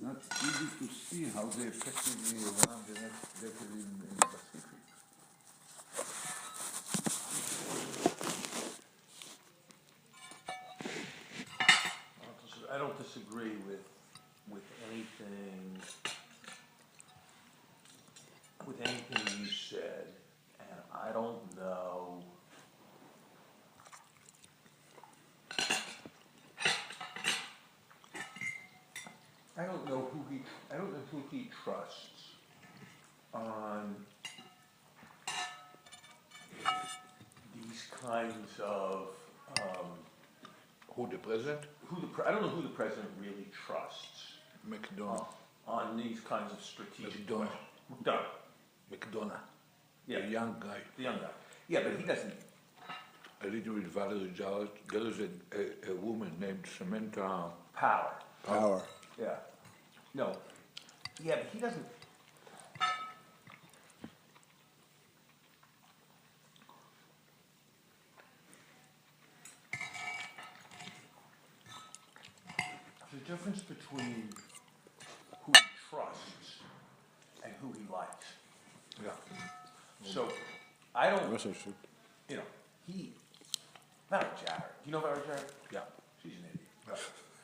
not easy to see how they effectively run the next decade in the Pacific. I don't disagree with anything you said, and I don't know. I don't know who he trusts on these kinds of. Who, the president? I don't know who the president really trusts McDonough. On these kinds of strategic McDonough. questions. McDonough. Yeah. The young guy. The young guy. Yeah, but he doesn't. I read with Valerie Jarrett. There is a woman named Samantha Power. Yeah. No. Yeah, but he doesn't. There's a difference between who he trusts and who he likes. Yeah. So, I don't. Yes, I should. You know, Valerie Jarrett. Do you know Valerie Jarrett? Yeah. She's an idiot. Yeah.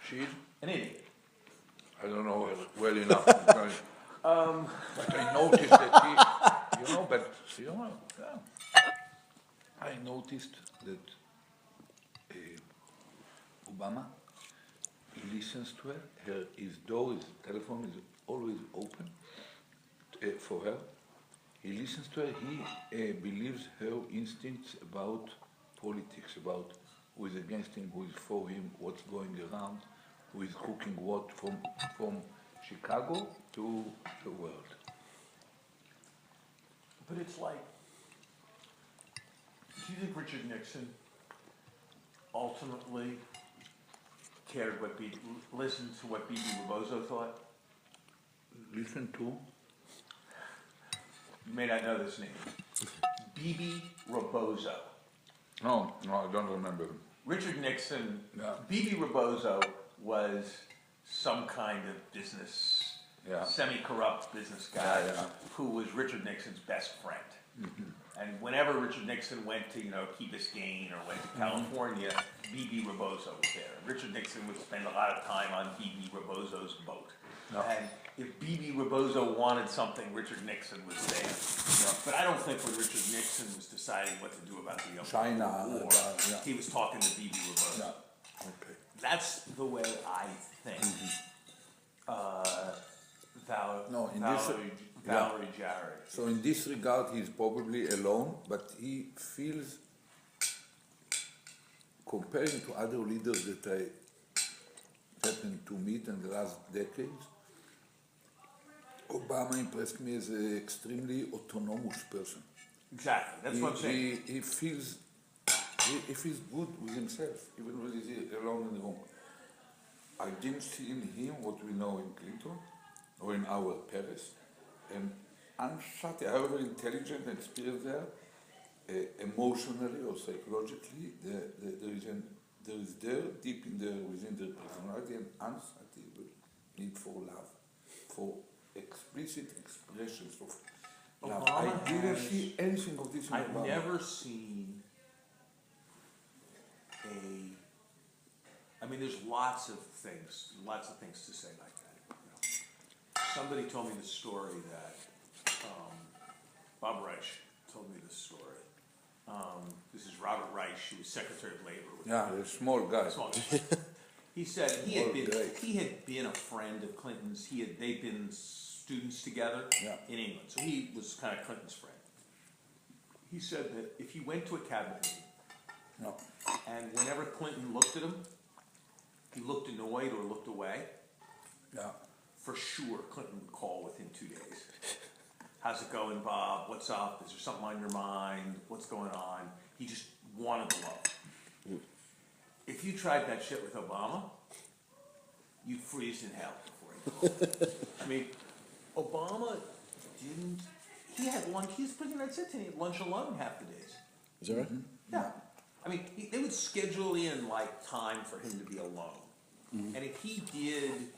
She's? An idiot. I don't know her well enough. But I noticed that I noticed that Obama listens to her. His telephone is always open for her. He listens to her. He believes her instincts about politics, about who is against him, who is for him, what's going around, who is cooking what from Chicago to the world. But it's like, do you think Richard Nixon ultimately listened to what B.B. Rebozo thought? Listen to? You may not know this name. B.B. Rebozo. No, I don't remember. Richard Nixon, Yeah. B.B. Rebozo was some kind of business, semi-corrupt business guy who was Richard Nixon's best friend. Mm-hmm. And whenever Richard Nixon went to, Key Biscayne or went to California, B.B. Rebozo was there. Richard Nixon would spend a lot of time on B.B. Rebozo's boat. No. And if B.B. Rebozo wanted something, Richard Nixon was there. No. But I don't think when Richard Nixon was deciding what to do about the China war, he was talking to B.B. Rebozo. Yeah. Okay. That's the way I think. Valerie Jarrett. So in this regard, he's probably alone, but he feels, comparing to other leaders that I happened to meet in the last decades, Obama impressed me as an extremely autonomous person. Exactly, that's what I'm saying. He feels good with himself, even when he's alone in the room. I didn't see in him what we know in Clinton or in our Paris. Unshattered, however intelligent and experienced there, emotionally or psychologically, there is deep in there within their personality an unsatiable need for love, for explicit expressions of love. I didn't see anything of this in I've Obama. never seen there's lots of things to say like that. Somebody told me the story that Bob Reich told me this story. This is Robert Reich. He was Secretary of Labor. A small guy. He said he had been a friend of Clinton's. They'd been students together in England, so he was kind of Clinton's friend. He said that if he went to a cabinet meeting, and whenever Clinton looked at him, he looked annoyed or looked away. For sure, Clinton would call within 2 days. How's it going, Bob? What's up? Is there something on your mind? What's going on? He just wanted the love. If you tried that shit with Obama, you'd freeze in hell before he called. I mean, Obama didn't. He had lunch. He was president of the United States, and he had lunch alone half the days. Is that right? Yeah. I mean, they would schedule in time for him to be alone. Mm-hmm. And if he did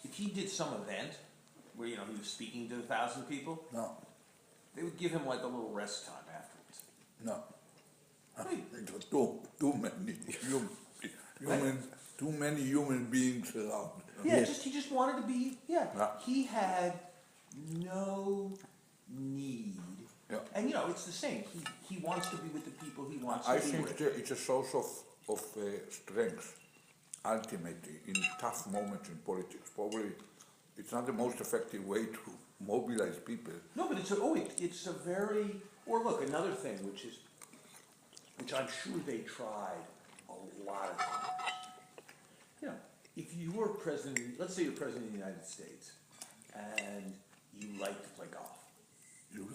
if he did some event where, he was speaking to 1,000 people, No, they would give him like a little rest time afterwards. no. Right. It was too many human beings around. Yeah, he just wanted to be, Yeah. He had no need. Yeah. And it's the same. He wants to be with the people he wants I to be think with. it's a source of strength, ultimately, in tough moments in politics. Probably it's not the most effective way to mobilize people. No, but it's a very, or look, another thing, which I'm sure they tried a lot of times. If you were president, let's say you're president of the United States, and you like to play golf. You're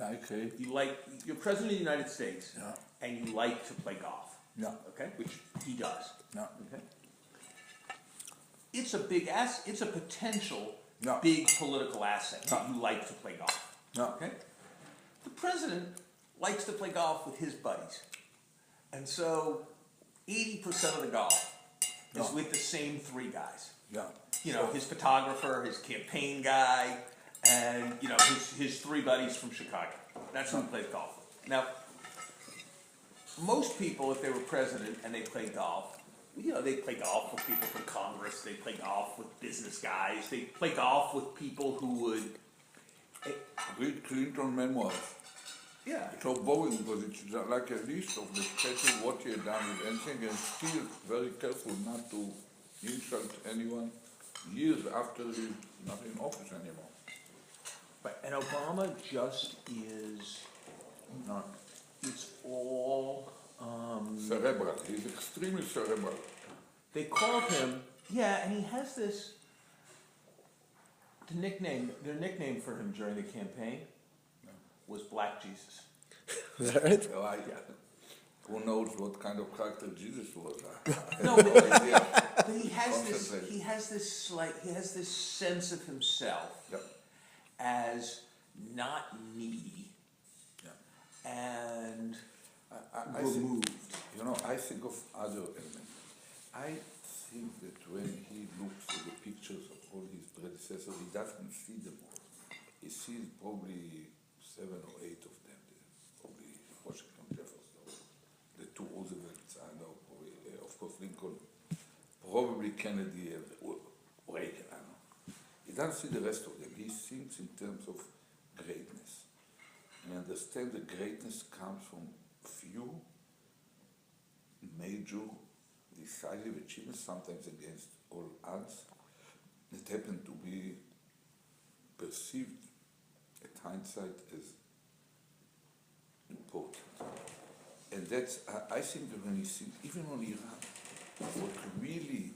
president of the United States, Yeah. and you like to play golf. Yeah. Okay, which he does. Yeah. Okay. It's a big it's a potential Yeah. big political asset that Yeah. you like to play golf. Yeah. Okay. The president likes to play golf with his buddies, and so 80% of the golf is Yeah. with the same three guys. Yeah. His photographer, his campaign guy, and his three buddies from Chicago. That's who he plays golf with. Now, most people, if they were president and they played golf, they play golf with people from Congress. They play golf with business guys. They play golf with people who would. Read Clinton memoirs. Yeah. It's so boring because it's like a list of the special what he had done with anything, and still very careful not to insult anyone years after he's not in office anymore. But and Obama just is. It's all. Cerebral. He's extremely cerebral. They called him, and he has this. Their nickname for him during the campaign was Black Jesus. Is that right? Well, who knows what kind of character Jesus was? No, but he has this sense of himself Yep. as not needy Yeah. and I removed. think, I think of other elements. I think that when he looks at the pictures of all his predecessors, he doesn't see them all. He sees probably 7 or 8 of them. Probably Washington, Jefferson, the two Roosevelts, I know, probably, of course Lincoln, probably Kennedy and Reagan, I know. He doesn't see the rest of them. He thinks in terms of greatness. And understand that greatness comes from few major decisive achievements, sometimes against all odds, that happen to be perceived at hindsight as important. And that's, I think that when he thinks, even on Iran, what really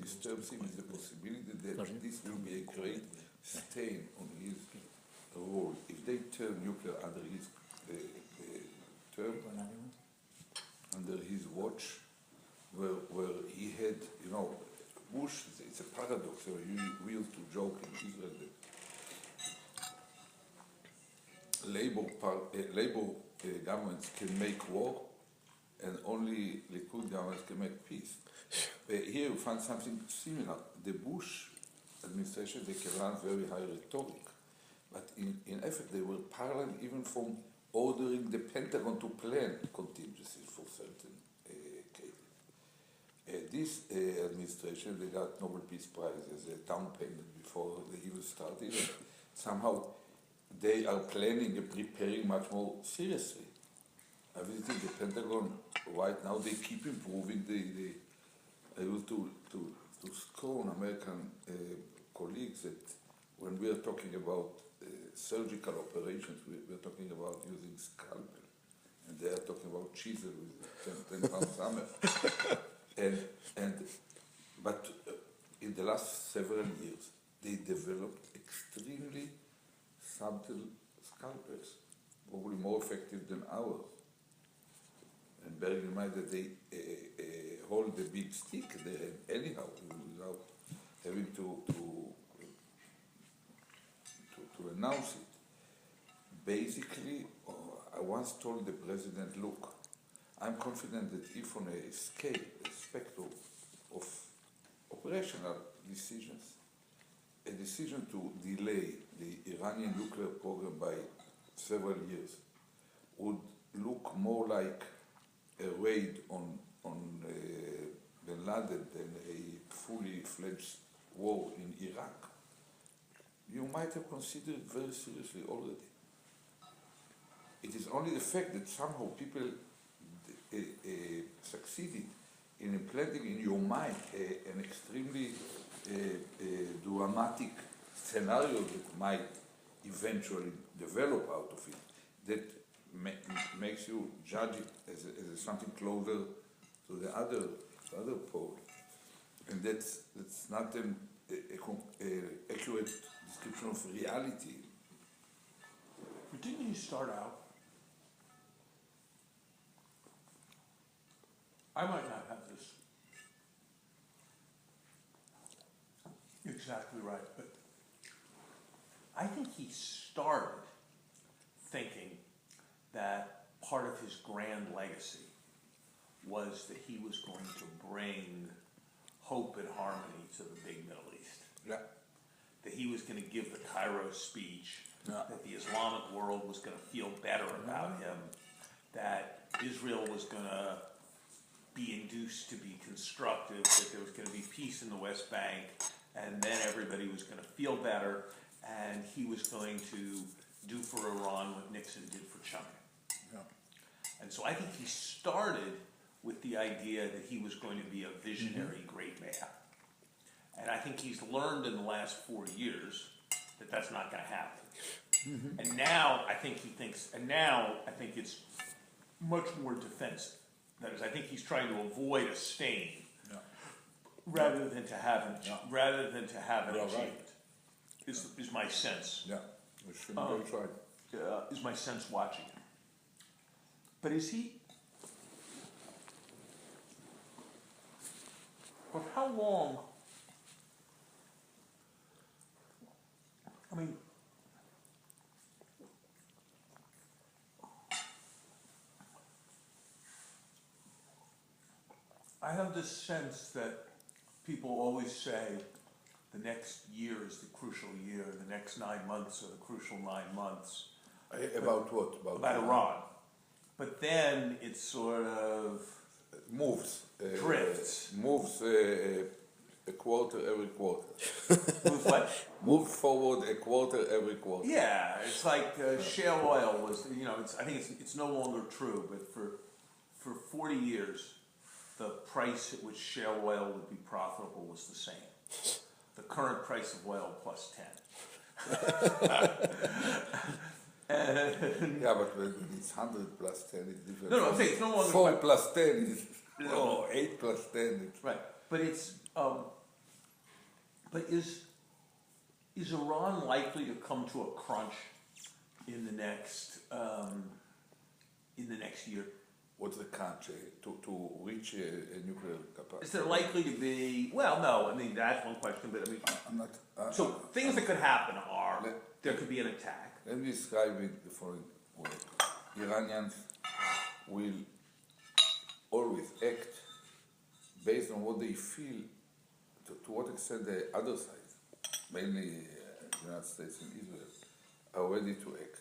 disturbs him is the possibility that this will be a great stain on his role. If they turn nuclear under his term, under his watch, where he had, Bush, it's a paradox, we used to joke in Israel that Labour governments can make war and only Likud governments can make peace. Here you find something similar. The Bush administration, they can run very high rhetoric, but in effect they were parallel even from ordering the Pentagon to plan contingencies for certain cases. This administration, they got Nobel Peace Prize as a down payment before they even started. Somehow they are planning and preparing much more seriously. I visited the Pentagon right now. They keep improving. I used to score on American colleagues that when we are talking about surgical operations, we're talking about using scalpel, and they are talking about chisel with 10-pound hammer. But in the last several years, they developed extremely subtle scalpels, probably more effective than ours. And bearing in mind that they hold the big stick they have anyhow, without having to announce it. Basically, I once told the president, look, I'm confident that if on a scale, a spectrum of operational decisions, a decision to delay the Iranian nuclear program by several years would look more like a raid on bin Laden than a fully fledged war in Iraq, you might have considered it very seriously already. It is only the fact that somehow people succeeded in implanting in your mind an extremely dramatic scenario that might eventually develop out of it, that makes you judge it as something closer to the other pole. And that's not an accurate description of reality. But didn't you start out? I might not have this exactly right, but I think he started thinking that part of his grand legacy was that he was going to bring hope and harmony to the big Middle East. Yeah. That he was going to give the Cairo speech, Yeah. that the Islamic world was going to feel better about him, that Israel was going to be induced to be constructive, that there was going to be peace in the West Bank, and then everybody was going to feel better, and he was going to do for Iran what Nixon did for China. Yeah. And so I think he started with the idea that he was going to be a visionary great man. And I think he's learned in the last 4 years that that's not going to happen. And now I think he thinks, and now I think it's much more defensive. That is, I think he's trying to avoid a stain rather than to have an achievement. Right. Is my sense. Yeah, we shouldn't be tried. Is my sense watching him. But is he? But how long? I mean, I have this sense that people always say the next year is the crucial year, the next 9 months are the crucial 9 months. About what? About Iran. But then it sort of moves. Drifts. Moves a quarter every quarter. Moves what? Move forward a quarter every quarter. Yeah, it's like shale oil was, I think it's no longer true, but for 40 years, the price at which shale oil would be profitable was the same. The current price of oil plus 10. Yeah, but when it's 100 plus 10, it's different. No, I'm saying it's no longer 4 plus 10 is, No. 8 plus 10. It's right. But it's, but is Iran likely to come to a crunch in the next year? What's the country to reach a nuclear capacity? Is there likely to be? Well, no. I mean, that's one question, but I mean, I'm not. so things that could happen are there could be an attack. Let me describe it the following way. Iranians will always act based on what they feel, to what extent the other side, mainly the United States and Israel, are ready to act.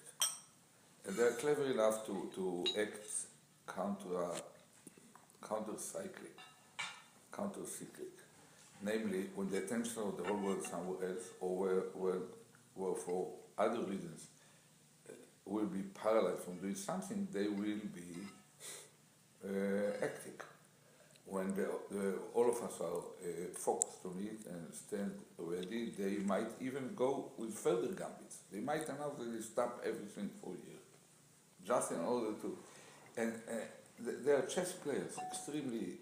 And they are clever enough to act counter-cyclic, namely when the attention of the whole world is somewhere else, or where for other reasons will be paralyzed from doing something, they will be acting. When all of us are focused on it and stand ready, they might even go with further gambits. They might announce that they stop everything for a year, just in order to. And they are chess players, extremely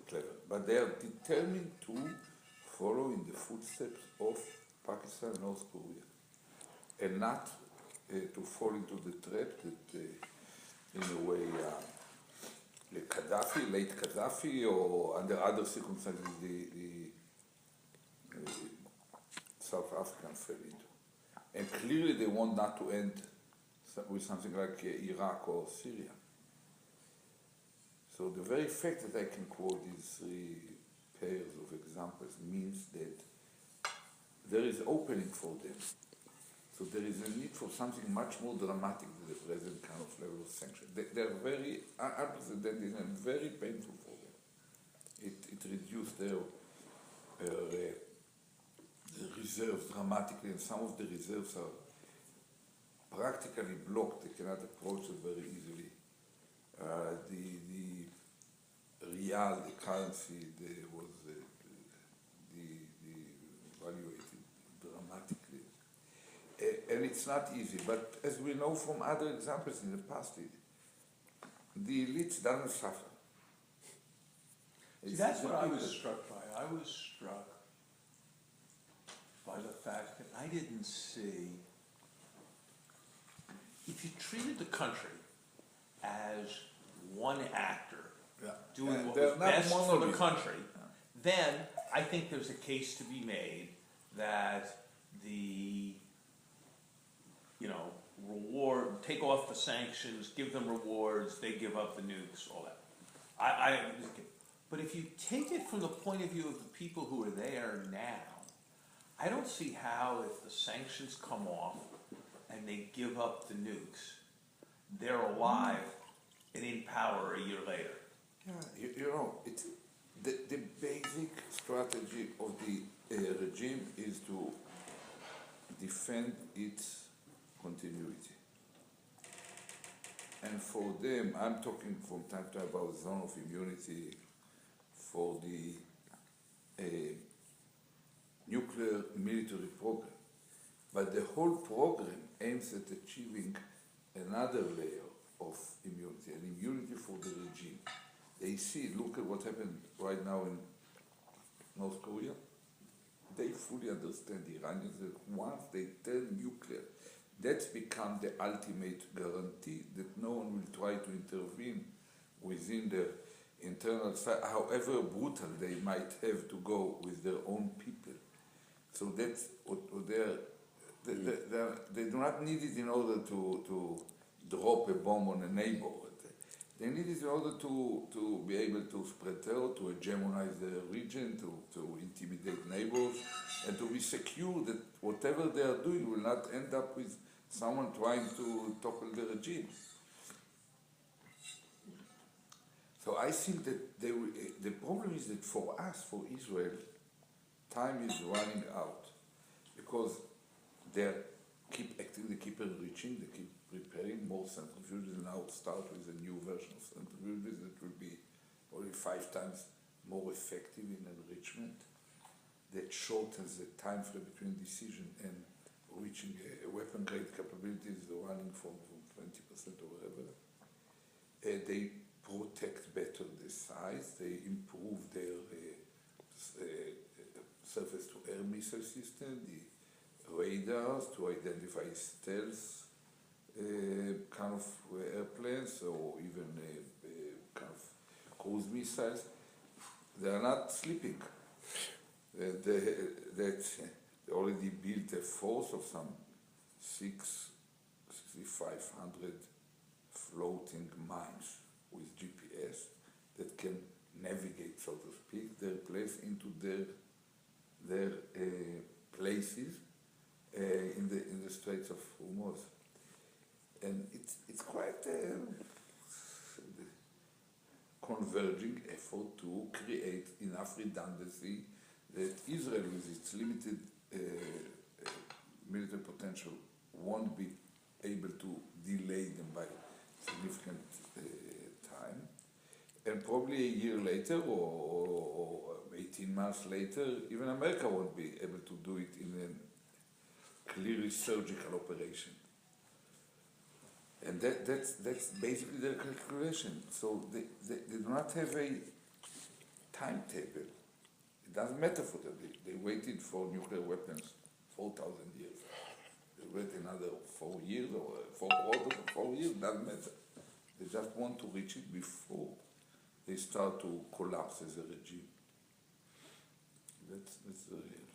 clever, but they are determined to follow in the footsteps of Pakistan and North Korea, and not to fall into the trap that, in a way, late Gaddafi, or under other circumstances, the South Africans fell into. And clearly they want not to end with something like Iraq or Syria. So the very fact that I can quote these 3 pairs of examples means that there is opening for them. So there is a need for something much more dramatic than the present kind of level of sanction. They're very unprecedented and very painful for them. It reduced their reserves dramatically, and some of the reserves are practically blocked. They cannot approach them very easily. The real, the currency, was devaluated dramatically. And it's not easy, but as we know from other examples in the past, the elites doesn't suffer. See, that's what I was struck by. I was struck by the fact that I didn't see, if you treated the country as one actor doing what was best for the country, then I think there's a case to be made that the, reward, take off the sanctions, give them rewards, they give up the nukes, all that. But if you take it from the point of view of the people who are there now, I don't see how, if the sanctions come off and they give up the nukes, they're alive and in power a year later. Yeah, it's the basic strategy of the regime is to defend its continuity. And for them, I'm talking from time to time about zone of immunity for the nuclear military program. But the whole program aims at achieving another layer of immunity, an immunity for the regime. They see, look at what happened right now in North Korea. They fully understand, the Iranians, that once they turn nuclear, that's become the ultimate guarantee that no one will try to intervene within their internal side, however brutal they might have to go with their own people. So that's what they do not need it in order to drop a bomb on a neighbor. They need it in order to be able to spread terror, to hegemonize the region, to intimidate neighbors, and to be secure that whatever they are doing will not end up with someone trying to topple the regime. So I think that the problem is that for us, for Israel, time is running out because they keep acting, they keep enriching, they keep preparing more centrifuges. Now start with a new version of centrifuges that will be probably 5 times more effective in enrichment. That shortens the time frame between decision and reaching a weapon grade capabilities running from 20% or whatever. They protect better the size, they improve their surface to air missile system, the radars to identify stealth kind of airplanes or even kind of cruise missiles. They are not sleeping. They already built a force of some 6,500 floating mines with GPS that can navigate, so to speak, their place into their places in the Straits of Hormuz. And it's quite a converging effort to create enough redundancy that Israel, with its limited military potential, won't be able to delay them by significant time. And probably a year later or 18 months later, even America won't be able to do it in a clearly surgical operation. And that's basically their calculation. So they do not have a timetable. It doesn't matter for them. They waited for nuclear weapons 4,000 years. They wait another 4 years or 4 quarters or 4 years, doesn't matter. They just want to reach it before they start to collapse as a regime. That's the real.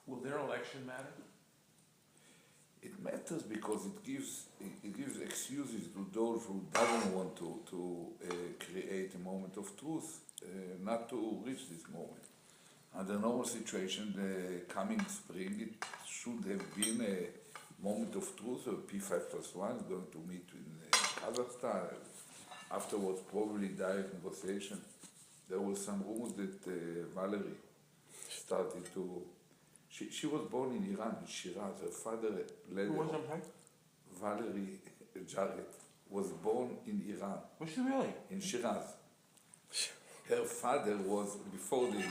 Will their election matter? It matters because it gives excuses to those who don't want to create a moment of truth, not to reach this moment. under normal situation, the coming spring, it should have been a moment of truth. P5+1 is going to meet in Kazakhstan. Afterwards, probably direct negotiation. There were some rumors that Valerie started to. She was born in Iran, in Shiraz. Her father led. Who was that? Valerie Jarrett was born in Iran. Was she really? In Shiraz. Her father was, before the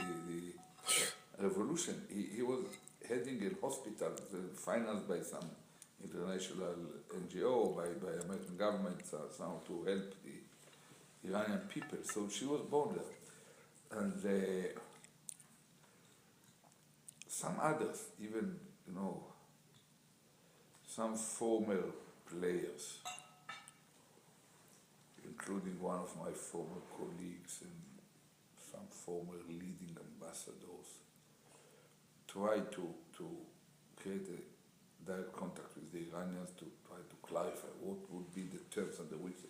revolution, he was heading a hospital financed by some international NGO, by American government, somehow to help the Iranian people. So she was born there. And some others, even, some former players, including one of my former colleagues and some former leading ambassadors, try to create a direct contact with the Iranians to try to clarify what would be the terms under which.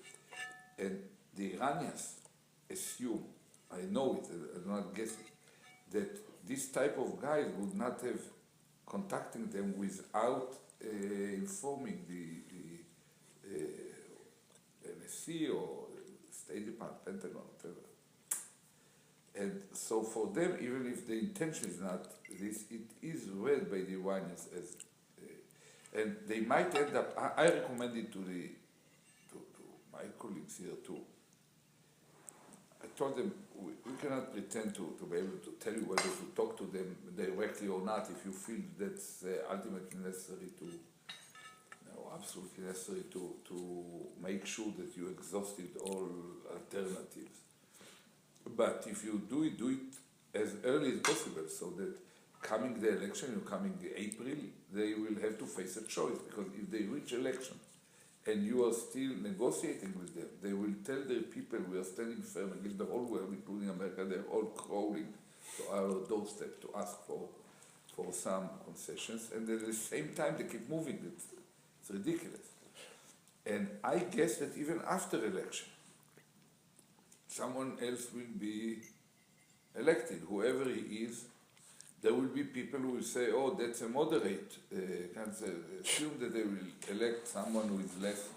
And the Iranians assume, I know it, I'm not guessing, that this type of guys would not have contacting them without informing the NSC or State Department, Pentagon, whatever. And so for them, even if the intention is not this, it is read by the Iranians as, and they might end up. I recommend it to my colleagues here too. I told them we cannot pretend to be able to tell you whether to talk to them directly or not if you feel that's ultimately necessary to, absolutely necessary to make sure that you exhausted all alternatives. But if you do it as early as possible, so that coming the election, coming April, they will have to face a choice, because if they reach election and you are still negotiating with them, they will tell their people we are standing firm against the whole world, including America. They're all crawling to our doorstep to ask for some concessions, and at the same time they keep moving. It's ridiculous. And I guess that even after election, someone else will be elected, whoever he is. There will be people who will say, oh, that's a moderate. Assume that they will elect someone who is less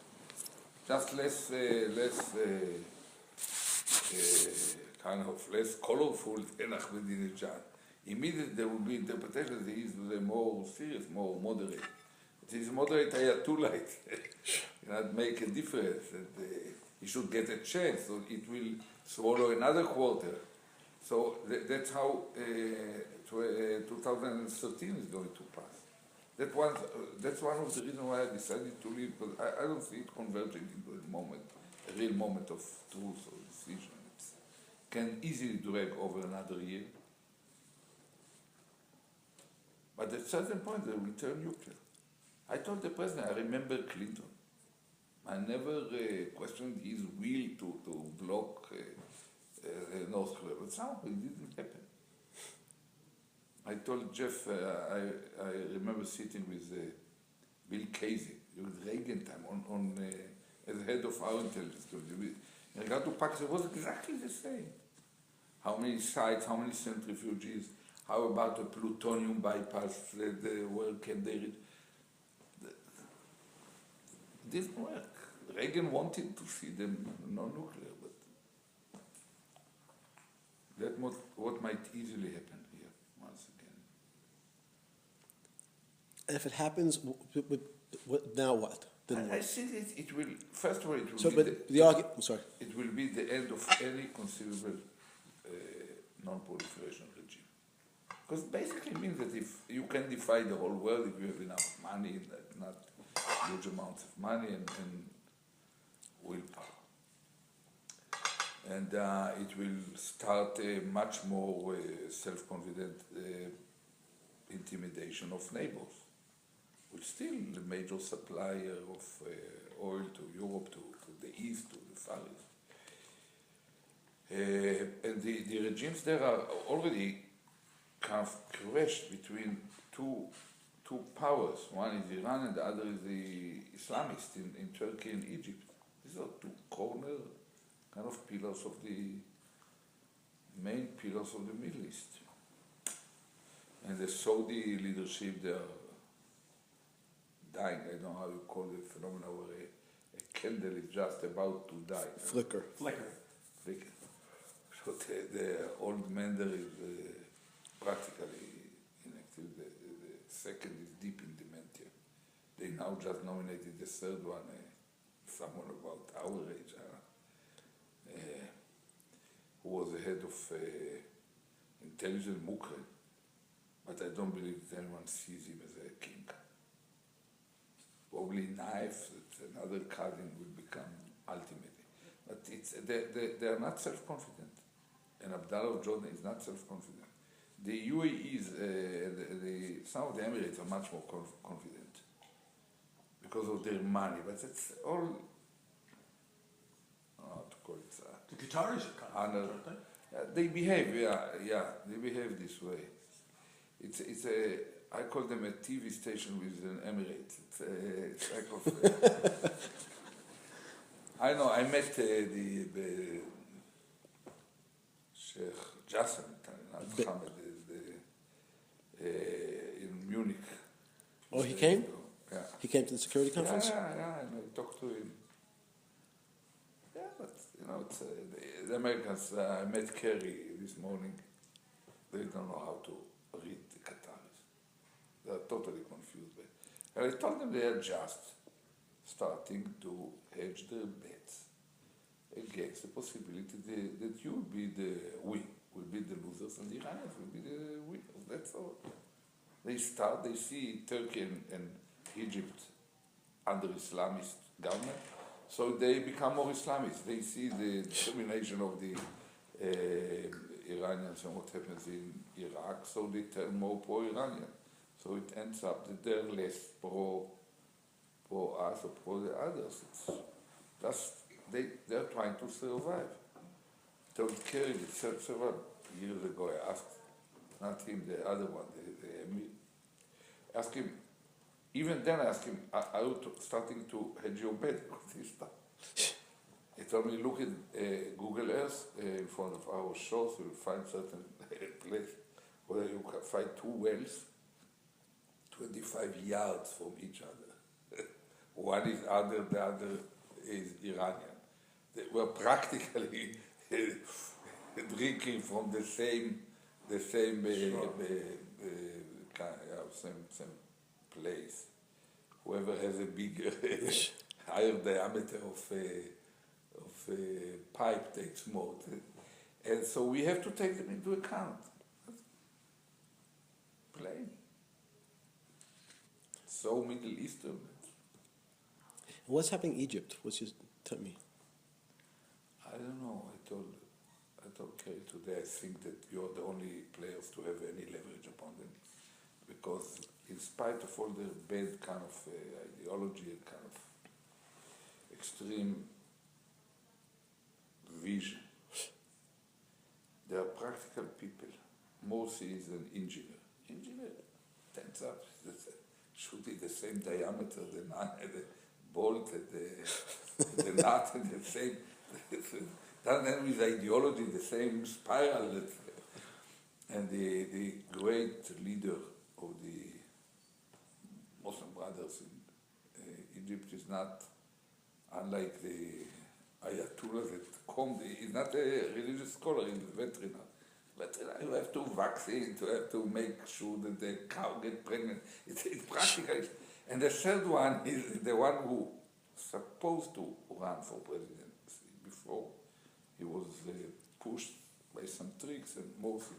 colorful than Ahmadinejad. Immediately there will be interpretation that he is the more serious, more moderate. It is moderate Ayatollah. Cannot make a difference. He should get a chance, so it will swallow another quarter. So that's how 2013 is going to pass. That's one of the reasons why I decided to leave, because I don't see it converging into a real moment of truth or decision. It can easily drag over another year. But at a certain point, they will turn nuclear. I told the president, I remember Clinton. I never questioned his will to block North Korea, but somehow it didn't happen. I told Jeff, I remember sitting with Bill Casey during Reagan time as head of our intelligence. In regard to Pakistan, it was exactly the same. How many sites, how many centrifuges, how about the plutonium bypass, where can they reach? It didn't work. Reagan wanted to see them non-nuclear, but that was what might easily happen here once again. And if it happens, now what? I think it will. First of all, it will. So, be but the argument. I'm sorry. It will be the end of any conceivable non-proliferation regime. Because basically it means that if you can defy the whole world, if you have enough money, not huge amounts of money and willpower. And it will start a much more self-confident intimidation of neighbors, which still the major supplier of oil to Europe, to the east, to the far east. And the regimes there are already kind of crashed between two powers. One is Iran and the other is the Islamists in Turkey and Egypt. These are two corner kind of pillars of the main pillars of the Middle East. And the Saudi leadership, they are dying. I don't know how you call the phenomenon where a candle is just about to die. Flicker. Flicker. Flicker. So the old man there is practically inactive. The second is deep in dementia. They now just nominated the third one, someone about our age, who was the head of intelligence Mukre, but I don't believe that anyone sees him as a king. Probably Naif, another cousin, will become ultimately. But it's, they are not self-confident. And Abdullah of Jordan is not self-confident. The UAE is, some of the Emirates are much more confident because of their money, but it's all, I don't know how to call it. The Qataris are confident, aren't they? They behave, they behave this way. It's a, I call them a TV station with an Emirates. It's like of, I know, I met the Sheikh Jassim, not Hamad, in Munich. Oh, he came? Yeah. He came to the security conference? Yeah, and I talked to him. Yeah, but, you know, it's, the Americans, I met Kerry this morning, they don't know how to read the Qataris. They are totally confused. And I told them they are just starting to hedge their bets against the possibility that you will be will be the losers, and the Iranians will be the winners. That's all. They see Turkey and Egypt under Islamist government, so they become more Islamist. They see the determination of the Iranians and what happens in Iraq, so they turn more pro-Iranian. So it ends up that they're less pro us or pro the others. It's just they're trying to survive. Told Kerry several years ago, I asked, not him, the other one, the Emir, asked him, even then I asked him, are you starting to hedge your bet with this stuff? He told me, look at Google Earth in front of our shores, you'll find certain place where you can find two wells, 25 yards from each other. One is under, the other is Iranian. They were practically drinking from the same same place. Whoever has a bigger, higher diameter of pipe takes more. And so we have to take them into account. Plain. So Middle Eastern. What's happening in Egypt? Tell me. I don't know. I told Kerry today, I think that you're the only players to have any leverage upon them. Because in spite of all their bad kind of ideology and kind of extreme vision, they are practical people. Morsi is an engineer. Engineer turns up, should be the same diameter, the bolt, the nut, and the same. Doesn't end with ideology, the same spiral. And the great leader of the Muslim Brothers in Egypt is not, unlike the Ayatollah that come, he's not a religious scholar, he's a veteran. Veteran, you have to vaccine, you have to make sure that the cow gets pregnant. It's practical. And the third one is the one who supposed to run for presidency before. He was pushed by some tricks and mostly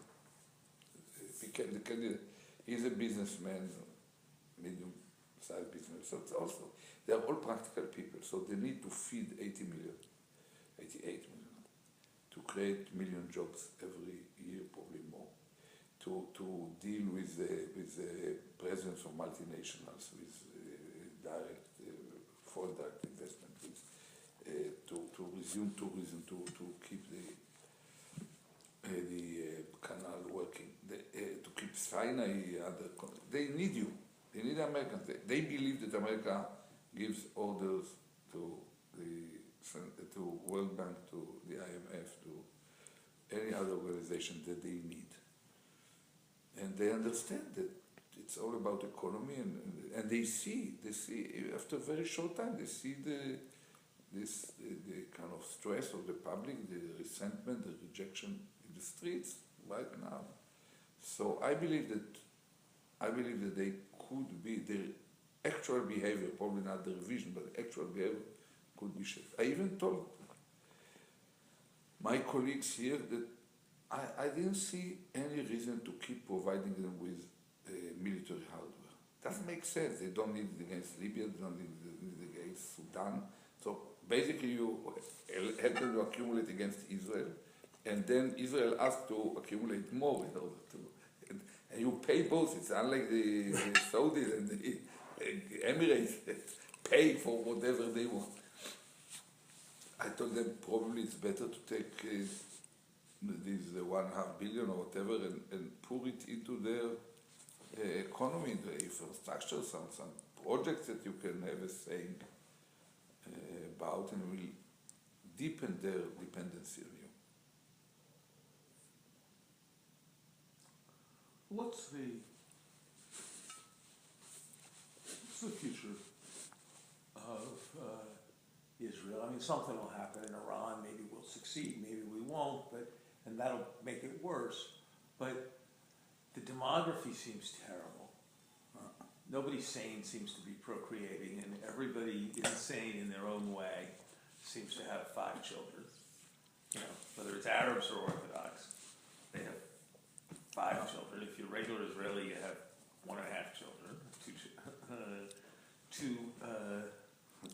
became the candidate. He's a businessman, medium-sized businessman. So it's also, they are all practical people, so they need to feed 88 million, to create million jobs every year, probably more, to deal with the presence of multinationals, with direct, foreign direct investment, to resume tourism, to keep the canal working, to keep Sinai under control. They need you. They need Americans. They believe that America gives orders to World Bank, to the IMF, to any other organization that they need. and they understand that it's all about economy, and they see after a very short time they see the kind of stress of the public, the resentment, the rejection in the streets right now. So I believe that they could be the actual behavior, probably not the revision, but the actual behavior could be shaped. I even told my colleagues here that I didn't see any reason to keep providing them with military hardware. Doesn't make sense. They don't need it against Libya, they don't need it against Sudan. So basically you help them to accumulate against Israel, and then Israel asks to accumulate more in order to, and you pay both. It's unlike the Saudis and the Emirates that pay for whatever they want. I told them probably it's better to take this 1.5 billion or whatever and pour it into their economy, the infrastructure, some projects that you can have a saying about, and will deepen their dependency on you. What's the future of Israel? I mean, something will happen in Iran. Maybe we'll succeed. Maybe we won't. And that'll make it worse. But the demography seems terrible. Nobody sane seems to be procreating, and everybody insane in their own way seems to have 5 children. You know, whether it's Arabs or Orthodox, they have 5 children. If you're regular Israeli, you have 1.5 children.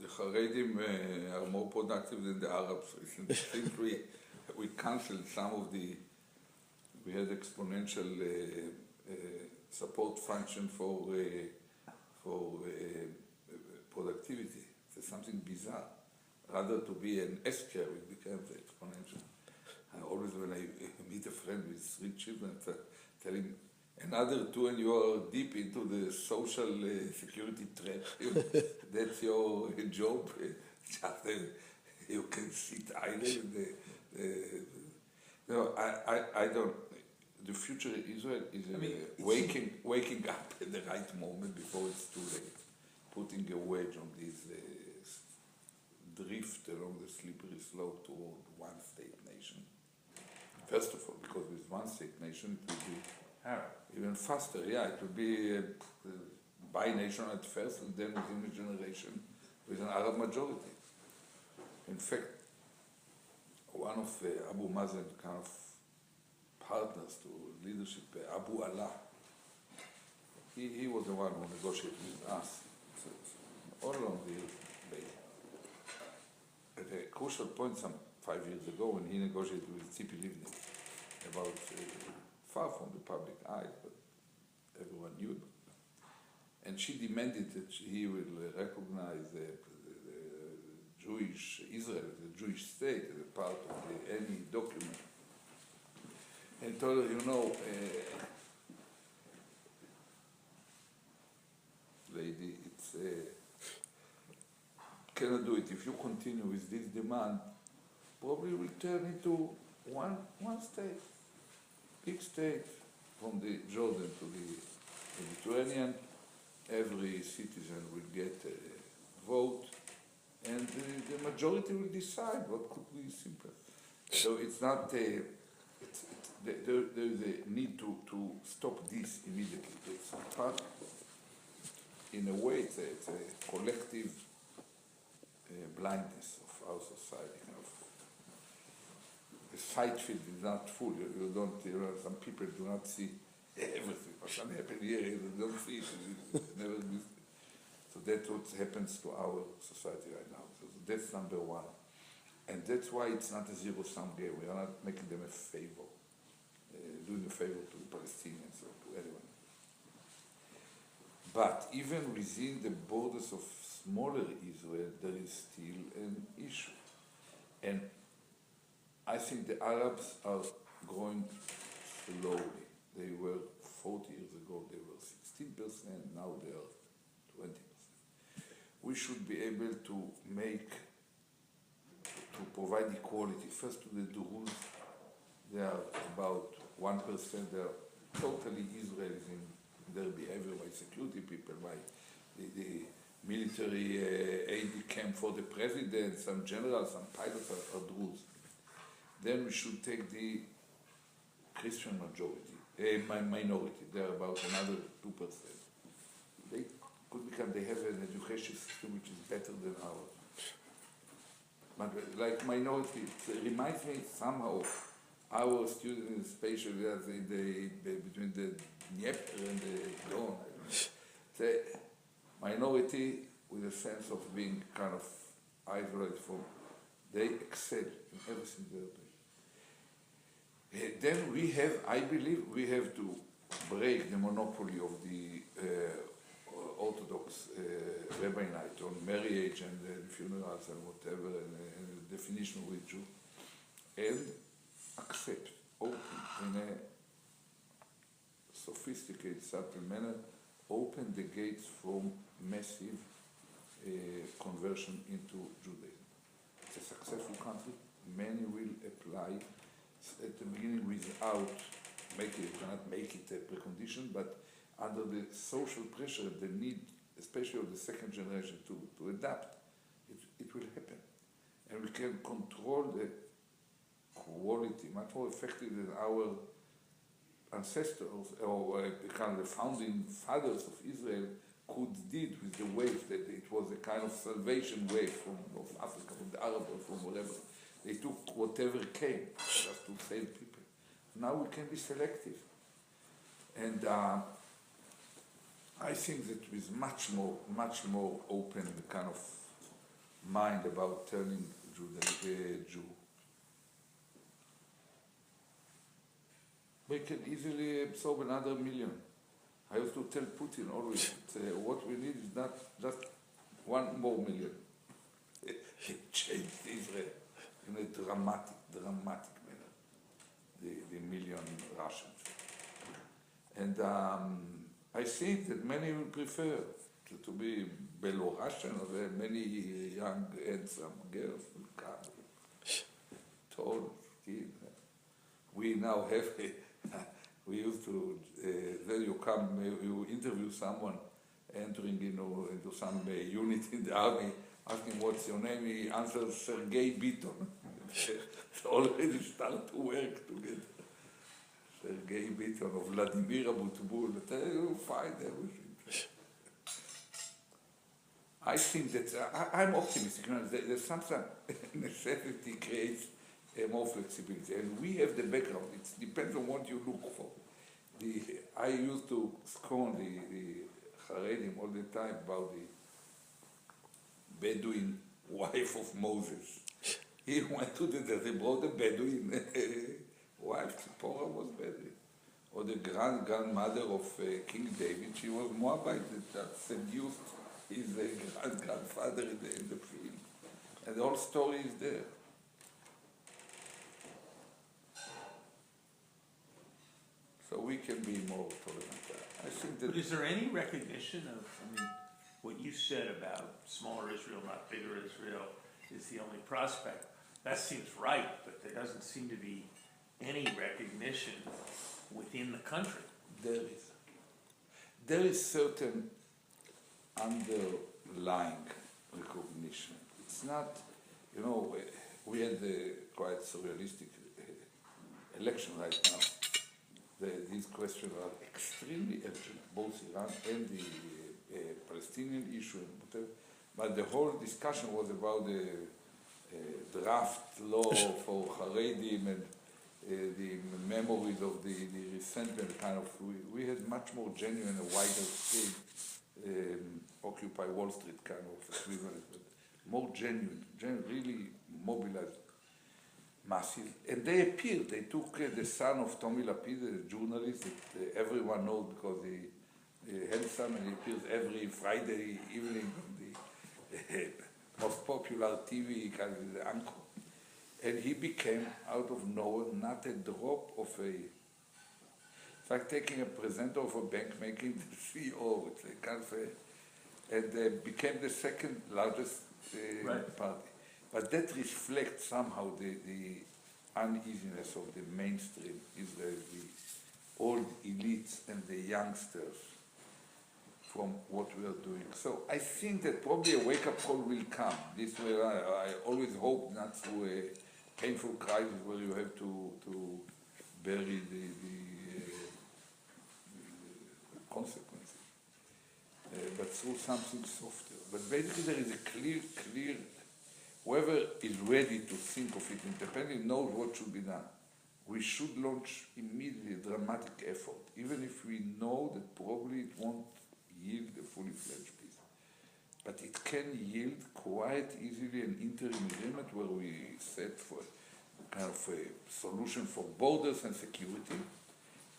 The Haredim are more productive than the Arabs. I think we canceled some of the. We had exponential support function for productivity. It's something bizarre. Rather to be an S-curve, it becomes exponential. I always, when I meet a friend with 3 children, tell him, another 2 and you are deep into the social security trap. That's your job. Just you can sit idle. No, I don't. The future of Israel is waking up at the right moment before it's too late, putting a wedge on this drift along the slippery slope toward one-state nation. First of all, because with one-state nation it will be even faster. Yeah, it will be bi-nation at first, and then within a generation with an Arab majority. In fact, one of Abu Mazen's kind of partners to leadership, Abu Allah, he was the one who negotiated with us all along the way. At a crucial point, some 5 years ago, when he negotiated with Tzipi Livni about far from the public eye, but everyone knew it. And she demanded that he will recognize the Jewish Israel, the Jewish state, as a part of any document. And told her, lady, it's cannot do it. If you continue with this demand, probably will turn into one state, big state, from the Jordan to the Mediterranean. Every citizen will get a vote, and the majority will decide what could be simpler. So it's not there is a need to stop this immediately. It's part, in a way, it's a collective blindness of our society. The sight field is not full. You don't. Some people do not see everything. What's happening here, they don't see it. Never. So that's what happens to our society right now. So that's number one, and that's why it's not a zero-sum game. We are not making them a favor. Doing a favor to the Palestinians or to anyone. But even within the borders of smaller Israel, there is still an issue. And I think the Arabs are growing slowly. They were 40 years ago, they were 16%, now they are 20%. We should be able to provide equality. First to the Druze, they are about 1%, they are totally Israelis in their behavior, by security people, by the military aid camp for the president, some generals, some pilots are Druze. Then we should take the Christian minority. They're about another 2%. They could become, they have an education system which is better than ours. But like minority, it reminds me somehow of our students, especially between the Dnieper and the Don. The minority with a sense of being kind of isolated from, they excel in everything they're doing. Then we have, I believe, we have to break the monopoly of the Orthodox rabbinate on marriage and funerals and whatever, and the definition of a Jew, and accept, open, in a sophisticated, subtle manner, open the gates from massive conversion into Judaism. It's a successful country. Many will apply at the beginning without making it, cannot make it a precondition, but under the social pressure, the need, especially of the second generation, to adapt, it will happen. And we can control the quality much more effectively than our ancestors or kind of the founding fathers of Israel did with the wave, that it was a kind of salvation wave from North Africa, from the Arab, or from whatever. They took whatever came just to save people. Now we can be selective. And I think that with much more open kind of mind about turning Jew, we can easily absorb another million. I used to tell Putin always, what we need is not just 1 more million. It changed Israel in a dramatic manner, the million Russians. And I think that many will prefer to be Belarusian, or there are many young, handsome girls will come, tall, skin. We now have we used to, then you come, you interview someone entering into some unit in the army, asking what's your name, he answers Sergei Biton. So already start to work together. Sergei Biton or Vladimir Abutbul, you find everything. I think that, I'm optimistic, there's something, necessity creates more flexibility, and we have the background. It depends on what you look for. I used to scorn the Haredim all the time about the Bedouin wife of Moses. He went to the desert, he brought a Bedouin wife. Zipporah was Bedouin. Or the grandmother of King David, she was Moabite that seduced his grandfather in the field. And the whole story is there. So we can be more tolerant. I think that. But is there any recognition of, what you said about smaller Israel, not bigger Israel, is the only prospect? That seems right, but there doesn't seem to be any recognition within the country. There is certain underlying recognition. It's not, we had a quite surrealistic election right now. These questions are extremely urgent, both Iran and the Palestinian issue, and whatever. But the whole discussion was about the draft law for Haredim and the memories of the resentment kind of. We had much more genuine, a wider scale, Occupy Wall Street kind of equivalent, but more genuine, really mobilized. Massive, and they appeared. They took the son of Tommy Lapid, a journalist that everyone knows because he handsome, and he appears every Friday evening on the most popular TV, kind of the anchor. And he became, out of nowhere, not a drop of a. It's like taking a presenter of a bank, making the CEO. It's a kind of a, and became the second largest party. But that reflects somehow the uneasiness of the mainstream Israeli old elites and the youngsters from what we are doing. So I think that probably a wake-up call will come. This way, I always hope not through a painful crisis where you have to bury the consequences, but through something softer. But basically there is a clear, whoever is ready to think of it independently knows what should be done. We should launch immediately a dramatic effort, even if we know that probably it won't yield a fully fledged peace. But it can yield quite easily an interim agreement where we set for kind of a solution for borders and security,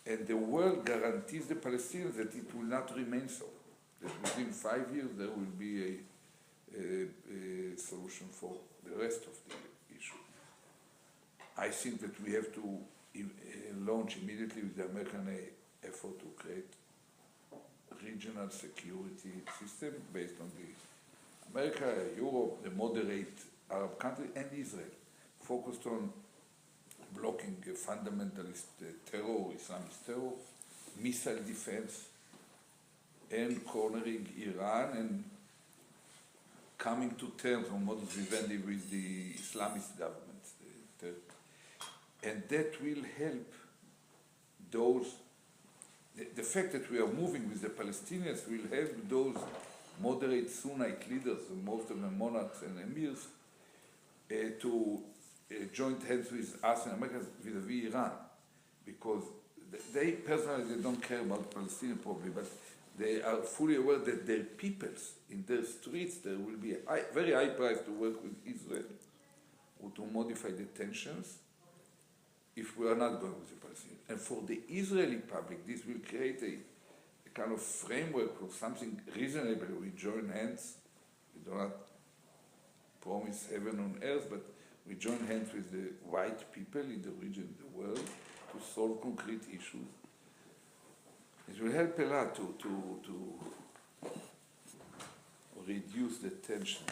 and the world guarantees the Palestinians that it will not remain so. That within 5 years there will be a solution for the rest of the issue. I think that we have to launch immediately with the American effort to create regional security system based on the America, Europe, the moderate Arab countries, and Israel, focused on blocking fundamentalist terror, Islamist terror, missile defense, and cornering Iran, and coming to terms on modus vivendi with the Islamist governments. And that will help those, the fact that we are moving with the Palestinians will help those moderate Sunnite leaders, most of them monarchs and emirs, to join hands with us and Americans vis-a-vis Iran, because they personally they don't care about the Palestinian problem, but they are fully aware that their peoples in their streets there will be a very high price to work with Israel or to modify the tensions if we are not going with the Palestinians. And for the Israeli public, this will create a kind of framework for something reasonable. We join hands. We do not promise heaven on earth, but we join hands with the white people in the region, the world, to solve concrete issues. It will help a lot to reduce the tensions.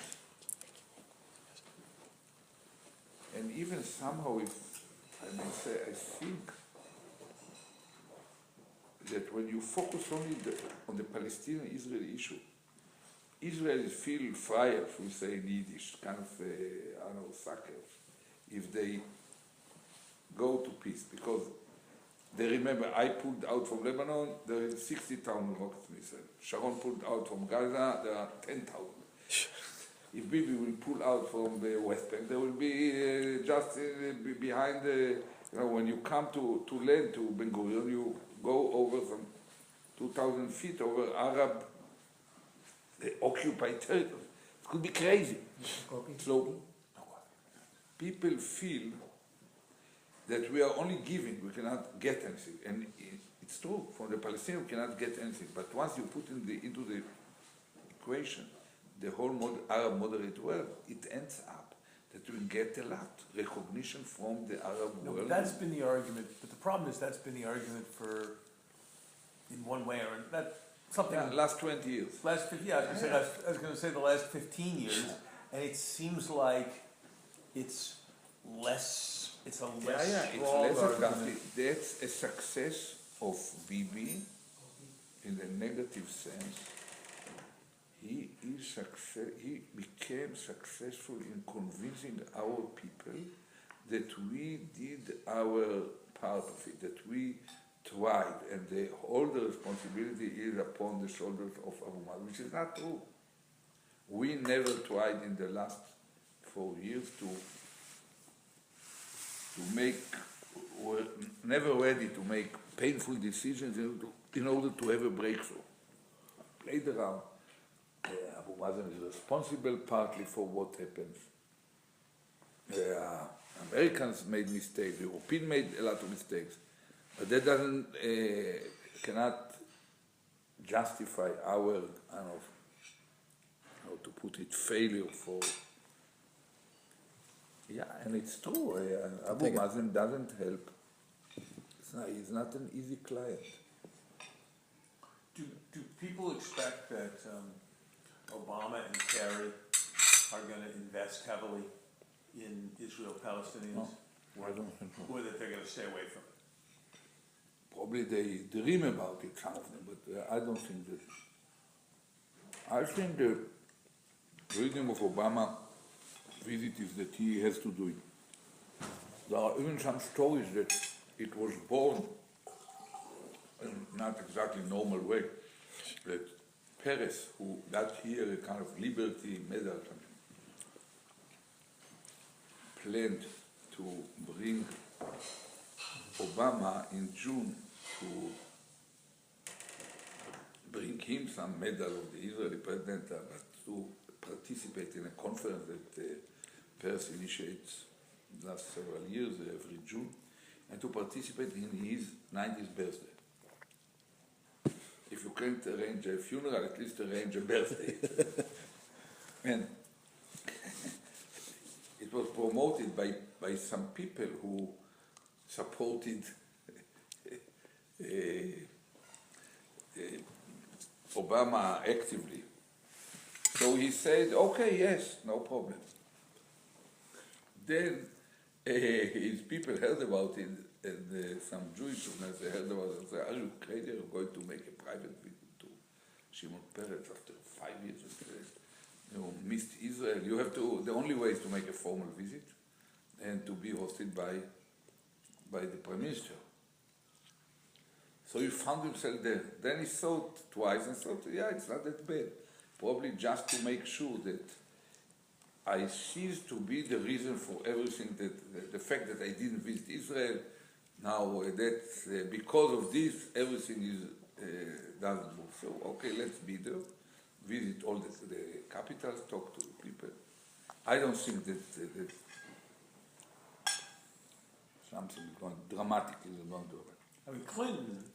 And even somehow, if I may say, I think that when you focus only on the Palestinian-Israeli issue, Israelis feel freer, if we say in Yiddish, kind of, I don't know, suckers, if they go to peace, because they remember I pulled out from Lebanon, there is 60,000 rocket missiles. Sharon pulled out from Gaza, there are 10,000. If Bibi will pull out from the West Bank, there will be just behind the, when you come to land, to Ben Gurion, you go over some 2,000 feet over Arab occupied territory. It could be crazy. So people feel that we are only giving, we cannot get anything. And it's true, from the Palestinians we cannot get anything. But once you put into the equation the whole Arab moderate world, it ends up that we get a lot recognition from the Arab world. But that's been the argument. But the problem is that's been the argument for, in one way or another, something. Yeah, last 20 years. I was going to say the last 15 years, and it seems like it's less. It's a less strong it's less argument. That's a success of Bibi in the negative sense. He became successful in convincing our people that we did our part of it, that we tried, and all the responsibility is upon the shoulders of Abu Mazen, which is not true. We never tried in the last 4 years to were never ready to make painful decisions in order to have a breakthrough. Played around. Abu Mazen is responsible partly for what happens. Americans made mistakes, the Europeans made a lot of mistakes, but that cannot justify our, how to put it, failure for. Yeah, and it's true. Abu Mazen doesn't help. He's not an easy client. Do people expect that Obama and Kerry are going to invest heavily in Israel-Palestinians? No, I don't think so. Or that they're going to stay away from it? probably they dream about it, some of them, but I don't think that. I think the reason of Obama visit is that he has to do it. There are even some stories that it was born in not exactly normal way, that Perez, who got here a kind of liberty medal, planned to bring Obama in June to bring him some medal of the Israeli president, but to participate in a conference that Perez initiates last several years, every June, and to participate in his 90th birthday. If you can't arrange a funeral, at least arrange a birthday. And it was promoted by some people who supported Obama actively. So he said, okay, yes, no problem. Then his people heard about it, and some Jewish journalists heard about it and said, are you crazy? You're going to make a private visit to Shimon Peres after 5 years of missed Israel. You have to, the only way is to make a formal visit and to be hosted by the Prime Minister. So he found himself there. Then he thought twice and thought, yeah, it's not that bad. Probably just to make sure that I cease to be the reason for everything, that the fact that I didn't visit Israel, now that because of this, everything is doesn't move. So, okay, let's be there, visit all the capitals, talk to the people. I don't think that something is going dramatically is going to happen. I mean, Clinton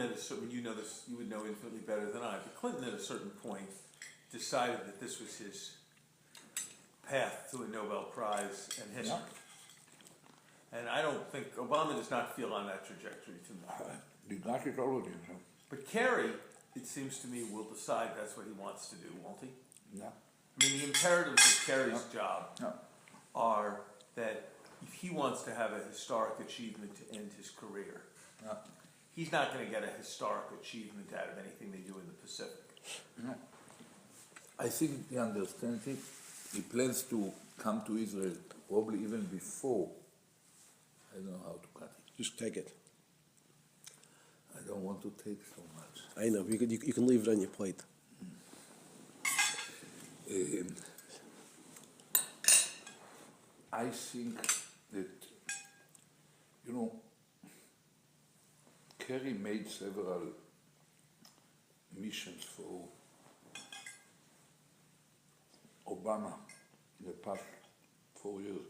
at a certain, you know this, you would know infinitely better than I, but Clinton at a certain point decided that this was his path to a Nobel Prize in history. Yeah. And I don't think, Obama does not feel on that trajectory too much. He got it already. So. But Kerry, it seems to me, will decide that's what he wants to do, won't he? Yeah. I mean, the imperatives of Kerry's job are that if he wants to have a historic achievement to end his career, he's not going to get a historic achievement out of anything they do in the Pacific. No. I think he understands it. He plans to come to Israel probably even before. I don't know how to cut it. Just take it. I don't want to take so much. I know. You can leave it on your plate. I think that, Kerry made several missions for Obama in the past 4 years.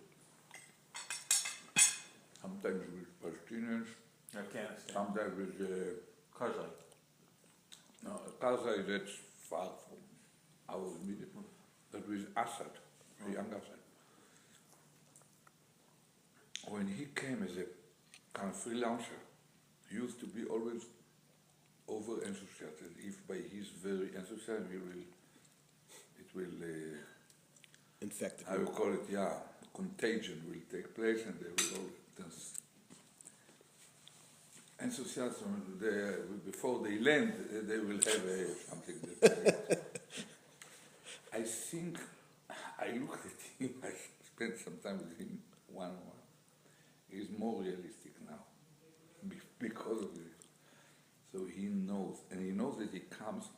Sometimes with Palestinians, Afghanistan. sometimes with Karzai. no, Karzai, that's far from our immediate, but with Assad, the young Assad. When he came as a kind of freelancer, he used to be always over enthusiastic. If by his very enthusiasm it will Infect. I will call it, contagion will take place, and they will all this enthusiasm. Before they land, they will have something that I think I looked at him. I spent some time with him one-on-one. He's more realistic now because of this. So he knows, and he knows that he comes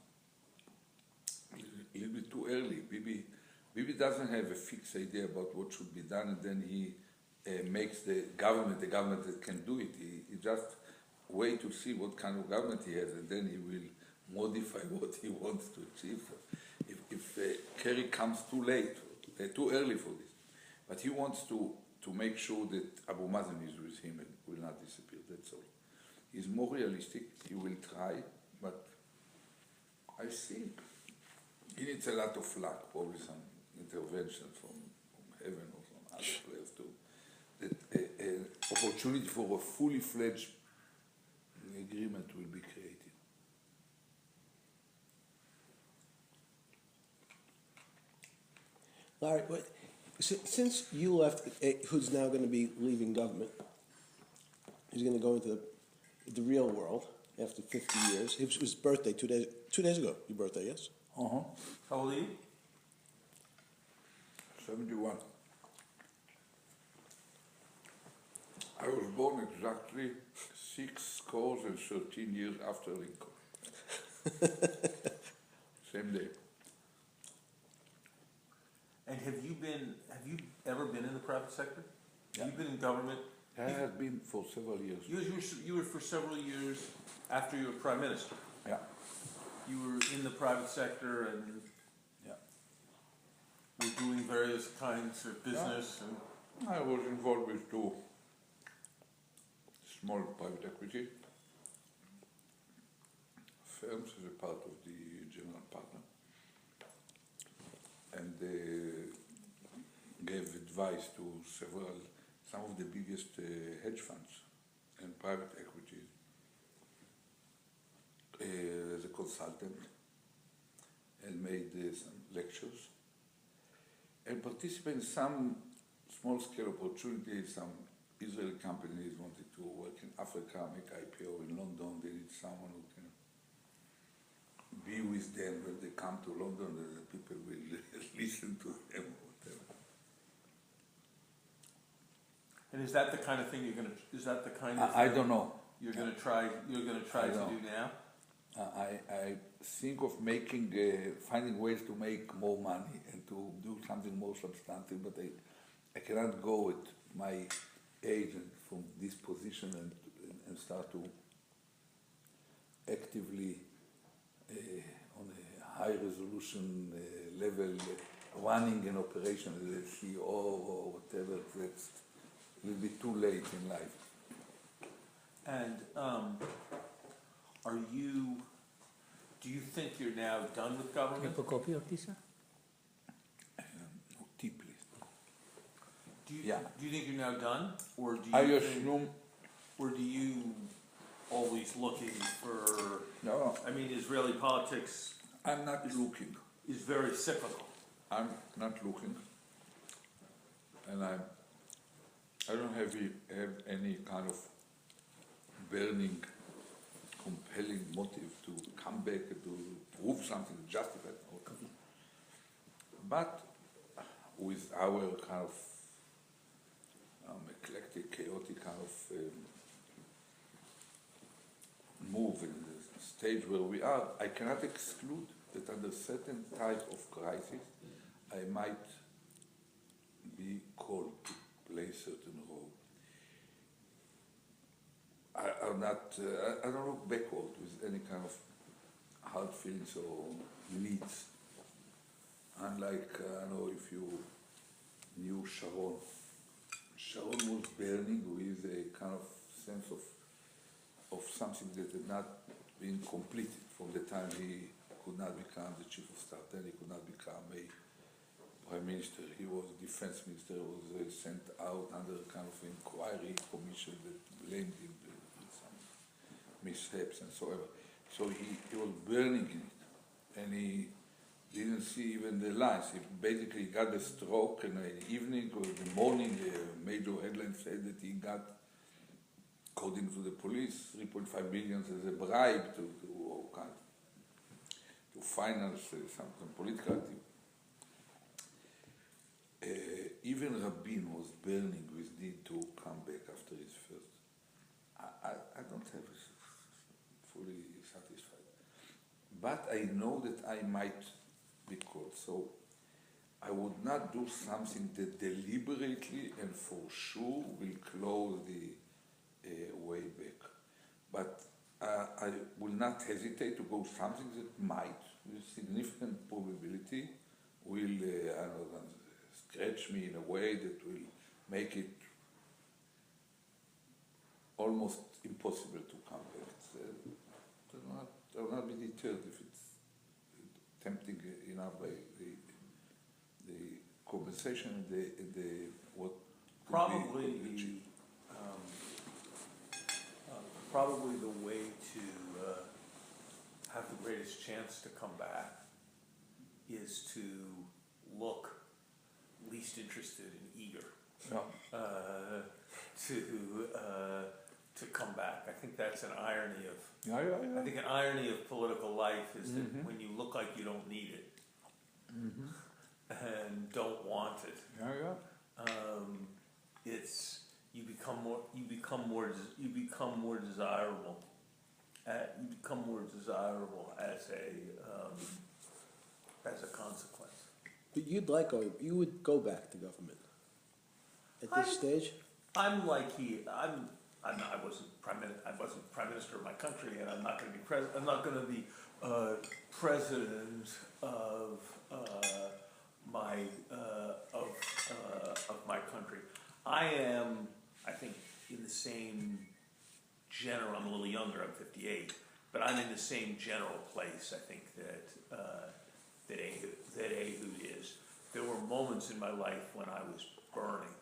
a little bit too early. Bibi doesn't have a fixed idea about what should be done, and then he makes the government that can do it. He just wait to see what kind of government he has, and then he will modify what he wants to achieve. If Kerry comes too late, too early for this, but he wants to make sure that Abu Mazen is with him and will not disappear, that's all. He's more realistic, he will try, but I think he needs a lot of luck, probably some intervention from heaven or from other players too. That an opportunity for a fully fledged agreement will be created. All right, since you left, who's now going to be leaving government, he's going to go into the real world after 50 years. It was his birthday 2 days ago. Your birthday, yes? Uh-huh. How old are you? 71. I was born exactly 13 years after Lincoln. Same day. And have you ever been in the private sector? Yeah. You've been in government? I have been for several years. You were for several years after you were prime minister. Yeah. You were in the private sector and Yeah. were doing various kinds of business. And I was involved with 2 small private equity firms as a part of the general partner, and gave advice to some of the biggest hedge funds and private equities as a consultant, and made some lectures and participated in some small-scale opportunities. Some Israeli companies wanted to work in Africa, make IPO in London. They need someone who can be with them when they come to London, that the people will listen to them or whatever. And is that the kind of thing you're going to? Is that the kind of? I don't know. You're going to try. You're going to try to do now. I think of finding ways to make more money and to do something more substantive, but I cannot go at my age and from this position and start to actively on a high resolution level running an operation as a CEO or whatever. That's a little bit too late in life. And do you think you're now done with government? Deeply. Do you Yeah. Do you think you're now done, or do you? I assume. Or do you always looking for? No, I mean, Israeli politics I'm not looking. is very cyclical. I'm not looking, and I don't have any kind of burning, compelling motive to come back and to prove something, justify it. But with our kind of eclectic, chaotic kind of move in the stage where we are, I cannot exclude that under certain type of crisis, I might be called to play certain role. I don't look backward with any kind of hard feelings or needs. Unlike, I don't know if you knew Sharon. Sharon was burning with a kind of sense of something that had not been completed from the time he could not become the chief of staff, then he could not become a prime minister. He was defense minister, was sent out under a kind of inquiry commission that blamed him for some mishaps and so on. So he was burning in it, and he didn't see even the lines. He basically got a stroke in the evening or the morning. A major headline said that he got, according to the police, 3.5 million as a bribe to finance some political activity. Even Rabin was burning with need to come back after his first. I don't have fully satisfied, but I know that I might be called. So I would not do something that deliberately and for sure will close the way back. But I will not hesitate to go something that might, with significant probability, will scratch me in a way that will make it almost impossible to come back. I will not be deterred if it's tempting enough by the compensation and the what Probably probably the way to have the greatest chance to come back is to look least interested and eager. Yeah. to come back. I think that's an irony of. Yeah, yeah, yeah. I think an irony of political life is that when you look like you don't need it and don't want it, Yeah, yeah. it's you become more desirable. You become more desirable as a consequence. But you would go back to government at this stage? I'm like I wasn't prime minister of my country, and I'm not going to be president of my country. I am, I think, in the same general. I'm a little younger. I'm 58, but I'm in the same general place. I think that Ehud is. There were moments in my life when I was burning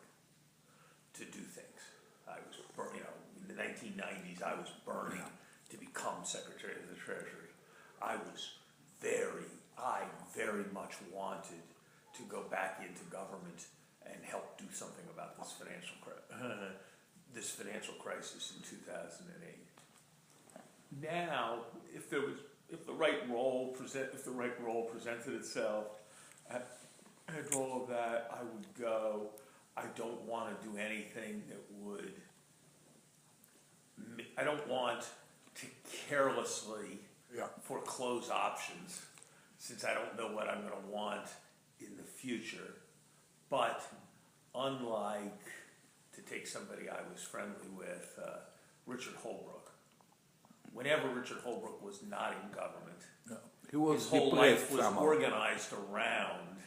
to do things. I was burning, in the 1990s, I was burning to become Secretary of the Treasury. I very much wanted to go back into government and help do something about this financial crisis in 2008. Now, if the right role presented itself, and all of that, I would go. I don't want to do anything that would. I don't want to carelessly foreclose options, since I don't know what I'm going to want in the future. But unlike, to take somebody I was friendly with, Richard Holbrooke. Whenever Richard Holbrooke was not in government, his whole life was organized around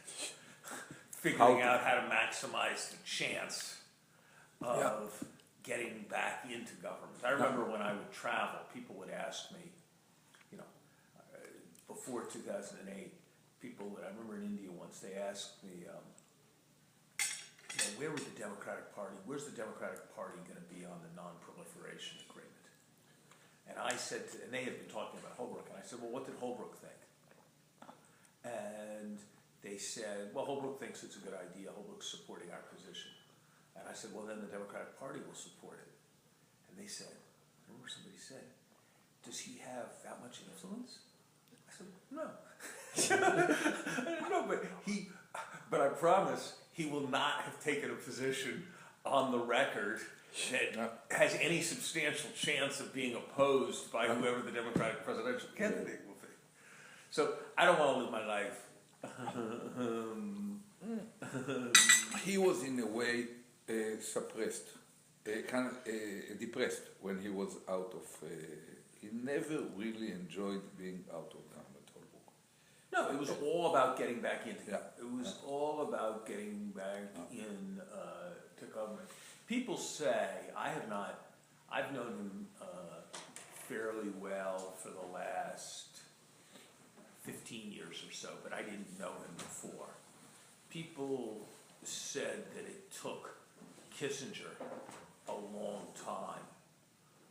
figuring out how to maximize the chance of getting back into government. I remember when I would travel, people would ask me, before 2008, I remember in India once, they asked me, where's the Democratic Party going to be on the non-proliferation agreement? And I said, and they had been talking about Holbrooke, and I said, well, what did Holbrooke think? And they said, well, Holbrooke thinks it's a good idea. Holbrooke's supporting our position. And I said, well, then the Democratic Party will support it. And they said, I remember somebody said, does he have that much influence? I said, no. No, but I promise he will not have taken a position on the record that has any substantial chance of being opposed by whoever the Democratic presidential candidate will be. So I don't want to live my life. He was in a way suppressed, kind of depressed when he was out of. He never really enjoyed being out of government. Holbrooke. No, it was all about getting back into. It was all about getting back in to government. People say I've known him fairly well for the last 15 years or so, but I didn't know him before. People said that it took Kissinger a long time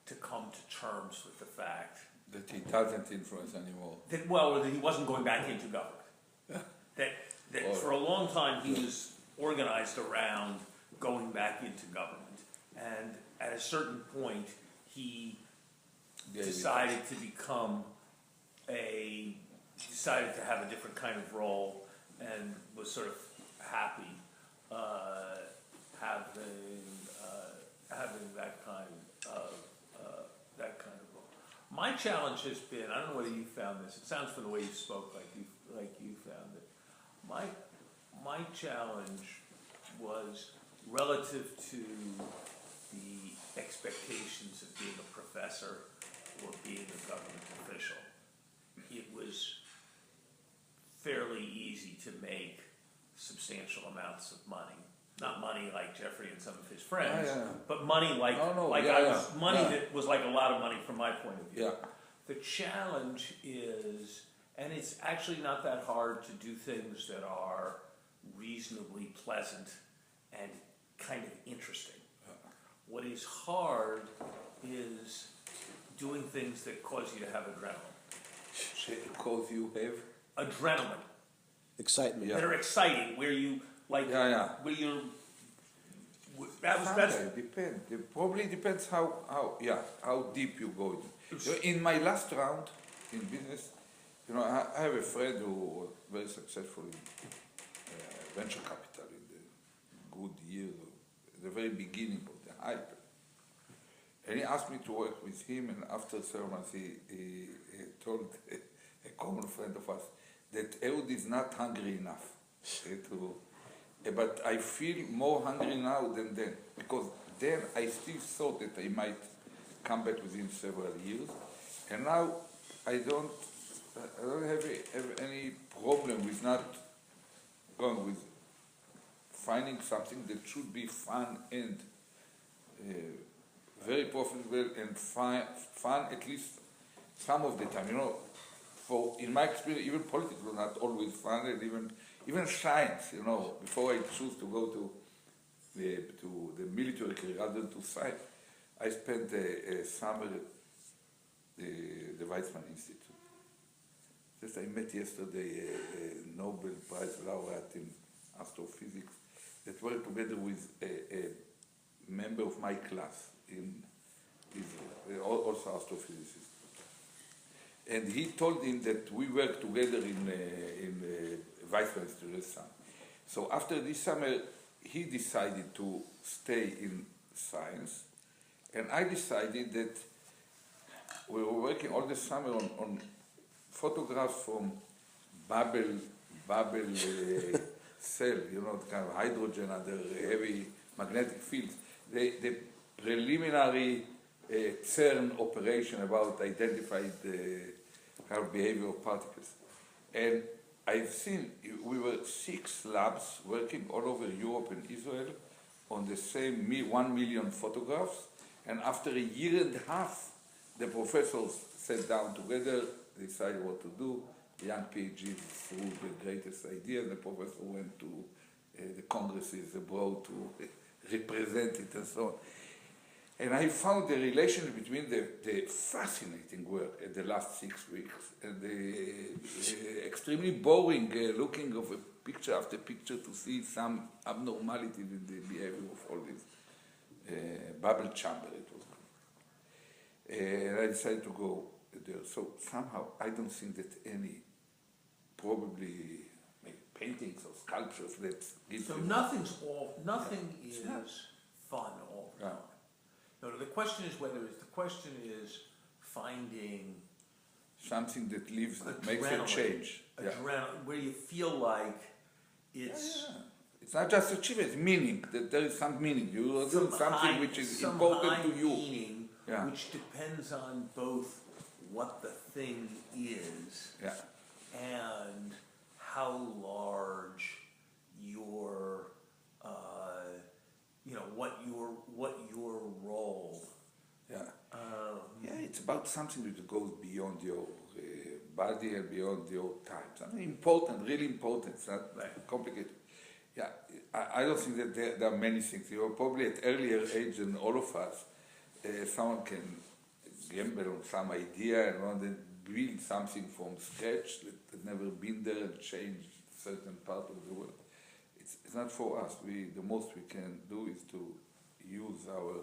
to come to terms with the fact that he doesn't influence anymore. That he wasn't going back into government. That for a long time he was organized around going back into government, and at a certain point he decided to have a different kind of role, and was sort of happy having that kind of role. My challenge has been, I don't know whether you found this, it sounds from the way you spoke like you found it. My challenge was relative to the expectations of being a professor or being a government official. It was fairly easy to make substantial amounts of money. Not money like Jeffrey and some of his friends, but money that was like a lot of money from my point of view. Yeah. The challenge is, and it's actually not that hard to do things that are reasonably pleasant and kind of interesting. What is hard is doing things that cause you to have adrenaline. Cause you have? Adrenaline. Excitement. That are exciting, where you where Sometimes depends. It probably depends how deep you go. In my last round in business, I have a friend who was very successful in venture capital in the good years, at the very beginning of the hype. And he asked me to work with him, and after 7 months he told a common friend of us that Ehud is not hungry enough but I feel more hungry now than then, because then I still thought that I might come back within several years, and now I don't have any problem with not going with finding something that should be fun and very profitable and fun at least some of the time. For in my experience, even politics was not always fun, and even science. Before I choose to go to the military career rather than to science, I spent a summer at the Weizmann Institute. Just I met yesterday a Nobel Prize laureate in astrophysics that worked together with a member of my class in Israel, also astrophysicist. And he told him that we worked together in Weizmann Institute. So after this summer, he decided to stay in science, and I decided that we were working all the summer on photographs from bubble cell, the kind of hydrogen under heavy magnetic fields. The preliminary CERN operation about identified kind of behavior of particles. And I've seen, we were 6 labs working all over Europe and Israel on the same 1 million photographs, and after a year and a half, the professors sat down together, decided what to do. The young PhDs threw the greatest idea, and the professor went to the congresses abroad to represent it and so on. And I found the relation between the fascinating work at the last 6 weeks and the extremely boring looking of a picture after picture to see some abnormality in the behavior of all this bubble chamber it was called. And I decided to go there. So somehow I don't think that any probably paintings or sculptures that give So nothing is fun all the time. No, the question is finding something that lives, that makes a change. Where you feel like it's... It's not just achievement, it's meaning, that there is some meaning. You are doing something which is important to you. Meaning, which depends on both what the thing is and how large your what your role. It's about something that goes beyond your body and beyond your time. Something important, really important. It's not complicated. I don't think that there are many things. You are probably at earlier age than all of us. Someone can gamble on some idea and want to build something from scratch that has never been there and change certain part of the world. It's not for us. The most we can do is to use our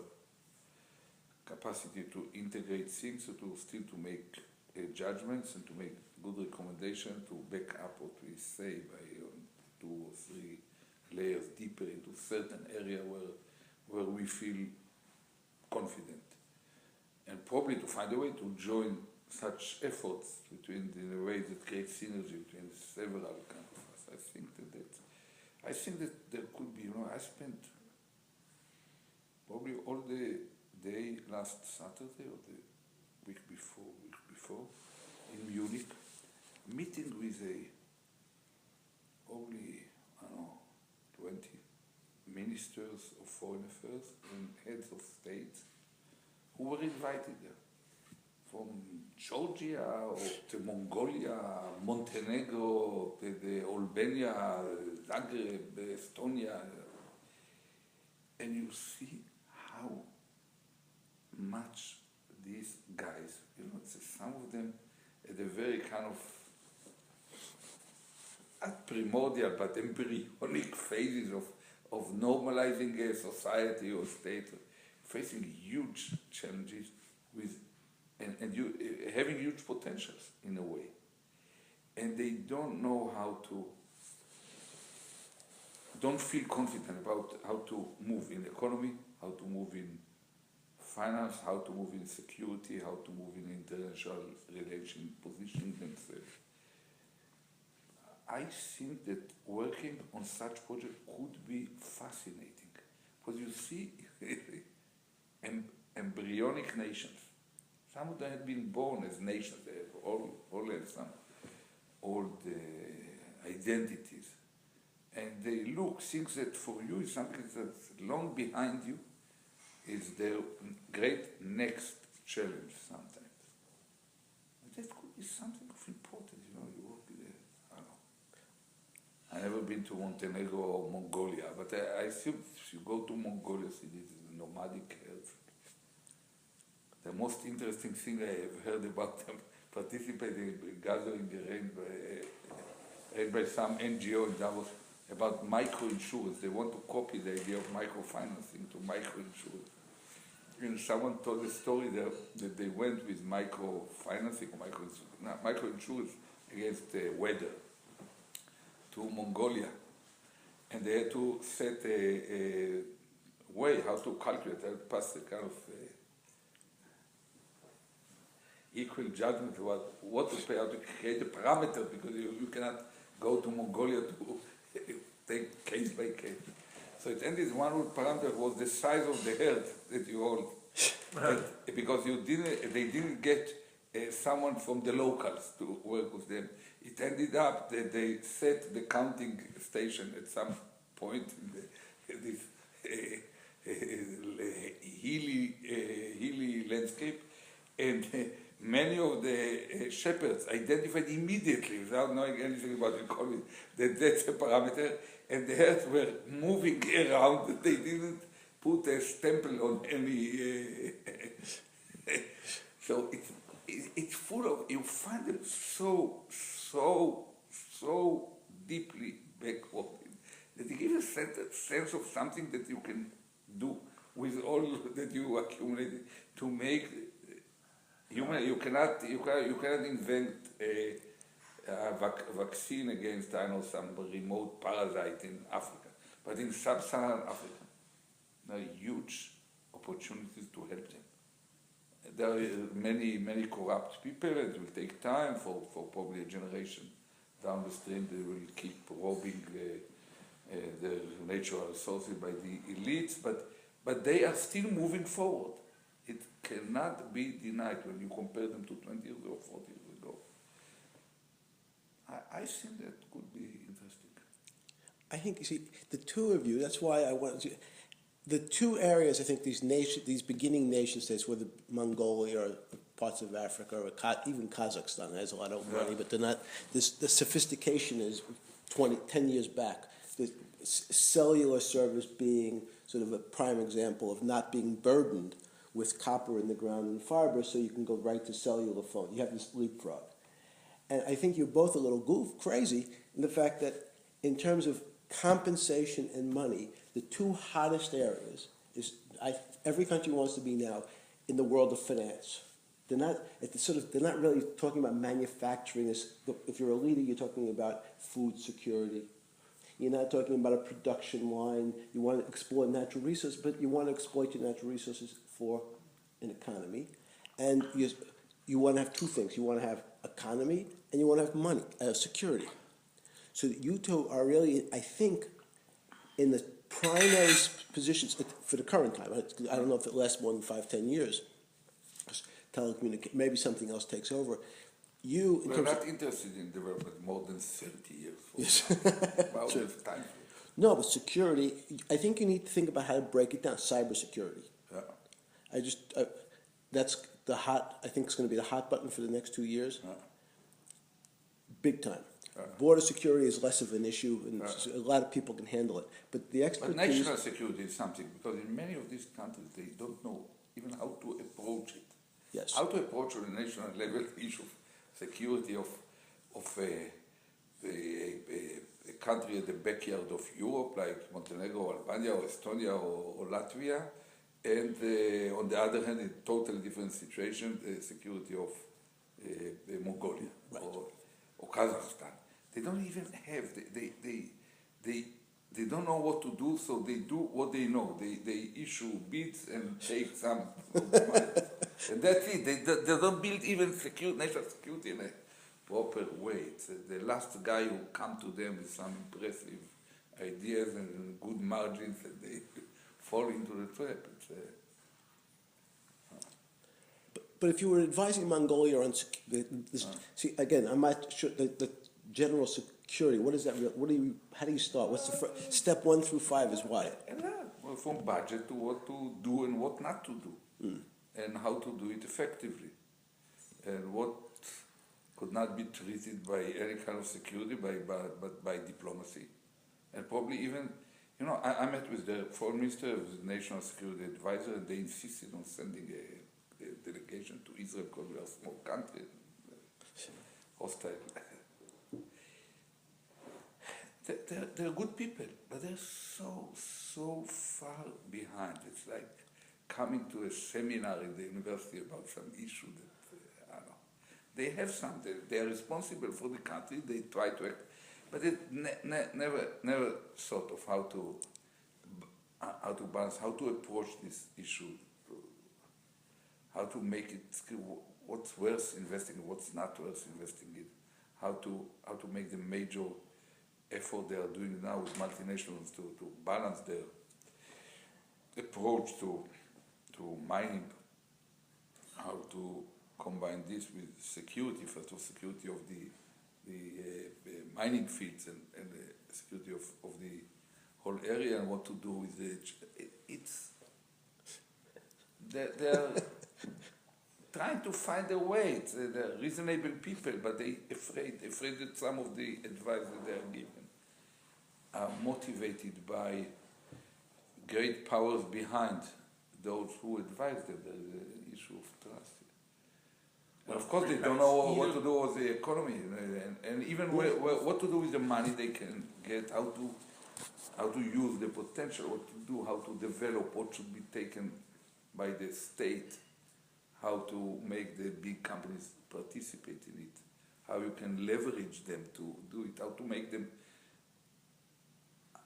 capacity to integrate things, to make judgments and to make good recommendations, to back up what we say by 2 or 3 layers deeper into certain area where we feel confident, and probably to find a way to join such efforts in a way that creates synergy between several kinds of us. I think that there could be. I spent probably all the day last Saturday or the week before in Munich, meeting with probably 20 ministers of foreign affairs and heads of state who were invited there, from Georgia or to Mongolia, Montenegro, the Albania, Zagreb, Estonia, and you see how much these guys, some of them at the very kind of not primordial but embryonic phases of normalizing a society or state, facing huge challenges with, and you having huge potentials in a way. And they don't know how to, don't feel confident about how to move in economy, how to move in finance, how to move in security, how to move in international relation, positioning themselves. I think that working on such project could be fascinating, because you see embryonic nations. Some of them have been born as nations. They have all have some old identities, and they look things that for you is something that's long behind you, is their great next challenge sometimes. But that could be something of importance, you know. You work there. I don't know. I've never been to Montenegro or Mongolia, but I assume if you go to Mongolia, see this nomadic health. The most interesting thing I have heard about them participating in gathering arranged by some NGO in Davos about microinsurance. They want to copy the idea of microfinancing to microinsurance. And someone told a story there that they went with microfinancing or microinsurance against weather to Mongolia. And they had to set a way how to calculate, how to pass a kind of equal judgment about what to pay, how to create a parameter, because you cannot go to Mongolia to take case by case. So it ended, one parameter was the size of the herd that you hold. Because they didn't get someone from the locals to work with them. It ended up that they set the counting station at some point in this hilly landscape, and many of the shepherds identified immediately, without knowing anything about economy, that that's a parameter, and the herds were moving around. They didn't put a stempel on any. So it's full of, you find them so deeply backward that it gives a sense of something that you can do with all that you accumulated to make human. You cannot invent a vaccine against, I know, some remote parasite in Africa, but in sub-Saharan Africa, there are huge opportunities to help them. There are many corrupt people. It will take time for probably a generation down the stream. They will keep robbing the natural resources by the elites, but they are still moving forward. It cannot be denied when you compare them to 20 years or 40 years ago. I think that could be interesting. I think, you see, the two of you, that's why I wanted to, the two areas, I think these beginning nation states, whether Mongolia or parts of Africa or even Kazakhstan has a lot of money, but they're not, the sophistication is 10 years back. The cellular service being sort of a prime example of not being burdened with copper in the ground and fiber, so you can go right to cellular phone. You have this leapfrog. And I think you're both a little crazy in the fact that in terms of compensation and money, the two hottest areas is every country wants to be now in the world of finance. They're not really talking about manufacturing. If you're a leader, you're talking about food security. You're not talking about a production line. You want to exploit natural resources, but you want to exploit your natural resources for an economy. And you want to have two things. You want to have economy and you want to have money, security. So you two are really, I think, in the primary positions for the current time. I don't know if it lasts more than 5-10 years. Telecommunication, maybe something else takes over. We're not interested in development more than 30 years. Yes. About Sure. this time. No, but security, I think you need to think about how to break it down. Cybersecurity. Yeah. That's I think it's going to be the hot button for the next 2 years. Yeah. Big time. Border security is less of an issue, and a lot of people can handle it. But the expertise... But national security is something, because in many of these countries, they don't know even how to approach it. Yes. How to approach on a national level the issue of security of a country at the backyard of Europe, like Montenegro, Albania, or Estonia, or Latvia, and on the other hand, a totally different situation, the security of Mongolia or Kazakhstan. They don't even have, they don't know what to do, so they do what they know. They issue bids and take some of the money. And that's it. They don't build even national security in a proper way. It's the last guy who come to them with some impressive ideas and good margins, and they fall into the trap. But if you were advising Mongolia on see again, I'm not sure the general security. What is that? How do you start? What's the step 1 through 5 is what? Well, from budget to what to do and what not to do, and how to do it effectively, and what could not be treated by any kind of security, but by diplomacy, and probably even, I met with the foreign minister, with the national security advisor, and they insisted on sending a delegation to Israel because we are a small country, hostile. They're good people, but they're so far behind. It's like coming to a seminar in the university about some issue that, I don't know. They have something. They are responsible for the country. They try to act, but it never thought of how to balance, how to approach this issue, how to make it, what's worth investing in, what's not worth investing in, how to make the major effort they are doing now with multinationals to balance their approach to mining, how to combine this with security, first of all, security of the mining fields and the security of the whole area, and what to do with they're trying to find a way. They're reasonable people, but they're afraid that some of the advice that they are given are motivated by great powers behind those who advise them. There's an issue of trust. And of course, they don't know what to do with the economy, and even what to do with the money they can get, how to use the potential, what to do, how to develop, what should be taken by the state, how to make the big companies participate in it, how you can leverage them to do it, how to make them,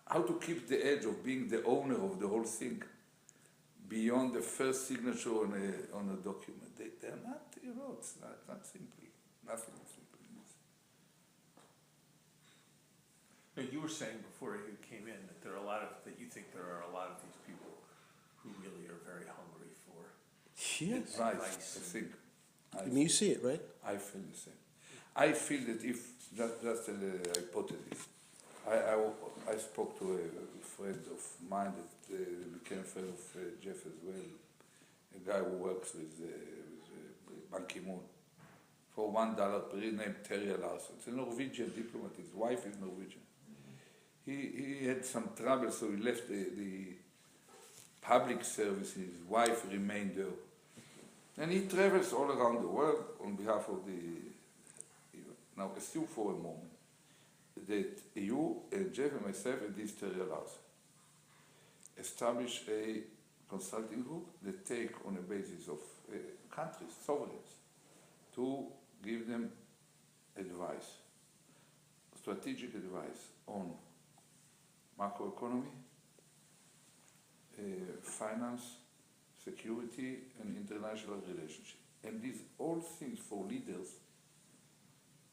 how to keep the edge of being the owner of the whole thing beyond the first signature on a document. They're not, it's not simple. Nothing is simple in this. No, you were saying before you came in that that you think there are a lot of these people who really are very hungry for Yes. Advice, I think. You see it, right? I feel the same. I feel that if, just a hypothesis, I spoke to a friend of mine that became a friend of Jeff as well, a guy who works with Ban Ki-moon, for $1 per year, named Terry Larson. It's a Norwegian diplomat. His wife is Norwegian. He had some trouble, so he left the public service. His wife remained there. And he travels all around the world on behalf of now assume for a moment that you and Jeff and myself and this Terry Larson establish a consulting group that take on a basis of countries, sovereigns, to give them advice, strategic advice on macroeconomy, finance, security, and international relationship. And these all things for leaders,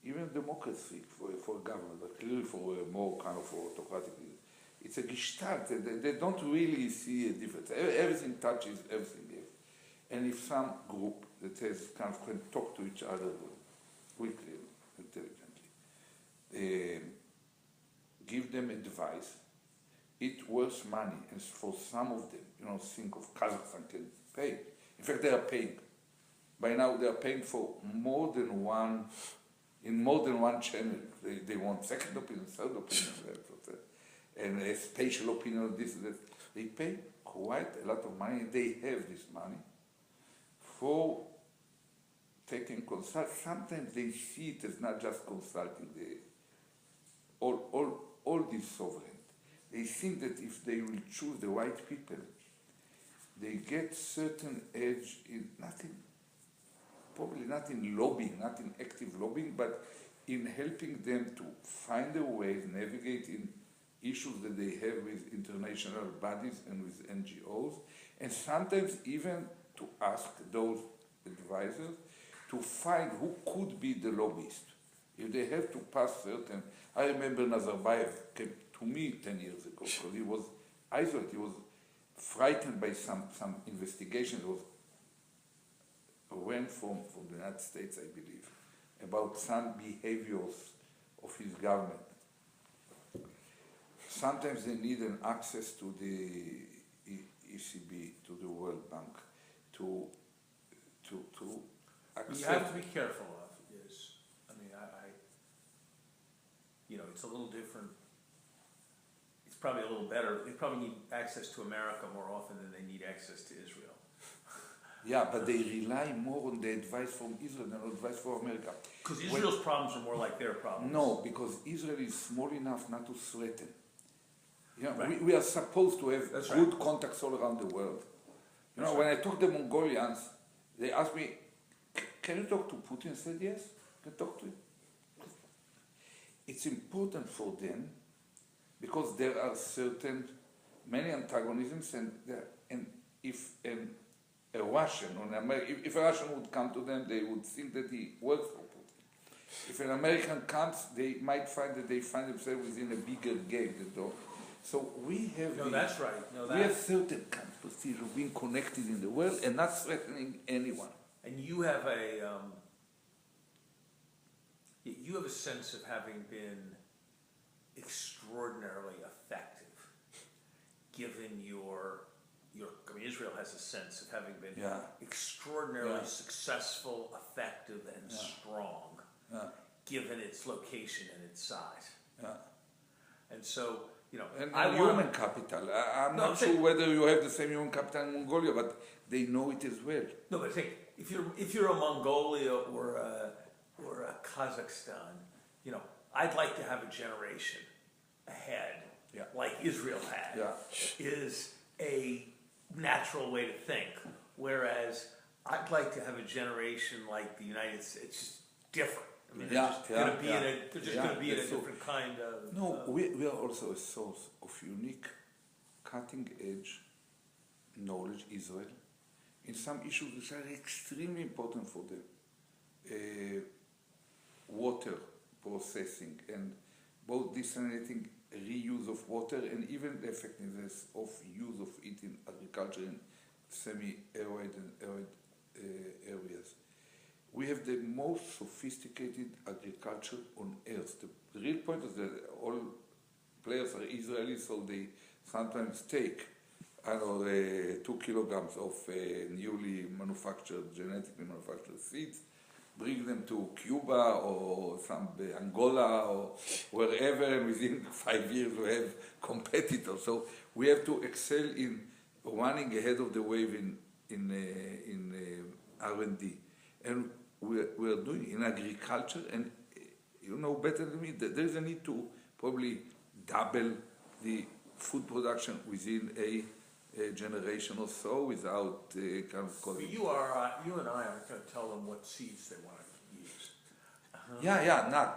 even democracy for government, but clearly for a more kind of autocratic leader, it's a gestalt. They don't really see a difference. Everything touches everything else. And if some group that has kind of can talk to each other quickly, intelligently, give them advice, it worth money. And for some of them, think of Kazakhstan can pay. In fact, they are paying. By now, they are paying for more than one channel. They want second opinion, third opinion, and a spatial opinion, this, that. They pay quite a lot of money. They have this money for taking consult. Sometimes they see it as not just consulting. All all these sovereigns. They think that if they will choose the right people, they get certain edge in nothing, probably not in lobbying, not in active lobbying, but in helping them to find a way to navigate in issues that they have with international bodies and with NGOs, and sometimes even to ask those advisors to find who could be the lobbyist. If they have to pass certain, I remember Nazarbayev came to me 10 years ago because he was isolated, he was frightened by some investigation that was went from the United States, I believe, about some behaviors of his government. Sometimes they need an access to the ECB, to the World Bank, to accept. You have to be careful of is, I mean, you know, it's a little different. It's probably a little better. They probably need access to America more often than they need access to Israel. Yeah, but they rely more on the advice from Israel than advice from America. Because Israel's problems are more like their problems. No, because Israel is small enough not to threaten. You know, Right. we are supposed to have That's good right. contacts all around the world. You know, That's when I talk to the Mongolians, they ask me, can you talk to Putin? I said, yes, I can talk to him. It's important for them because there are many antagonisms, and if a Russian or an American, if a Russian would come to them, they would think that he works for Putin. If an American comes, they might find that they find themselves within a bigger game. So we have. No, that's right. No, we have certain kind of prestige of being connected in the world and not threatening anyone. And you have a sense of having been extraordinarily effective, given your I mean, Israel has a sense of having been extraordinarily successful, effective, and strong, given its location and its size. And so, you know, And I human capital. I'm not sure whether you have the same human capital in Mongolia, but they know it as well. No, but I think if you're a Mongolia or a Kazakhstan, you know, I'd like to have a generation ahead, like Israel had, is a natural way to think. Whereas I'd like to have a generation like the United States. It's just different. I mean, they're just going to be in a different kind of. No, we are also a source of unique, cutting-edge knowledge, Israel, in some issues which are extremely important for them. Water processing and both desalinating reuse of water and even the effectiveness of use of it in agriculture in semi-arid and arid areas. We have the most sophisticated agriculture on earth. The real point is that all players are Israelis, so they sometimes take, 2 kilograms of newly manufactured, genetically manufactured seeds, bring them to Cuba or some Angola or wherever, and within 5 years we have competitors. So we have to excel in running ahead of the wave in R&D. And we are doing in agriculture, and you know better than me that there is a need to probably double the food production within a generation or so without kind of causing. You and I aren't going to tell them what seeds they want to use.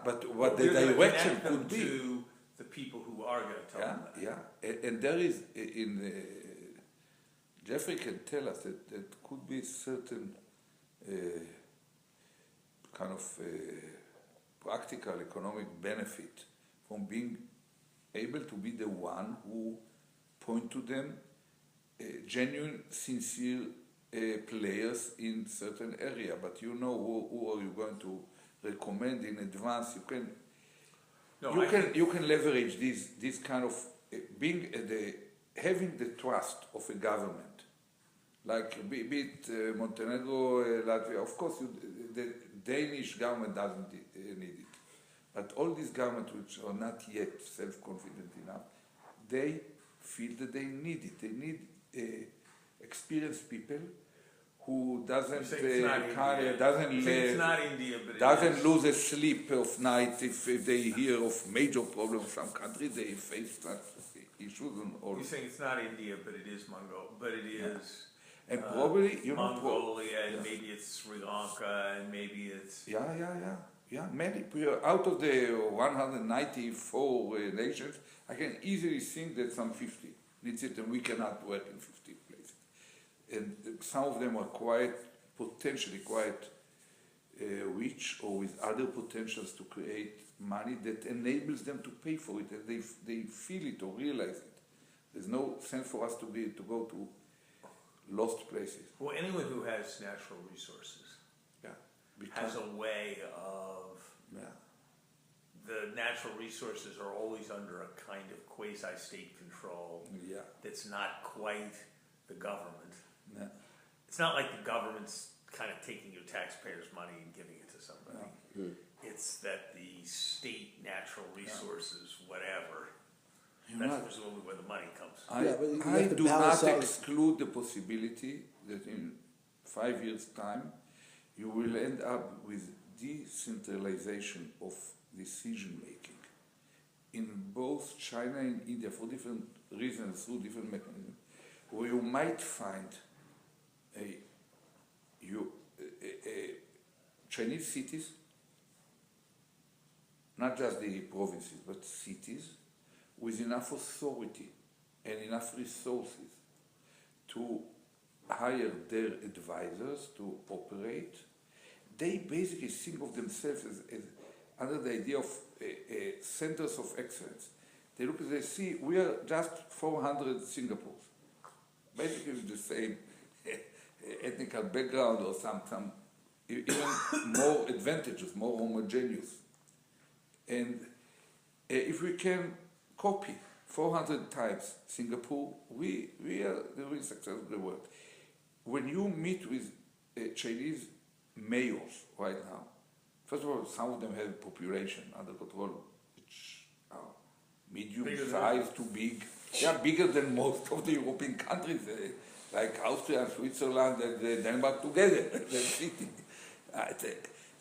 But what the direction could be. To the people who are going to tell them that. And there is Jeffrey can tell us that could be certain kind of practical economic benefit from being able to be the one who point to them genuine, sincere players in certain area. But you know who are you going to recommend in advance? You can leverage this kind of being having the trust of a government. Like be it Montenegro, Latvia, of course the Danish government doesn't need it. But all these governments which are not yet self-confident enough, they feel that they need it. They need experienced people who doesn't You say it's not India. doesn't You say it's not India, but it doesn't is. lose a sleep of night if they hear of major problems in some country, they face that issues and all. You're saying it's not India, but it is but it is. And probably, you know, Mongolia, and maybe it's Sri Lanka, and maybe it's. Yeah, many. Out of the 194 nations, I can easily think that some 50 needs it, and we cannot work in 50 places. And some of them are potentially quite rich, or with other potentials to create money that enables them to pay for it, and they feel it or realize it. There's no sense for us to go to lost places. Well, anyone who has natural resources has a way of. The natural resources are always under a kind of quasi-state control. That's not quite the government. It's not like the government's kind of taking your taxpayers' money and giving it to somebody. It's that the state natural resources, whatever, that's presumably where the money comes from. I do not exclude the possibility that in 5 years' time you will end up with decentralization of decision making in both China and India for different reasons, through different mechanisms, where you might find Chinese cities, not just the provinces, but cities, with enough authority and enough resources to hire their advisors to operate. They basically think of themselves as under the idea of centers of excellence. They look and they see, we are just 400 Singapores, basically with the same ethnical background or some even more advantageous, more homogeneous. And if we can copy 400 times Singapore, we are the real success of the world. When you meet with Chinese mayors right now, first of all, some of them have a population under control, which are medium size to big. They are bigger than most of the European countries, like Austria and Switzerland and Denmark together.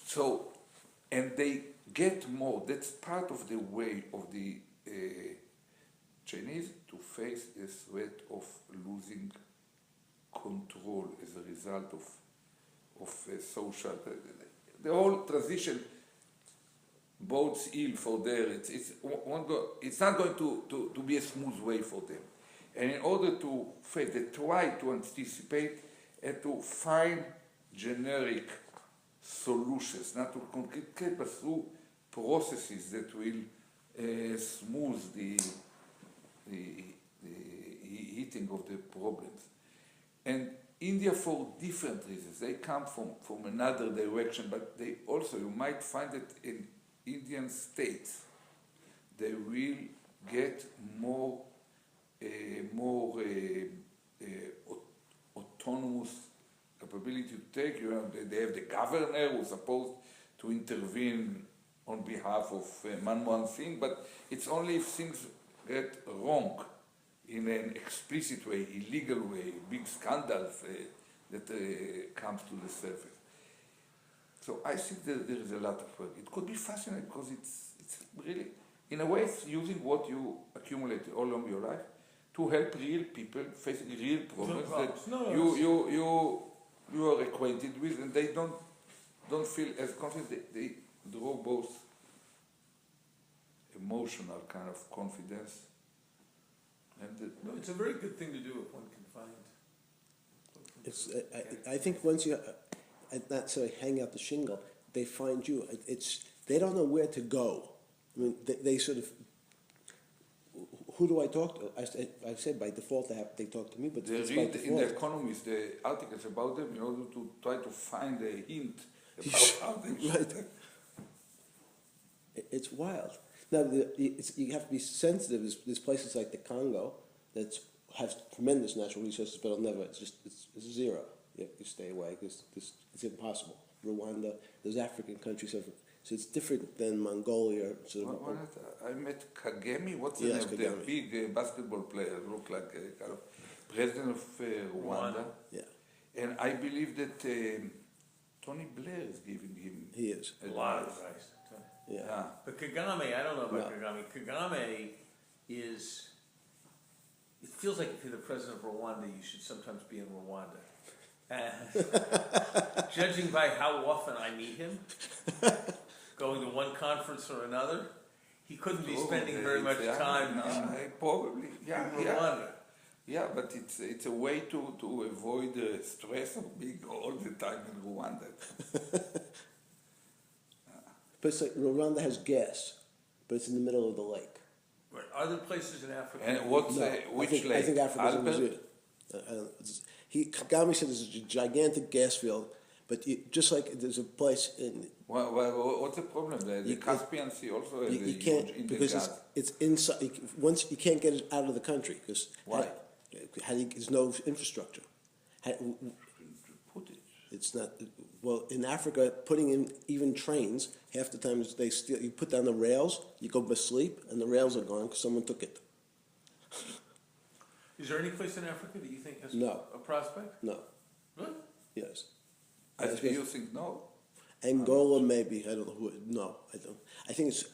So, and they get more. That's part of the way of the Chinese to face the threat of losing control as a result of social. The whole transition bodes ill for there. It's not going to be a smooth way for them. And in order to face, they try to anticipate and to find generic solutions, not to concrete, but through processes that will smooth the hitting of the problems. And India, for different reasons, they come from another direction, but they also, you might find that in Indian states, they will get more autonomous capability to take. You know, they have the governor who's supposed to intervene on behalf of Manmohan Singh, but it's only if things get wrong in an explicit way, illegal way, big scandals that comes to the surface. So I think that there is a lot of work. It could be fascinating because it's really, in a way, it's using what you accumulated all along your life to help real people facing real problems that you are acquainted with, and they don't feel as confident. They draw both emotional kind of confidence. And no, it's a very good thing to do if one can find. I think once you, not so hang out the shingle, they find you. They don't know where to go. I mean, they sort of. Who do I talk to? I said by default they talk to me, but they read in The Economist the articles about them in order to try to find a hint about how they right. It's wild. Now you have to be sensitive. There's places like the Congo that have tremendous natural resources, but it'll never. It's zero. You stay away because it's impossible. Rwanda, those African countries have. So it's different than Mongolia. Sort of, I met Kagame. What's the name? Kagame. The big basketball player, looked like a kind of president of Rwanda. Yeah. And I believe that Tony Blair is giving him He is. A lot of advice. advice. Yeah. Yeah. But Kagame, I don't know about No. Kagame. Kagame is, it feels like if you're the president of Rwanda, you should sometimes be in Rwanda. Judging by how often I meet him, going to one conference or another, he couldn't be spending very much time Probably, in yeah. Rwanda. Yeah, but it's a way to avoid the stress of being all the time in Rwanda. But it's like Rwanda has gas, but it's in the middle of the lake. Right. Are there places in Africa? And what's No, which I lake? think Africa's in Albert? Brazil. Kagame said there's a gigantic gas field, but just like there's a place in What's the problem there? The Caspian Sea also has a you huge can't in the because gas. it's inside. Once you can't get it out of the country because Why? there's no infrastructure. Put it. It's not well in Africa. Putting in even trains, half the time they steal. You put down the rails, you go to sleep, and the rails are gone because someone took it. Is there any place in Africa that you think has No. a prospect? No. Really? Yes. You think no? Angola, maybe. I don't know who. No, I don't. I think it's.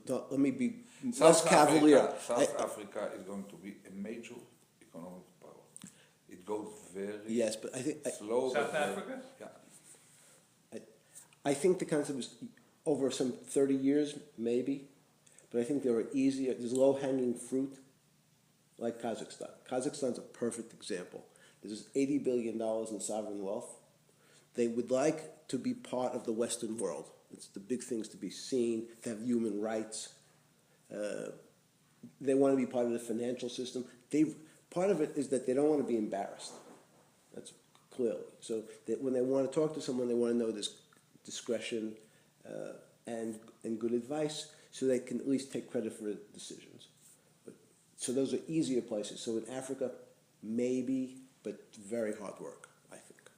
No, let me be less South cavalier. South Africa is going to be a major economic power. It goes very Yes, but I think slow. South but very- Africa? Yeah. I think the concept is over some 30 years, maybe. But I think there are easier. There's low-hanging fruit, like Kazakhstan. Kazakhstan's a perfect example. There's $80 billion in sovereign wealth. They would like to be part of the Western world. It's the big things to be seen, to have human rights. They want to be part of the financial system. Part of it is that they don't want to be embarrassed. That's clearly. So that when they want to talk to someone, they want to know there's discretion and good advice, so they can at least take credit for decisions. So those are easier places. So in Africa, maybe, but very hard work, I think.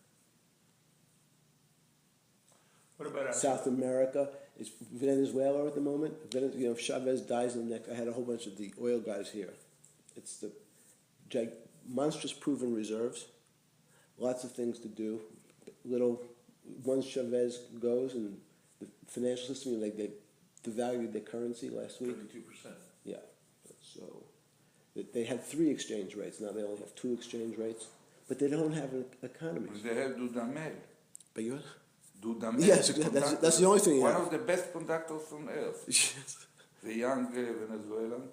What about South America is Venezuela at the moment. If Chavez dies in the next, I had a whole bunch of the oil guys here. It's the monstrous proven reserves, lots of things to do. Once Chavez goes and the financial system, they devalued their currency last week. 32%. Yeah, so they had 3 exchange rates. Now they only have 2 exchange rates, but they don't have an economy. They have Dudamel. But you Dudamel. Yes, that's the only thing you One have. of the best conductors on earth. Yes. The young Venezuelan.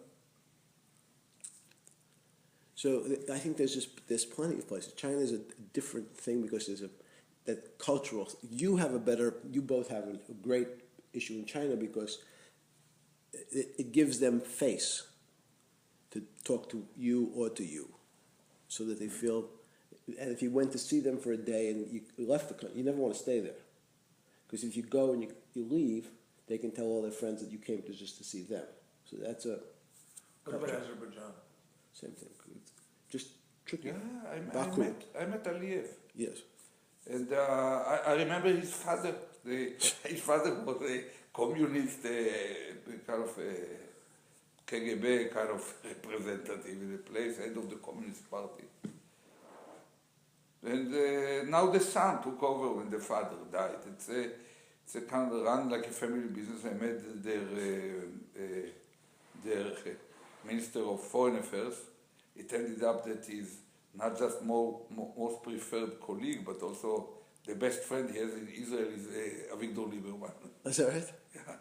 So I think there's plenty of places. China is a different thing because there's that cultural. You both have a great issue in China because it gives them face to talk to you or to you, so that they feel. And if you went to see them for a day and you left the country, you never want to stay there, because if you go and you leave, they can tell all their friends that you came just to see them. So that's a. What about Azerbaijan? Same thing. Just tricky. Yeah, Baku. I met Aliyev. Yes. And I remember his father. His father was a communist, kind of KGB kind of representative in the place, head of the Communist Party. And now the son took over when the father died. It's a kind of run like a family business. I met their Minister of Foreign Affairs. It ended up that he's not just most preferred colleague, but also the best friend he has in Israel is Avigdor Lieberman. Is that right? Yeah.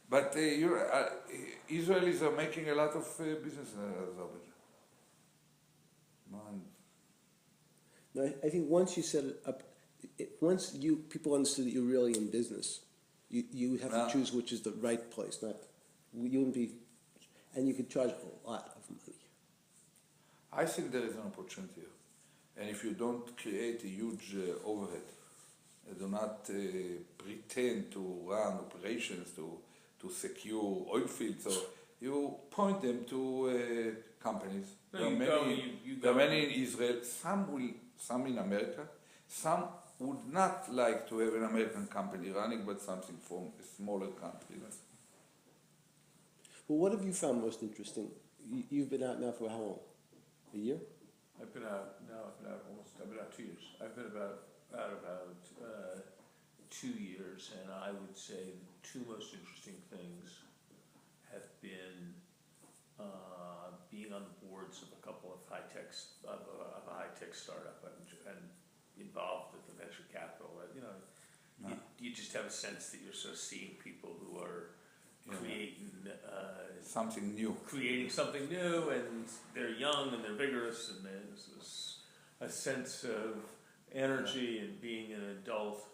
But Israelis are making a lot of business in Azerbaijan. Man. No, I think once you set it up, people understood that you're really in business, you have to choose which is the right place. You wouldn't be, and you could charge a lot of money. I think there is an opportunity here. And if you don't create a huge overhead, do not pretend to run operations to secure oil fields, so you point them to companies. No, there are many in Israel, some in America, some would not like to have an American company running, but something from a smaller country. Well, what have you found most interesting? You've been out now for how long? A year? I've been out about 2 years. I've been about 2 years, and I would say the two most interesting things have been being on the boards of a couple of of a high-tech startup and involved with the venture capital. You just have a sense that you're sort of seeing people who are creating creating something new, and they're young and they're vigorous, and there's a sense of energy and being an adult.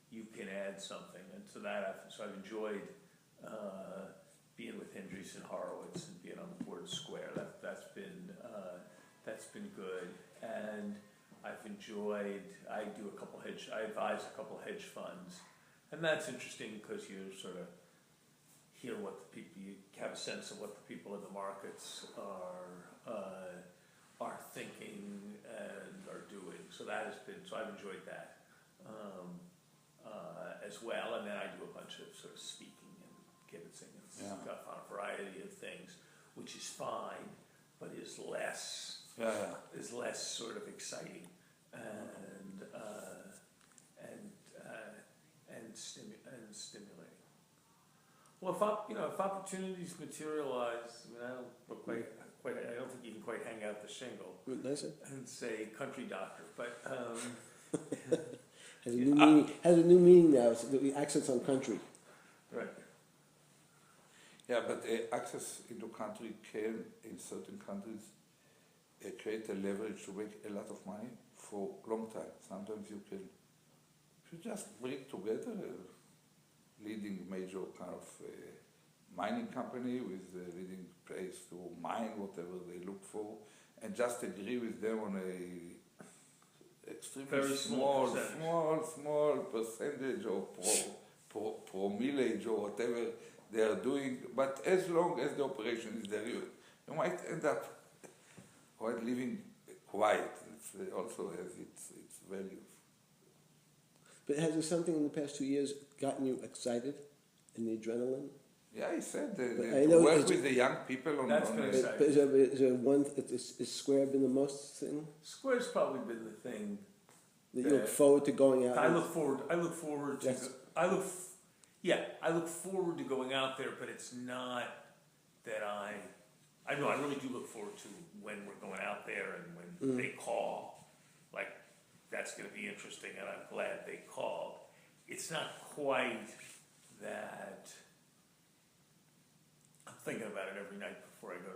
You can add something, and so I've enjoyed being with Hendries and Horowitz and being on the board of Square. That's been good, and I advise a couple hedge funds, and that's interesting because you sort of hear you have a sense of what the people in the markets are thinking and are doing. So I've enjoyed that as well, and then I do a bunch of sort of speaking and kibitzing and stuff on a variety of things, which is fine, but is less sort of exciting and stimulating. Well, if opportunities materialize, I don't think you can quite hang out the shingle and say country doctor, but has a new meaning now. It's the accents on country. Right. Yeah, but access into country can, in certain countries, create a leverage to make a lot of money for a long time. Sometimes you just bring together a leading major kind of mining company with a leading place to mine whatever they look for, and just agree with them on a extremely very small percentage or promillage or whatever they are doing, but as long as the operation is there, you might end up quite living quiet. It also has its values. But has there something in the past 2 years gotten you excited in the adrenaline? Yeah, I said to work with the young people on. That's been exciting. But is there one? Is Square been the most thing? Square's probably been the thing that you look forward to going out. I look forward to. I look forward to going out there, but it's not that I know I really do look forward to when we're going out there and when they call. Like, that's going to be interesting, and I'm glad they called. It's not quite that. I'm thinking about it every night before I go.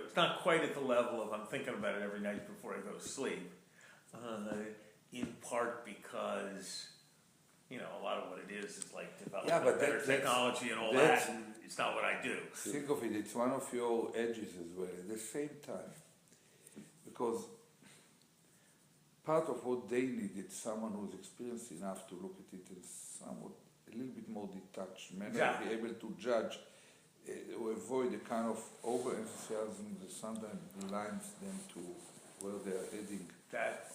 It's not quite at the level of I'm thinking about it every night before I go to sleep. In part because a lot of what it is like developing better technology and all that, and it's not what I do. Think of it, it's one of your edges as well. At the same time, because part of what they need is someone who's experienced enough to look at it in a little bit more detached manner, be able to judge, to avoid the kind of over-enthusiasm that sometimes blinds them to where they are heading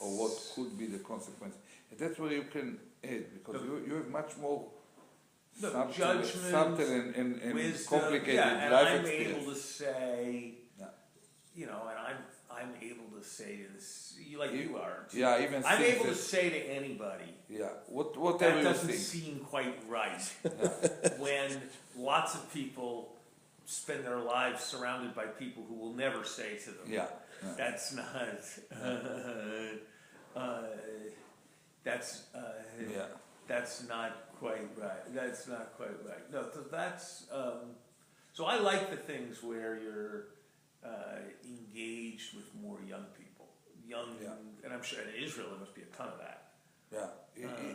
or what could be the consequence. And that's where you can add, because you have much more subtle and wisdom, complicated and life I'm experience. able to say, and I'm able to say to this, like you are. Yeah, even I'm able to say to anybody. Yeah, whatever that doesn't you think. seem quite right. When lots of people spend their lives surrounded by people who will never say to them. Yeah. That's not. That's not quite right. That's not quite right. No, that's. So I like the things where you're engaged with more young people. And I'm sure in Israel there must be a ton of that. Yeah,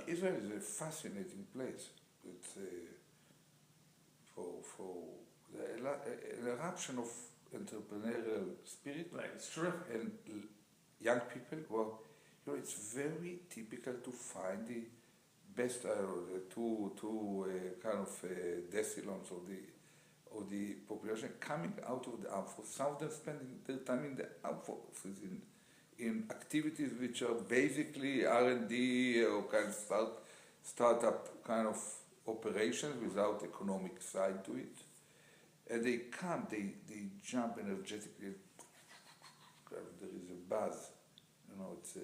Israel is a fascinating place. It's for an eruption of entrepreneurial spirit. Right, it's terrific. And young people, well, it's very typical to find the best, the two kind of decilons of the population coming out of the armed forces. Some of them spending their time in the armed forces in activities which are basically R&D or kind of startup kind of operations without economic side to it. And they jump energetically. describe it. There is a buzz. You know, it's a.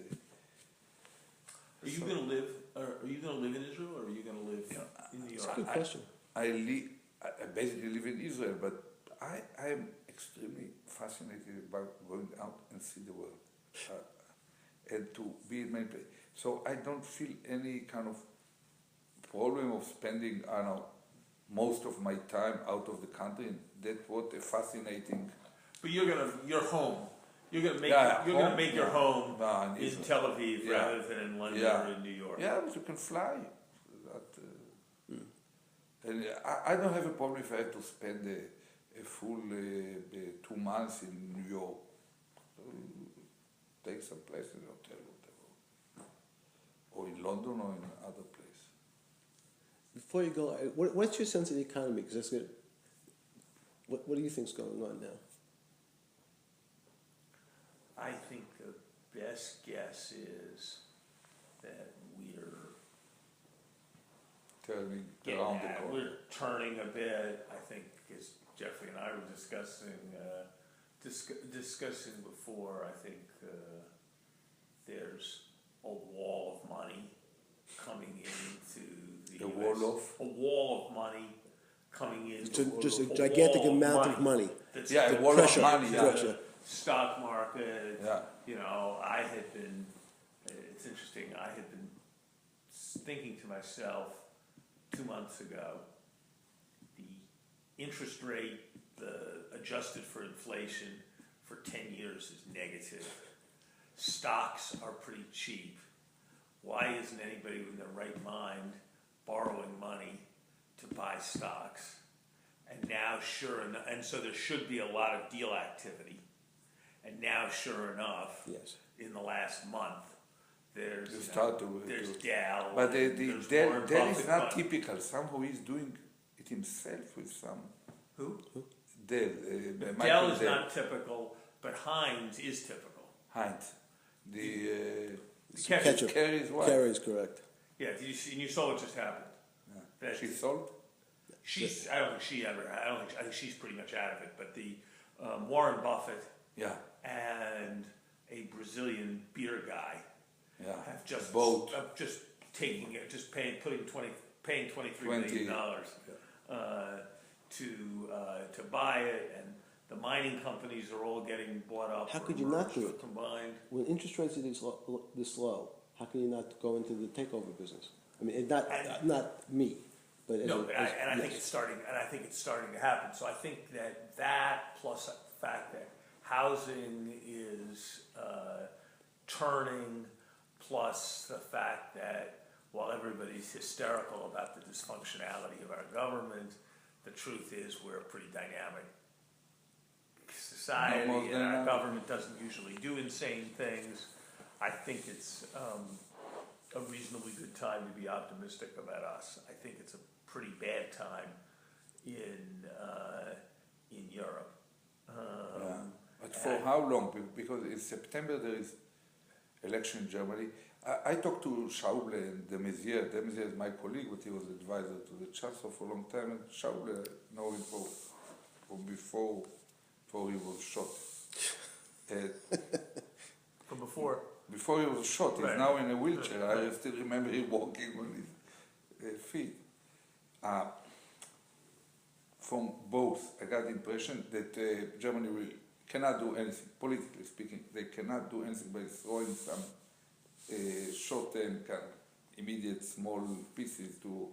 Are you going to live? Are you going to live in Israel, or are you going to live in New It's a York? good question. I basically live in Israel, but I am extremely fascinated about going out and see the world, and to be in many places. So I don't feel any kind of problem of spending, I don't know, most of my time out of the country. And that's what a fascinating. But you're home. You're gonna make your home in Tel Aviv rather than in London or in New York. Yeah, but you can fly. And I don't have a problem if I have to spend a full 2 months in New York. Take some place in a hotel, whatever. Or in London or in other place. Before you go, what's your sense of the economy? Because that's good. What do you think's going on now? I think the best guess is that we're Turning getting around the at, corner. we're turning a bit. I think, as Jeffrey and I were discussing before, I think there's a wall of money coming into the A US. wall of? A wall of money coming in. Just a gigantic amount of money. That's Yeah, the a wall of pressure money. to Yeah. the stock market. Yeah. You know, I had been. It's interesting. I had been thinking to myself 2 months ago, the interest rate, adjusted for inflation, for 10 years is negative. Stocks are pretty cheap. Why isn't anybody in their right mind borrowing money to buy stocks? And now, and so there should be a lot of deal activity. And now, sure enough, Yes. in the last month, there's there's Dow. But there's Dell Warren is Buffett not fund. typical. Somehow he's doing it himself with some. Who? Dell. Dell Michael is Dell. not typical, but Heinz is typical. Heinz. Ketchup. Kerry's wife. Kerry is correct. Yeah, did you see? And you saw what just happened. Yeah. That- She sold? She's. I don't think she ever. I think she's pretty much out of it. But the Warren Buffett Yeah. and a Brazilian beer guy Yeah. have just Both. just taking it, just paying $23 million to buy it, and the mining companies are all getting bought up. How or could you not do merged or it? Combined. When interest rates are this low, how can you not go into the takeover business? I mean, not me, but No, I think it's starting, and I think it's starting to happen. So I think that plus the fact that housing is turning, plus the fact that while everybody's hysterical about the dysfunctionality of our government, the truth is we're a pretty dynamic society, and our government doesn't usually do insane things. I think it's a reasonably good time to be optimistic about us. I think it's a pretty bad time in Europe. But for how long? Because in September there is election in Germany. I talked to Schauble and de Maizière. De Maizière is my colleague, but he was advisor to the Chancellor for a long time. And Schauble, I know him from before he was shot. From before? Before he was shot, he's Right. now in a wheelchair. Right. I still remember him walking on his feet. From both, I got the impression that Germany cannot do anything, politically speaking. They cannot do anything by throwing some short-term, kind of immediate small pieces to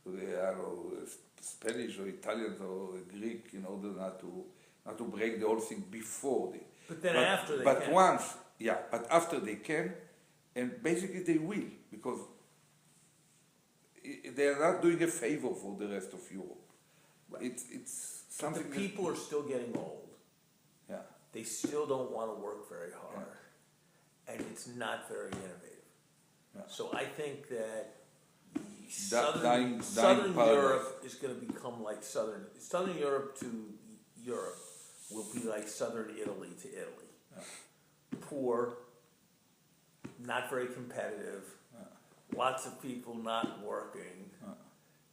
the Spanish or Italians or Greek in order not to break the whole thing before they. But then after they but can. but after they can, and basically they will, because they are not doing a favor for the rest of Europe. Right. It's But something. the people are still getting old. Yeah. They still don't want to work very hard. And it's not very innovative. Yeah. So I think that dying Southern paradise. Europe is going to become like Southern Europe to Europe will be like Southern Italy to Italy. Yeah. Poor, not very competitive, lots of people not working,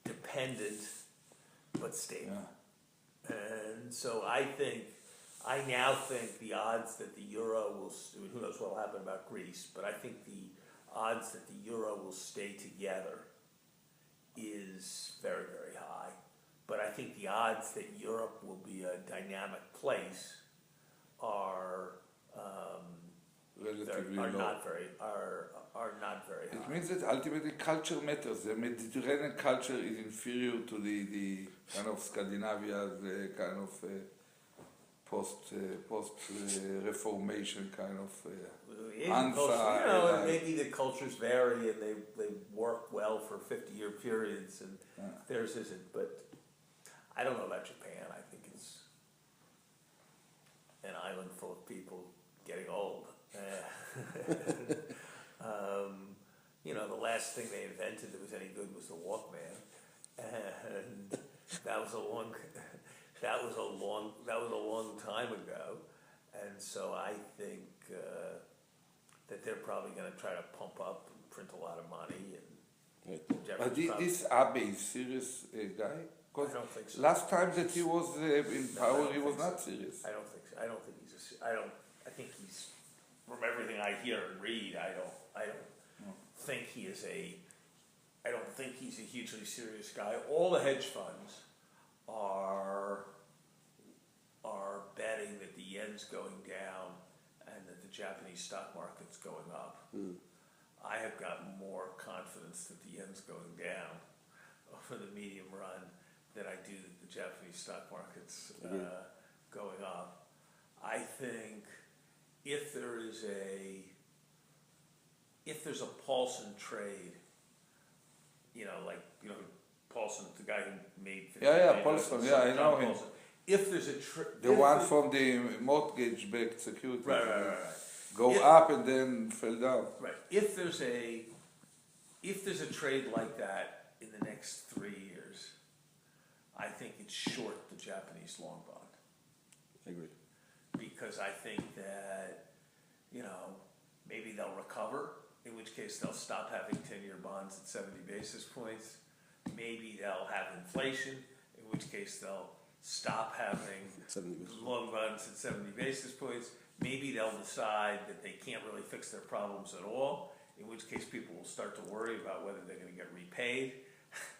dependent, but stable. Yeah. And so I think I now think the odds that the euro will, who knows what will happen about Greece, but I think the odds that the euro will stay together is very, very high. But I think the odds that Europe will be a dynamic place are Relatively are low. not very high. It means that ultimately culture matters. The Mediterranean culture is inferior to the kind of Scandinavia, the kind of post Reformation kind of maybe the cultures vary and they work well for 50-year periods and theirs isn't. But I don't know about Japan. I think it's an island full of people getting old. The last thing they invented that was any good was the Walkman, and that was a long time ago. And so I think that they're probably going to try to pump up and print a lot of money. And But this Abe is serious guy? I don't think so. Last time that he was in power, he was not serious. I don't think so. I think he's. From everything I hear and read, I don't think he is I don't think he's a hugely serious guy. All the hedge funds are betting that the yen's going down and that the Japanese stock market's going up. I have got more confidence that the yen's going down over the medium run than I do that the Japanese stock market's going up. I think if there's a Paulson trade, Paulson, the guy who made Paulson, I know him. If there's a trade, The one from the mortgage-backed security. Right. Go up and then fell down. Right. If there's a trade like that in the next 3 years, I think it's short the Japanese long bond. I agree. Because I think that, maybe they'll recover, in which case they'll stop having 10-year bonds at 70 basis points. Maybe they'll have inflation, in which case they'll stop having long bonds at 70 basis points. Maybe they'll decide that they can't really fix their problems at all, in which case people will start to worry about whether they're going to get repaid,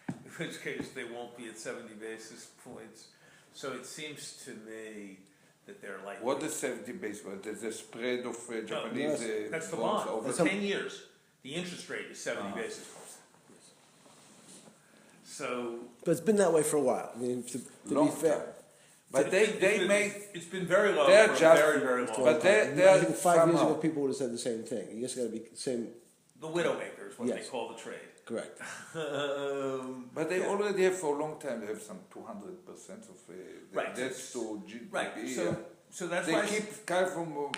in which case they won't be at 70 basis points. So it seems to me that they're like... What is 70 basis points? There's a spread of Japanese that's the bonds bond. over For 10 years, the interest rate is 70 basis points. So... But it's been that way for a while. I mean, to be fair. But it's been very low they're for just, a very, very long but time. I think 5 years ago people would have said the same thing. You just got to be the same. The widowmaker is what Yes. they call the trade. Correct. But they already have for a long time, they have some 200% of Right. debts to GDP. Right. So that's they why keep kind of from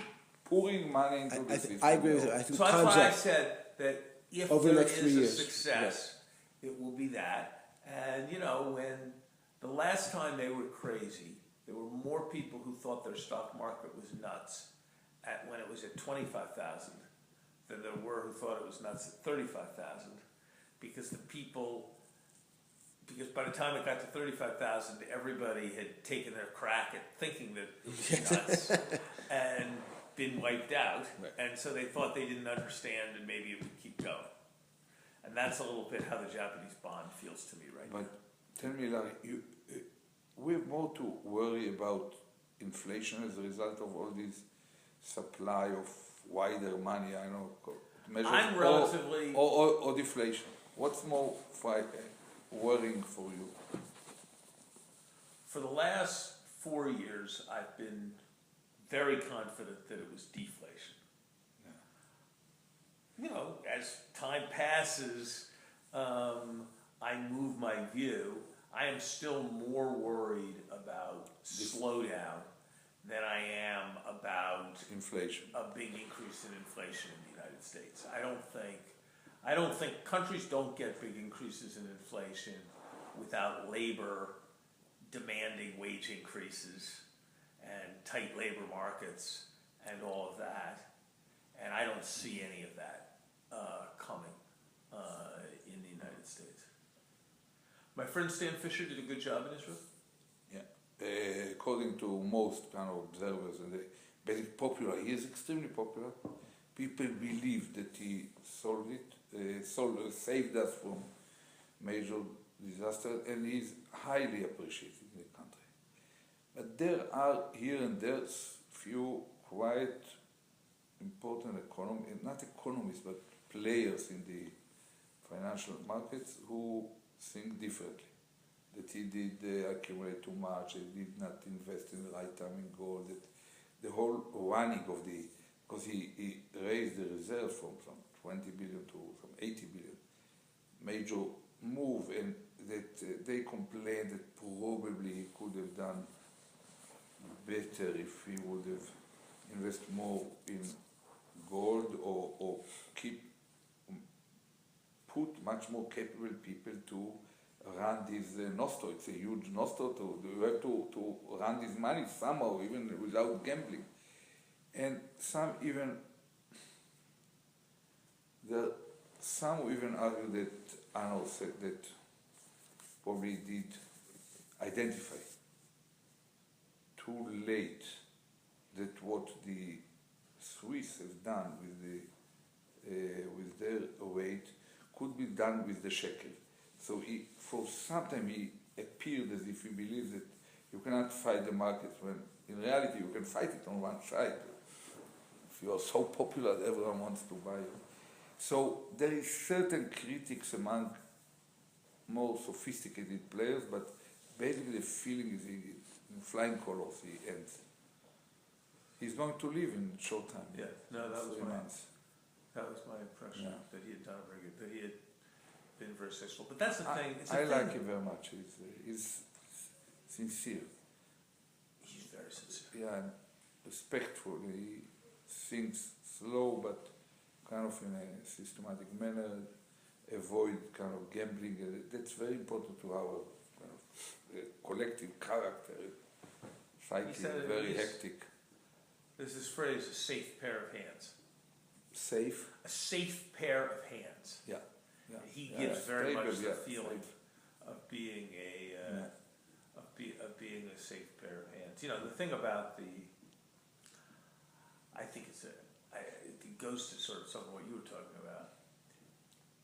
pouring money into the system. I agree with you. I think so that's why I concept, said that if over the there next is 3 a years, success, it will be that. And when the last time they were crazy, there were more people who thought their stock market was nuts when it was at 25,000 than there were who thought it was nuts at 35,000, because by the time it got to 35,000, everybody had taken their crack at thinking that it was nuts and been wiped out, and so they thought they didn't understand and maybe it would keep going. And that's a little bit how the Japanese bond feels to me right now. But tell me, Larry, we have more to worry about inflation as a result of all this supply of wider money, I know, measures, I'm relatively... or deflation. What's more worrying for you? For the last 4 years, I've been very confident that it was deflation. As time passes, I move my view. I am still more worried about slowdown than I am about inflation. A big increase in inflation in the United States. I don't think countries don't get big increases in inflation without labor demanding wage increases and tight labor markets and all of that. And I don't see any of that coming in the United States. My friend Stan Fisher did a good job in Israel. Yeah, according to most kind of observers, and basic popular, he is extremely popular. People believe that he solved it, saved us from major disaster, and he is highly appreciated in the country. But there are here and there few quite important not economists, but players in the financial markets who think differently. That he did accumulate too much, he did not invest in the right time in gold, that the whole running of because he raised the reserve from some 20 billion to some 80 billion, major move, and that they complained that probably he could have done better if he would have invested more in gold or put much more capable people to run this Nostro. It's a huge Nostro. You have to run this money somehow, even without gambling. And some even argue that Arnold said that probably did identify too late that what the Swiss have done with their weight could be done with the shekel. So for some time he appeared as if he believes that you cannot fight the market when in reality you can fight it on one side. If you are so popular that everyone wants to buy you. So there is certain critics among more sophisticated players, but basically the feeling is in flying colors he ends. He's going to leave in a short time. Yeah, no, that was 3 months. That was my impression, Yeah. that he had done a very good, that he had been very successful. But that's the thing. It's I like him very much. He's sincere. He's very sincere. Yeah, and respectful. He thinks slow, but kind of in a systematic manner. Avoid kind of gambling. That's very important to our kind of collective character. Psyche is very hectic. There's this phrase, a safe pair of hands. Safe? A safe pair of hands. Yeah. Yeah. He gives very much the safe. feeling of being of being a safe pair of hands. You know, the thing about I think it goes to sort of some of what you were talking about.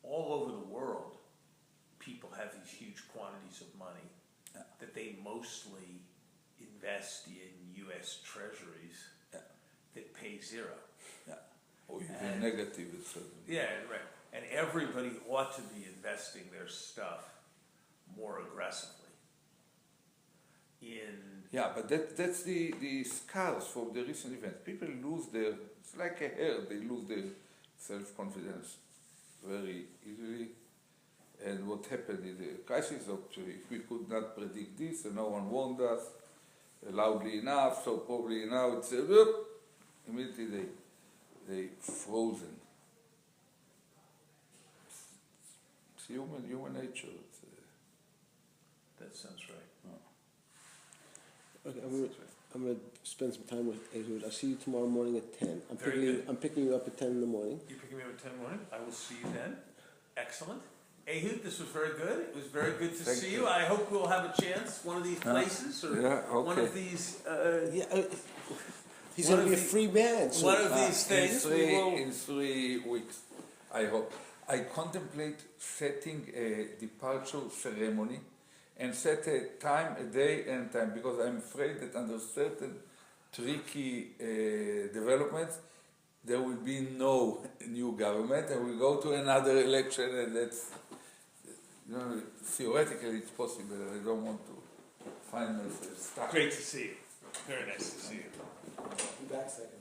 All over the world, people have these huge quantities of money that they mostly invest in U.S. treasuries that pay zero. Yeah. Or even negative, it's certainly. Yeah, right. And everybody ought to be investing their stuff more aggressively Yeah, but that's the scars from the recent events. People lose it's like a hair, they lose their self-confidence very easily. And what happened in the crisis of, if we could not predict this and no one warned us loudly enough, so probably now it's immediately they frozen. It's human nature. that sounds right. Okay, I'm going to spend some time with Ehud. I'll see you tomorrow morning at 10. I'm picking you up at 10 in the morning. You're picking me up at 10 in the morning. I will see you then. Excellent. Ehud, this was very good. It was very good to see you. I hope we'll have a chance one of these places or one of these. He's going to be a free man. So one of these things. In 3 weeks, I hope. I contemplate setting a departure ceremony and set a time, a day and time, because I'm afraid that under certain tricky developments, there will be no new government and we'll go to another election, and that's, theoretically it's possible, and I don't want to find myself stuck. Great to see you. Very nice to see you. Be back second.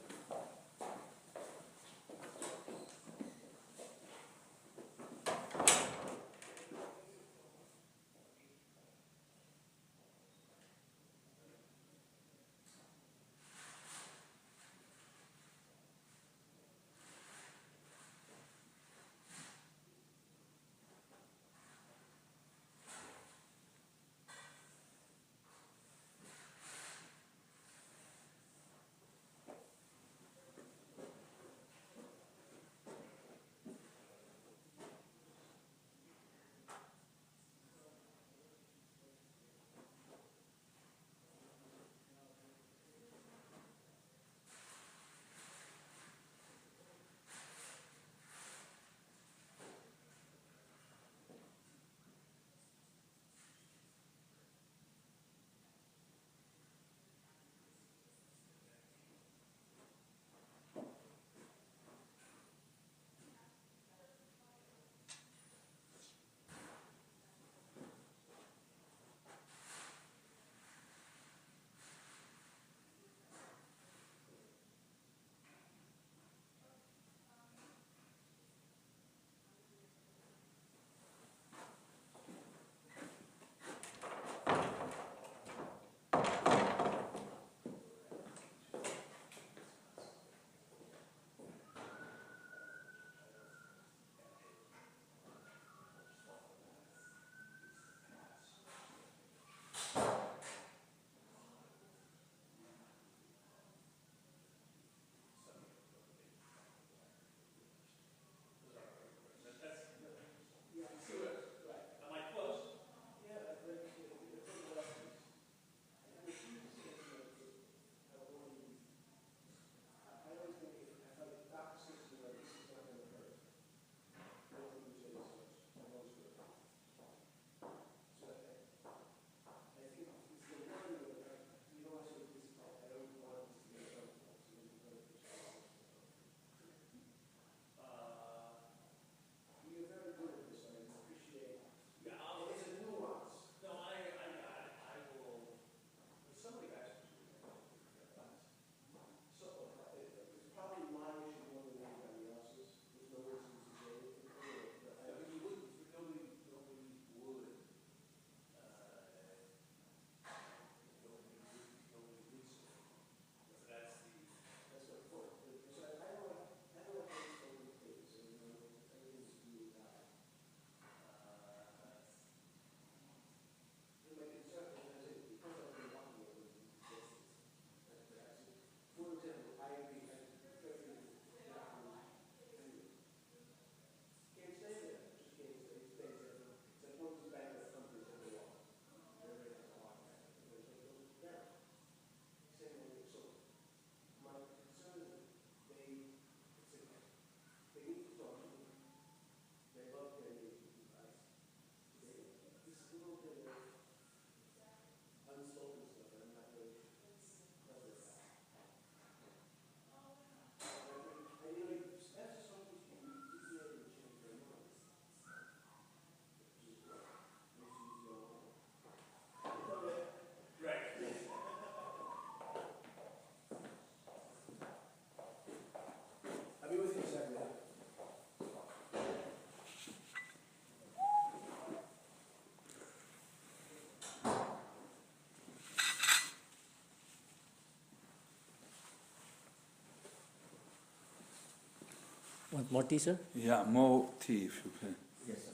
Want more tea, sir? Yeah, more tea if you can. Yes, sir.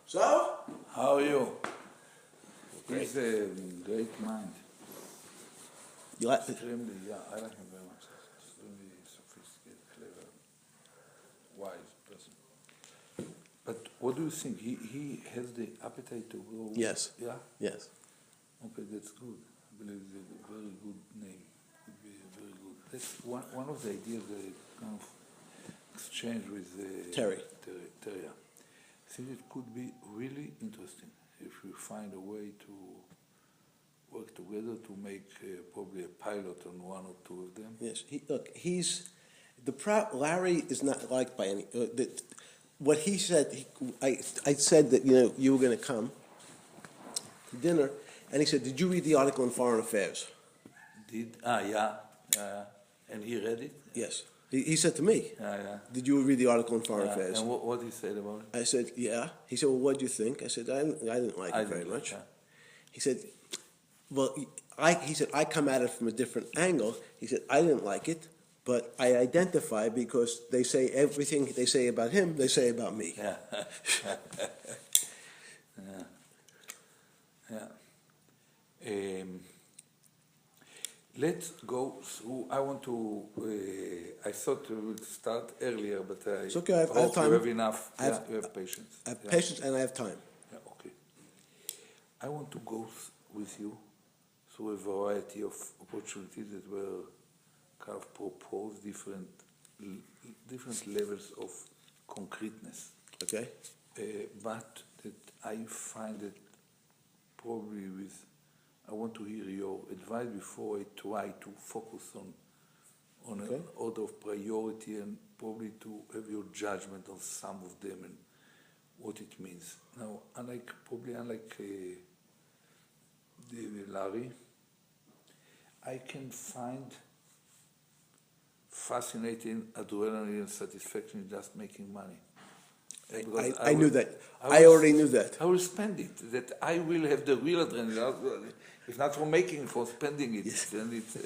So? How are you? Great. He's a great mind. You like Extremely, yeah, I like him very much. Extremely sophisticated, clever, wise person. But what do you think? He has the appetite to go? Yes. Yeah? Yes. Okay, that's good. I believe it's a very good name. Could be very good. That's one of the ideas that I kind of exchanged with Terry. Terry. I think it could be really interesting if we find a way to work together to make probably a pilot on one or two of them. Yes. Larry is not liked by any. What he said, I said that you were going to come to dinner, and he said, "Did you read the article in Foreign Affairs?" Yeah. And he read it? Yes. He said to me, Yeah. "Did you read the article in Foreign Affairs?" And what he said about it? I said, "Yeah." He said, "Well, what do you think?" I said, "I didn't like it very much." He said, "Well, he said I come at it from a different angle." He said, "I didn't like it, but I identify because they say everything they say about him, they say about me." Yeah. Let's go through. I want to. I thought we would start earlier, but It's okay. I have hope time. you have enough. You have patience. I have patience and I have time. Yeah, okay. I want to go with you through a variety of opportunities that were kind of proposed, different levels of concreteness. Okay. But that I find that probably I want to hear your advice before I try to focus on Okay. an order of priority and probably to have your judgment on some of them and what it means. Now, unlike Larry, I can find fascinating adrenaline and satisfaction in just making money. I knew that. I already knew that. I will spend it. That I will have the real adrenaline. If not for making it, for spending it. Yes. Then it's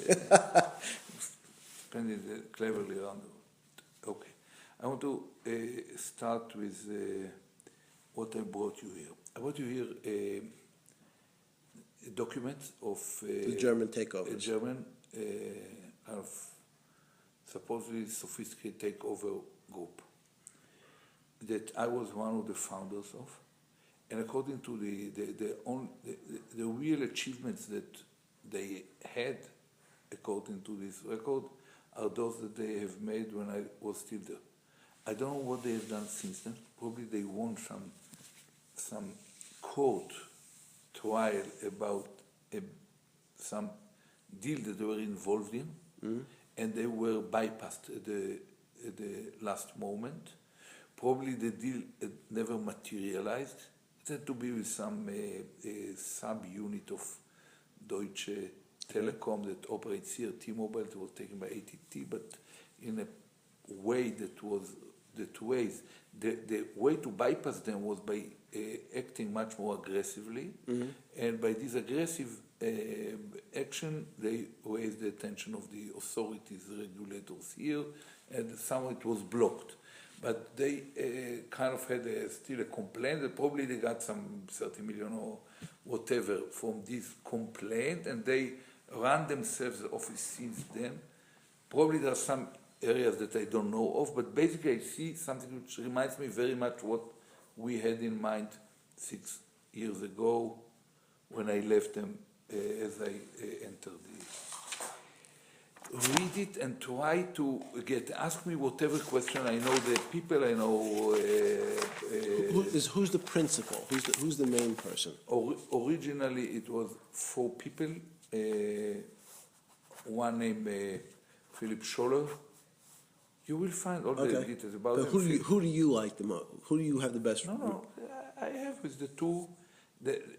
spend it cleverly around the world. Okay. I want to start with what I brought you here. I brought you here a document of The German takeover. a German kind of supposedly sophisticated takeover group that I was one of the founders of, and according to the real achievements that they had, according to this record, are those that they have made when I was still there. I don't know what they have done since then. Probably they won some court trial about some deal that they were involved in, and they were bypassed at the last moment. Probably the deal never materialized. It had to be with some sub-unit of Deutsche Telekom that operates here, T-Mobile, that was taken by AT&T, but in a way that was the two ways. The way to bypass them was by acting much more aggressively, and by this aggressive action, they raised the attention of the authorities, regulators here, and somehow it was blocked. But they kind of had still a complaint, that probably they got some 30 million or whatever from this complaint, and they ran themselves the office since then. Probably there are some areas that I don't know of, but basically I see something which reminds me very much what we had in mind 6 years ago when I left them as I entered the... Read it and try to ask me whatever question. I know the people, I know... who's the principal? Who's the main person? Originally it was 4 people, one named Philip Scholler. You will find all the details about but them. who do you like the most? Who do you have the best? No, I have with the two.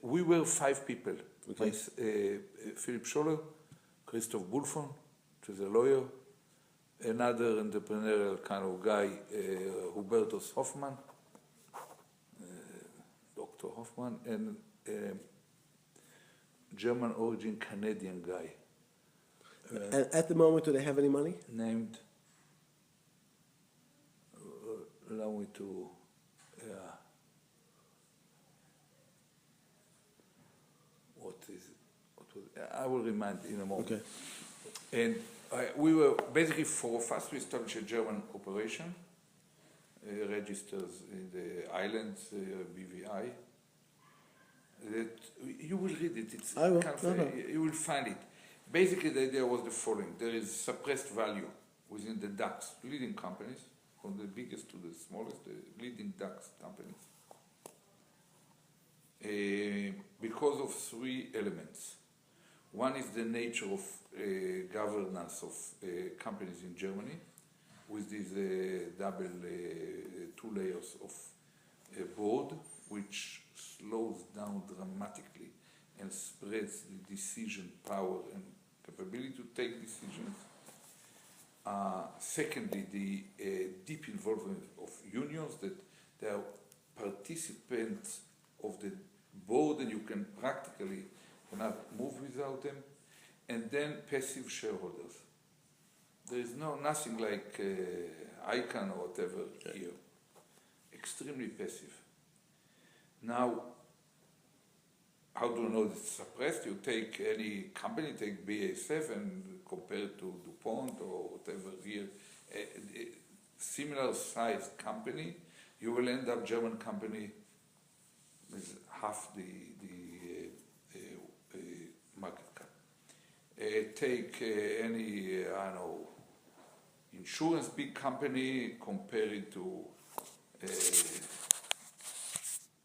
We were 5 people. Okay. Philip Scholler, Christoph Bulfon, which is a lawyer, another entrepreneurial kind of guy, Hubertus Hoffmann, Dr. Hoffmann, and German origin Canadian guy. And at the moment, do they have any money? Named, allow me to, what is it? I will remind in a moment. Okay. And we were, basically 4 of us, we established a German operation, registers in the islands, BVI. That you will read it. It's I will. You will find it. Basically, the idea was the following: there is suppressed value within the DAX leading companies, from the biggest to the smallest, the leading DAX companies, because of 3 elements. One is the nature of governance of companies in Germany, with these double 2 layers of board, which slows down dramatically and spreads the decision power and capability to take decisions. Secondly, the deep involvement of unions, that they are participants of the board and you can practically cannot move without them. And then passive shareholders. There is nothing like ICANN or whatever here. Extremely passive. Now, how do you know it's suppressed? You take any company, take BASF and compare it to DuPont or whatever here, a similar sized company, you will end up German company with half the market cap. Take any, I don't know, insurance big company, compare it to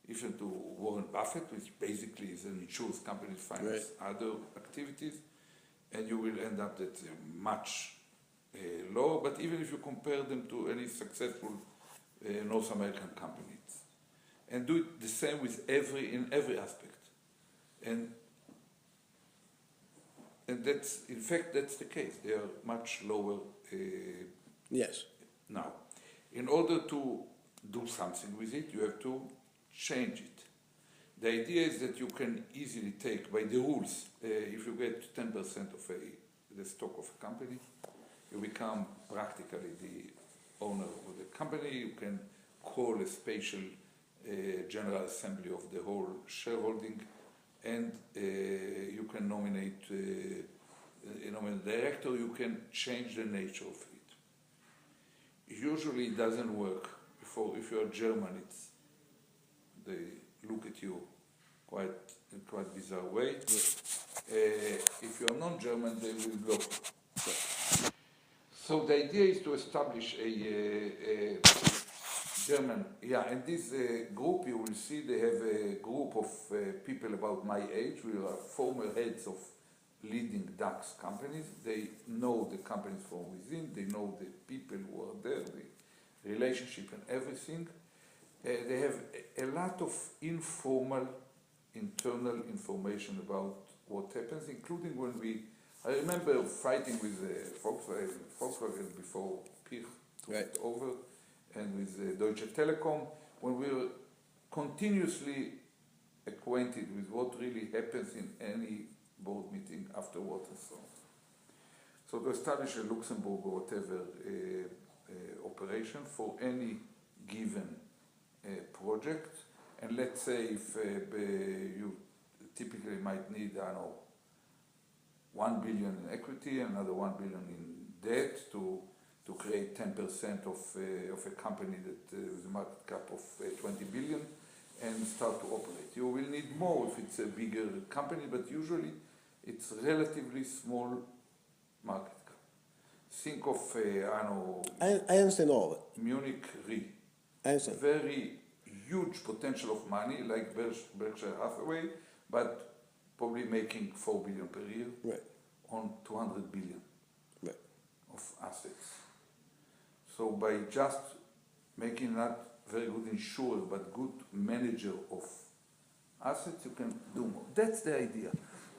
even to Warren Buffett, which basically is an insurance company that finance other activities, and you will end up at much lower. But even if you compare them to any successful North American companies, and do it the same with in every aspect, and that's, in fact, that's the case. They are much lower. Yes. Now, in order to do something with it, you have to change it. The idea is that you can easily take, by the rules, if you get 10% of the stock of a company, you become practically the owner of the company. You can call a special general assembly of the whole shareholding, and you can nominate a director. You can change the nature of it. Usually it doesn't work. If you're German, they look at you in quite bizarre way. If you're non-German, they will block you. So the idea is to establish a German, and this group, you will see they have a group of people about my age. We are former heads of leading DAX companies. They know the companies from within. They know the people who are there, the relationship and everything. They have a lot of informal, internal information about what happens, including when we I remember fighting with Volkswagen before Pirch took it over, and with Deutsche Telekom, when we were continuously acquainted with what really happens in any board meeting afterwards and so on. So to establish a Luxembourg or whatever operation for any given project, and let's say if you typically might need, I don't know, 1 billion in equity, another 1 billion in debt to create 10% of a company that with a market cap of 20 billion and start to operate. You will need more if it's a bigger company, but usually it's relatively small market cap. Think of, I don't know... I understand all of it. Munich Re. I understand. Very huge potential of money, like Berkshire Hathaway, but probably making 4 billion per year on 200 billion of assets. So by just making not very good insurer, but good manager of assets, you can do more. That's the idea.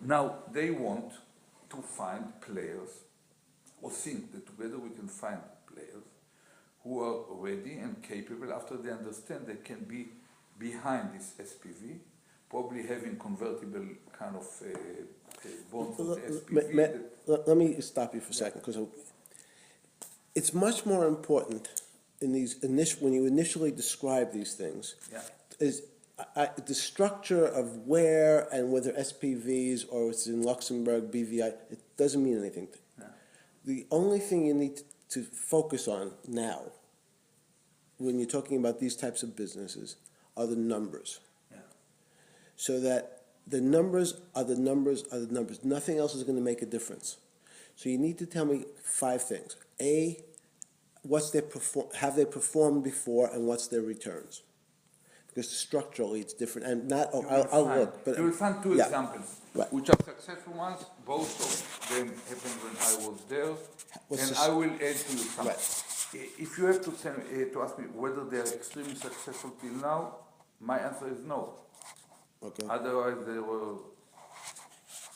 Now, they want to find players, or think that together we can find players who are ready and capable, after they understand they can be behind this SPV, probably having convertible kind of bonds of the SPV. Let me stop you for a second, because it's much more important in these when you initially describe these things, is the structure of where and whether SPVs or it's in Luxembourg, BVI, it doesn't mean anything. The only thing you need to focus on now, when you're talking about these types of businesses, are the numbers. So that the numbers are the numbers are the numbers. Nothing else is going to make a difference. So you need to tell me 5 things. A, what's their have they performed before, and what's their returns? Because structurally it's different. And not, I'll look. But you will find 2 examples, which are successful ones. Both of them happened when I was there. I will add to you some. If you have to ask me whether they are extremely successful till now, my answer is no. Okay. Otherwise,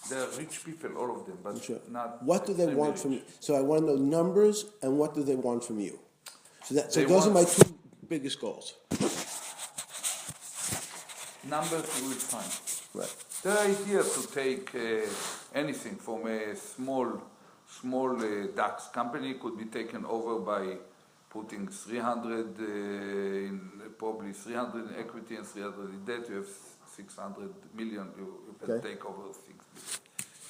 they are rich people, all of them, but not. What do they want from you? So I want to know numbers, and what do they want from you? So those are my 2 biggest goals. Numbers you will find. The idea to take anything from a small DAX company could be taken over by putting 300 probably 300 in equity and 300 in debt. You have 600 million, you can take over 6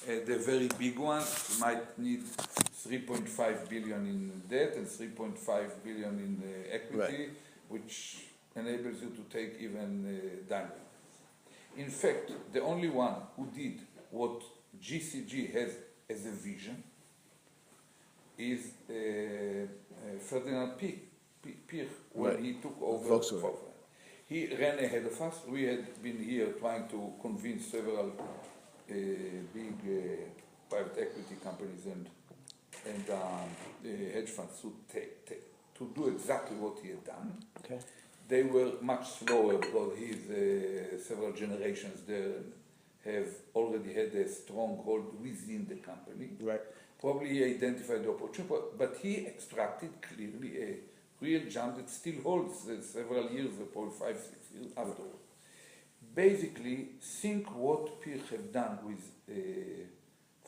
billion. The very big ones might need 3.5 billion in debt and 3.5 billion in equity, which enables you to take even diamonds. In fact, the only one who did what GCG has as a vision is Ferdinand Pirch, when he took over Volkswagen. He ran ahead of us. We had been here trying to convince several big private equity companies and hedge funds to do exactly what he had done. They were much slower because he's several generations there and have already had a stronghold within the company. Probably he identified the opportunity, but he extracted clearly a real jump that still holds several years, probably 5-6 years afterwards. Basically, think what Pirch have done with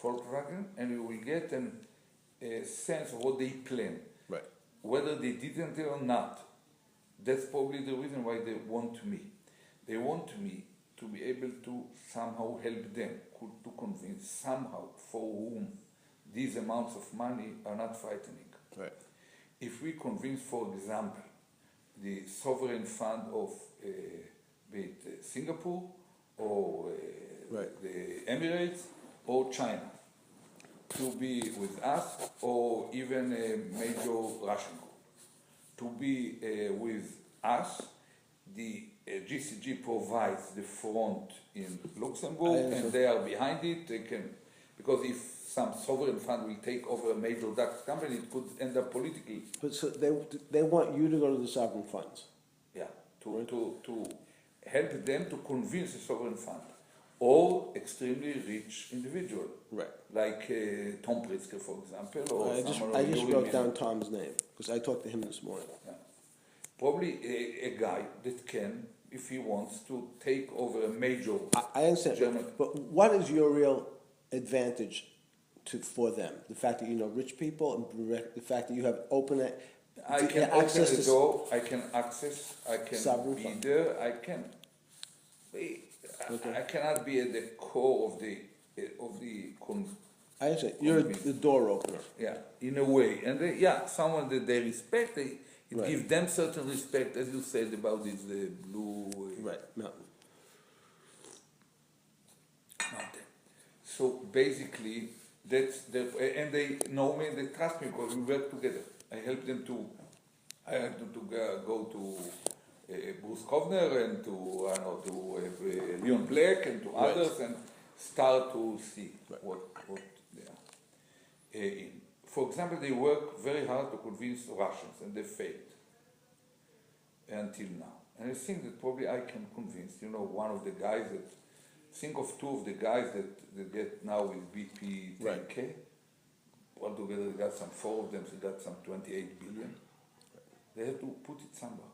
Volkswagen, and you will get a sense of what they plan. Whether they didn't or not, that's probably the reason why they want me. They want me to be able to somehow help them, to convince somehow for whom these amounts of money are not frightening. If we convince, for example, the sovereign fund of be it Singapore or the Emirates or China to be with us, or even a major Russian group to be with us, the GCG provides the front in Luxembourg, and they are behind it. They can, because if some sovereign fund will take over a major DAX company, it could end up politically. But so they want you to go to the sovereign funds. To help them to convince the sovereign fund or extremely rich individual. Right. Like Tom Pritzker, for example, or I just Yuri wrote down Miller. Tom's name because I talked to him this morning. Yeah. Probably a guy that can, if he wants, to take over a major I understand, German. but what is your real advantage for them? The fact that you know rich people, and the fact that you have I can open the door, I can access, I can sovereign be fund. there, I can. Okay. I cannot be at the core of the I understand. You're the door opener. yeah, in a way, and someone that they respect, it Right. gives them certain respect, as you said about this blue Right. Mountain. mountain. So basically, that's and they know me and they trust me because we work together. I help them to go to Bruce Kovner and to Leon Black and to Right. others and start to see Right. what they are in. For example, they work very hard to convince Russians and they failed until now. And I think that probably I can convince, one of the guys think of two of the guys that get now with BP 10K. Altogether, they got some four of them, they got some 28 billion. They have to put it somewhere.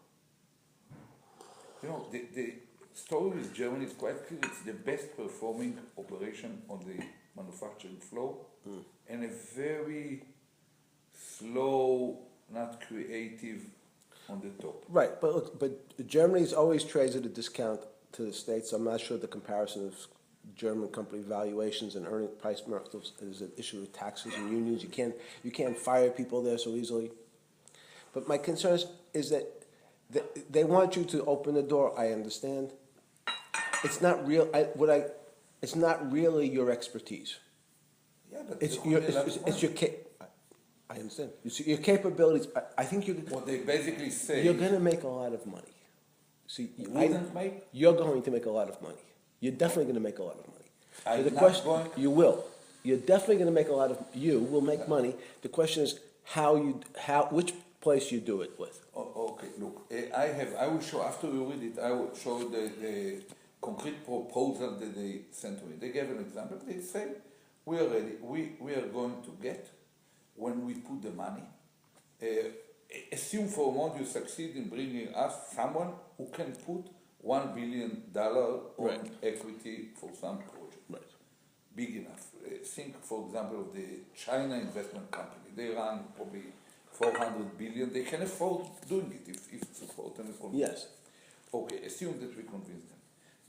The story with Germany is quite clear. It's the best performing operation on the manufacturing floor and a very slow, not creative on the top. Right, but look, Germany's always trades at a discount to the States. I'm not sure the comparison of German company valuations and earning price multiples is an issue with taxes and unions. You can't fire people there so easily. But my concern is that they want you to open the door. I understand. It's not real. It's not really your expertise. Yeah, but It's your. I understand. You see, your capabilities. I think you. What they basically say. You're going to make a lot of money. See, make. You're going to make a lot of money. You're definitely going to make a lot of money. I'm So the not question, going. you will. You're definitely going to make a lot of. You will make money. The question is which place you do it with. Okay, look, I will show, after you read it, I will show the concrete proposal that they sent to me. They gave an example. They say, we are ready, we are going to get, when we put the money, assume for a moment you succeed in bringing us someone who can put $1 billion on equity for some project. Right. Big enough. Think, for example, of the China investment company. They run probably 400 billion. They can afford doing it if support and economy. Yes. Okay, assume that we convince them.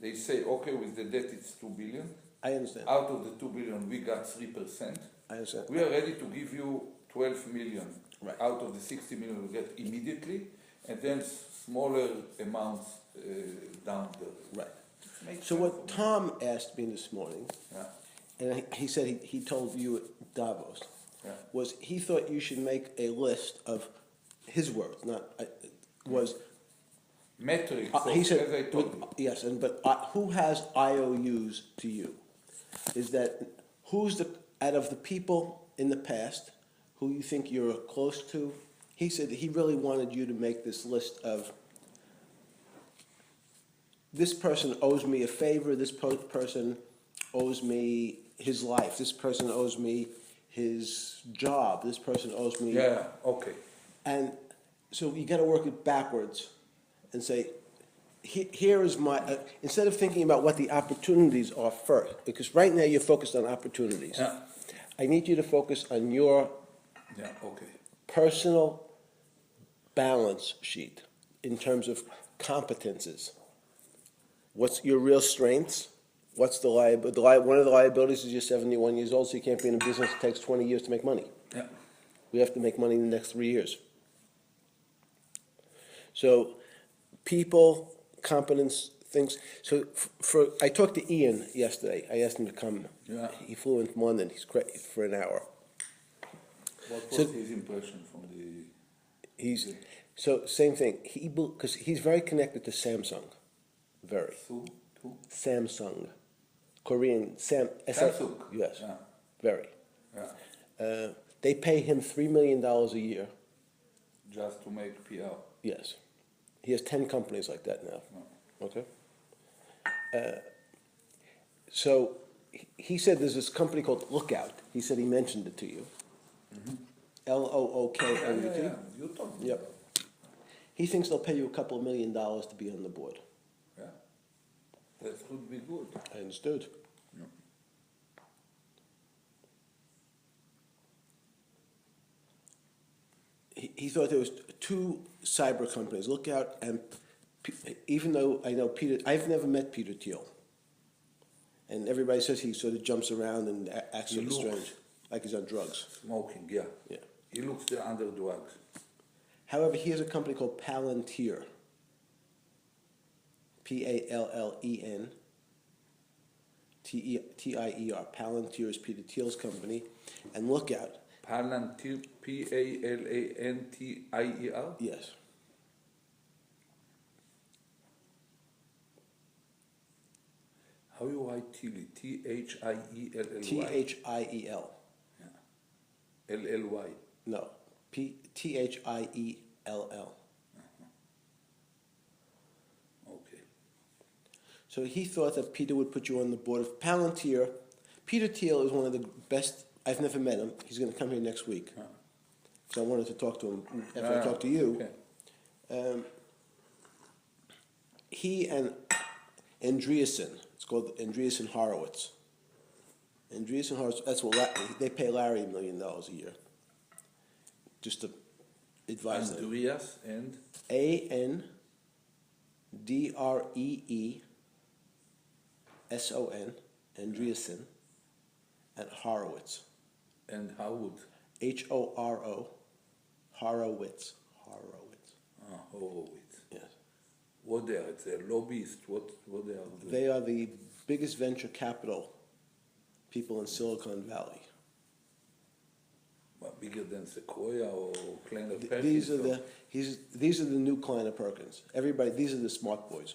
They say, okay, with the debt it's 2 billion. I understand. Out of the 2 billion, we got 3%. I understand. We are ready to give you 12 million. Right. Out of the 60 million we get immediately, and then smaller amounts down the Right. Makes So sense what for me. Tom asked me this morning, Yeah. and he said he told you at Davos, Yeah. was he thought you should make a list of his words, was Metrics, he said, as I told you. yes, but who has IOUs to you? Is that who's out of the people in the past who you think you're close to? He said he really wanted you to make this list of this person owes me a favor, this person owes me his life, this person owes me his job, this person owes me. Yeah, okay. And so you got to work it backwards and say, here is my, instead of thinking about what the opportunities are first, because right now you're focused on opportunities. Yeah. I need you to focus on your Yeah, okay. personal balance sheet in terms of competences. What's your real strengths? What's the liability? One of the liabilities is you're 71 years old, so you can't be in a business that takes 20 years to make money. Yeah. We have to make money in the next 3 years. So, people, competence, things. So, I talked to Ian yesterday. I asked him to come. Yeah. He flew in from London. He's great for an hour. What was So- his impression from the... So same thing. Because he's very connected to Samsung, very. Who? Samsung, Korean Samsung? Yes, Yeah. very. Yeah. They pay him $3 million a year. Just to make PR. Yes, he has 10 companies like that now. No. Okay. So he said there's this company called Lookout. He said he mentioned it to you. Lookout. Yeah. You told me. Yep. He thinks they'll pay you $2 million to be on the board. Yeah. That would be good. I understood. Yeah. He thought there was two cyber companies, Lookout and, even though I know Peter, I've never met Peter Thiel. And everybody says he sort of jumps around and acts He sort of looks- strange, like he's on drugs. Smoking, yeah. Yeah. He looks the under drugs. However, he has a company called Palantir. Pallen. Tier. Palantir is Peter Thiel's company. And Lookout. Palantir, Palantier? Yes. How you write Thiel? Thiellly? Thiel. Lly. No. Thiell. Okay. So he thought that Peter would put you on the board of Palantir. Peter Thiel is one of the best. I've never met him. He's going to come here next week. So I wanted to talk to him after I talked to you. Okay. He and Andreessen, it's called Andreessen Horowitz. Andreessen Horowitz, that's what they pay Larry $1 million a year. Just to advise them. Andreas and Andreessen, Andreessen, and Horowitz. Howard. Horo, Horowitz. Horowitz. Yes. What they are? It's a lobbyist. What they are doing? They are the biggest venture capital people in Silicon Valley. What, bigger than Sequoia or Kleiner Th- Perkins? These are the new Kleiner Perkins. Everybody, these are the smart boys.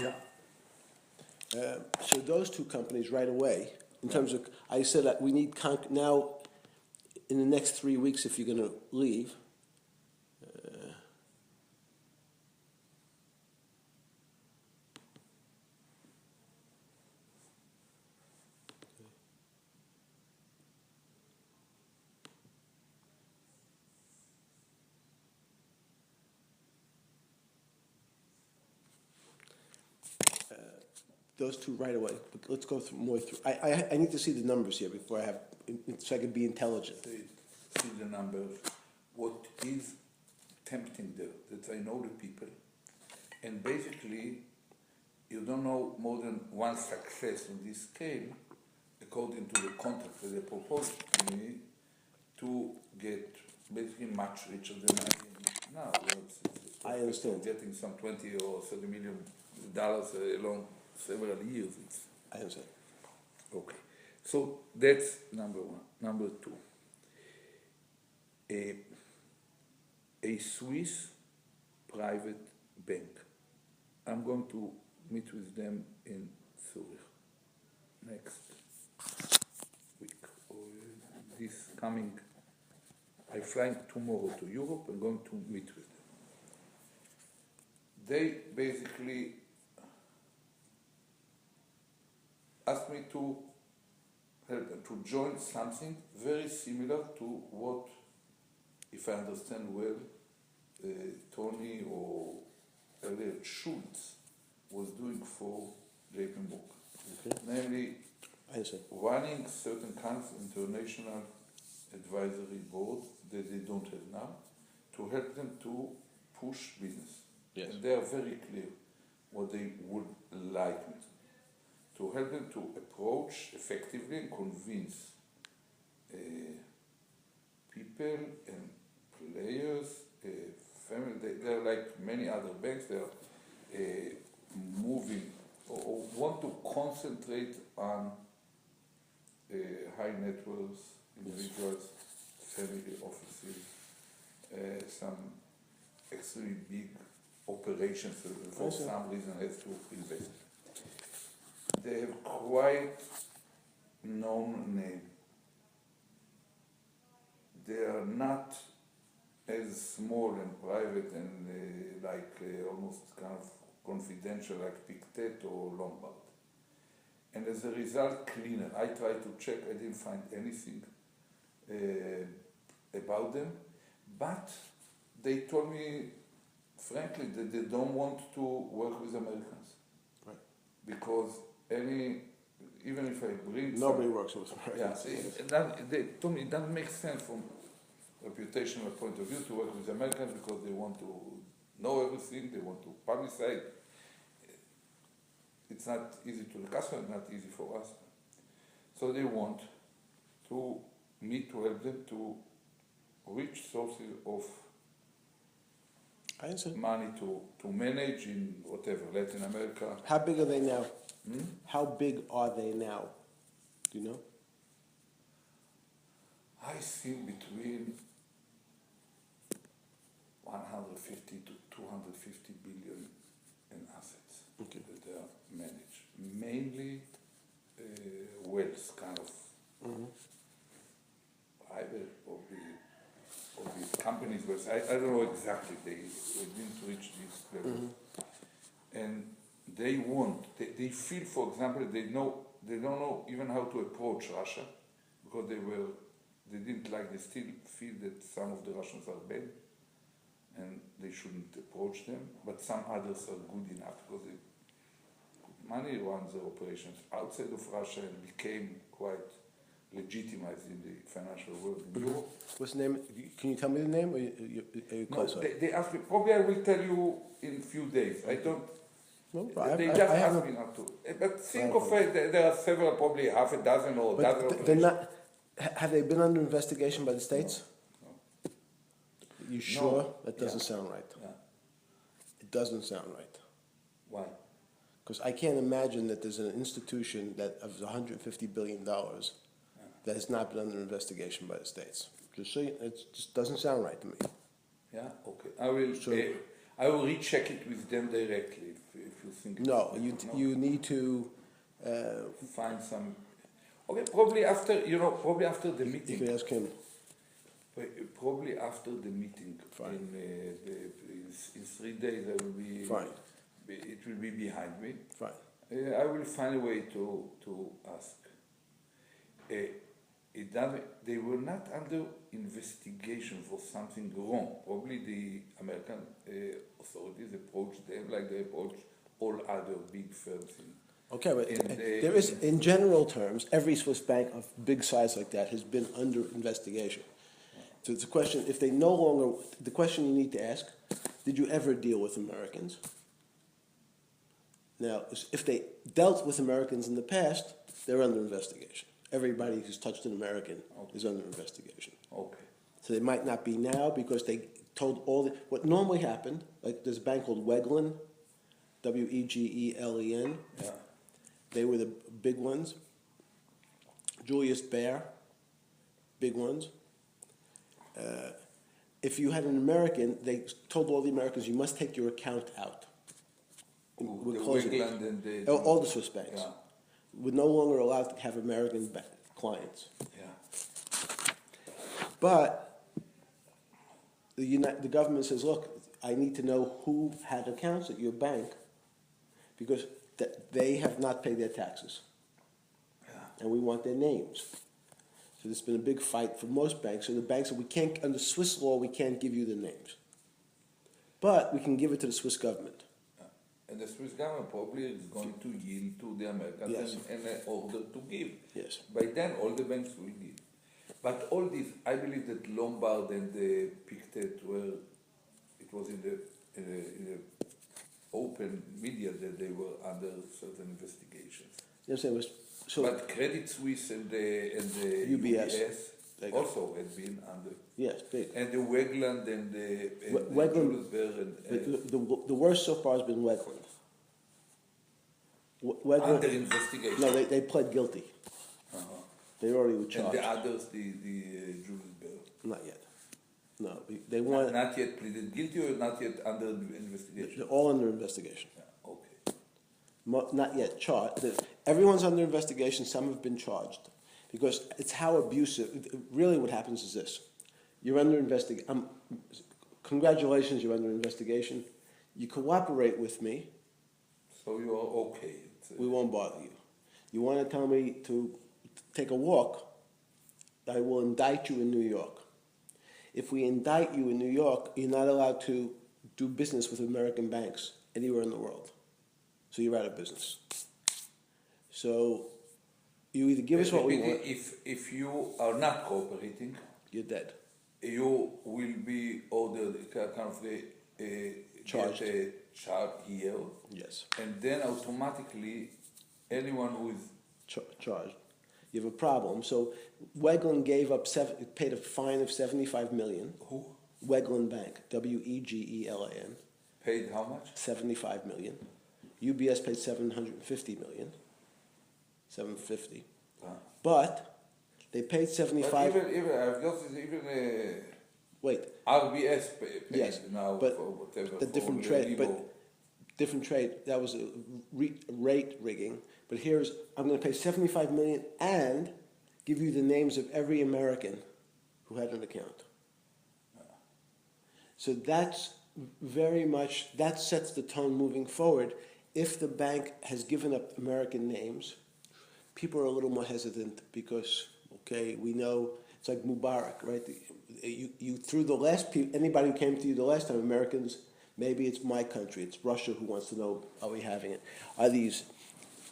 Yeah. So those two companies right away, in terms of, I said that we need now, in the next 3 weeks, if you're going to leave. Those two right away. But let's go through more. I need to see the numbers here before I have, so I can be intelligent. See the numbers. What is tempting there? That I know the people, and basically, you don't know more than one success on this scale, according to the contract that they proposed to me, to get basically much richer than I am now. I understand. Getting some $20 or $30 million along several years. I understand. Okay, so that's number one. Number two, a Swiss private bank. I'm going to meet with them in Zurich next week. Or this coming, I fly tomorrow to Europe. I'm going to meet with them. They basically asked me to help them to join something very similar to what, if I understand well, Tony or earlier Schultz was doing for JP Morgan. Okay. Namely, I understand. running certain kinds of international advisory board that they don't have now to help them to push business. Yes. And they are very clear what they would like me to help them to approach effectively and convince people and players, family. They're like many other banks. They're moving or want to concentrate on high net worth individuals, family offices, some extremely big operations that for some reason have to invest. They have quite known name. They are not as small and private and almost kind of confidential like Pictet or Lombard. And as a result, cleaner. I tried to check, I didn't find anything about them, but they told me, frankly, that they don't want to work with Americans. Right. Because even if I bring Nobody works with Americans. they told me it doesn't make sense from reputational point of view to work with Americans because they want to know everything, they want to publicize. It's not easy to the customer, not easy for us. So they want me to help them to reach sources of I understand. money to manage in whatever, Latin America. How big are they now? How big are they now? Do you know? I think between 150 to 250 billion in assets Okay. that they are managed. Mainly wealth, kind of private or the companies' wealth. I don't know exactly. They didn't reach this level. And they feel, for example, they don't know even how to approach Russia because they didn't like, they still feel that some of the Russians are bad and they shouldn't approach them, but some others are good enough because they put money around their operations outside of Russia and became quite legitimized in the financial world in Europe. What's the name? Can you tell me the name? Or are you No, close? they asked me, probably I will tell you in a few days. I don't. No, They just asked me not to. But think of it, there are several, probably half a dozen or a dozen But they're operations. not. Have they been under investigation by the states? No. You sure? No. That doesn't Yeah. sound right. Yeah. It doesn't sound right. Why? Because I can't imagine that there's an institution that of $150 billion that has not been under investigation by the states. Just so it just doesn't sound right to me. Yeah. Okay. I will recheck it with them directly if you think. No, it's- you need to. Find some. Okay. Probably after the You meeting. can ask him. Probably after the meeting. Fine. In 3 days I will be. Fine. It will be behind me. Fine. I will find a way to ask. They were not under investigation for something wrong. Probably the American authorities approached them like they approach all other big firms. Okay, but And, there is, in general terms, every Swiss bank of big size like that has been under investigation. So it's a question, if they no longer, the question you need to ask, did you ever deal with Americans? Now, if they dealt with Americans in the past, they're under investigation. Everybody who's touched an American is under investigation. Okay. So they might not be now because they told what normally happened, like there's a bank called Wegelen, Wegelen. Yeah. They were the big ones. Julius Baer, big ones. If you had an American, they told all the Americans, you must take your account out. We're closing it. Wegland and the, All the Swiss banks. Yeah. We're no longer allowed to have American clients. Yeah. But the government says, look, I need to know who had accounts at your bank because they have not paid their taxes. Yeah. And we want their names. So there's been a big fight for most banks. So the banks said, we can't, under Swiss law, we can't give you the names. But we can give it to the Swiss government. And the Swiss government probably is going to yield to the Americans Yes. and order to give. Yes. By then, all the banks will give. But all this, I believe that Lombard and the Pictet it was in the open media that they were under certain investigations. You understand? So But Credit Suisse and the UBS, they got- also had been under. yes, big. And the Wegland and the Wegland- Julius Baer and The worst so far has been Wegland. Wegland. under investigation. No, they pled guilty. Uh-huh. They already were And charged. the others, the Julius Baer. Not yet. No, they want. Not yet pleaded guilty or not yet under investigation? They're all under investigation. Yeah, okay. Not yet charged. Everyone's under investigation. Some have been charged because it's how abusive. Really, what happens is this: you're under investigation. Congratulations, you're under investigation. You cooperate with me, So you are okay. We won't bother you. You want to tell me to take a walk, I will indict you in New York. If we indict you in New York, you're not allowed to do business with American banks anywhere in the world. So you're out of business. So you either give us what we want. If you are not cooperating, You're dead. you will be ordered kind of Charged. Charge here. Yes. And then automatically anyone who is Charged. You have a problem. So Wegland paid a fine of $75 million. who Wegland Bank, Wegeln, paid how much? $75 million. UBS paid $750 million. $750. But they paid 75. But even I've got even Wait. RBS paid Yes, now but for whatever. the for different the trade, Libo. but different trade. That was a rate rigging. But here's I'm going to pay $75 million and give you the names of every American who had an account. So that's very much that sets the tone moving forward. If the bank has given up American names, people are a little more hesitant because we know it's like Mubarak, right? You through the last anybody who came to you the last time, Americans. Maybe it's my country. It's Russia who wants to know, are we having it? Are these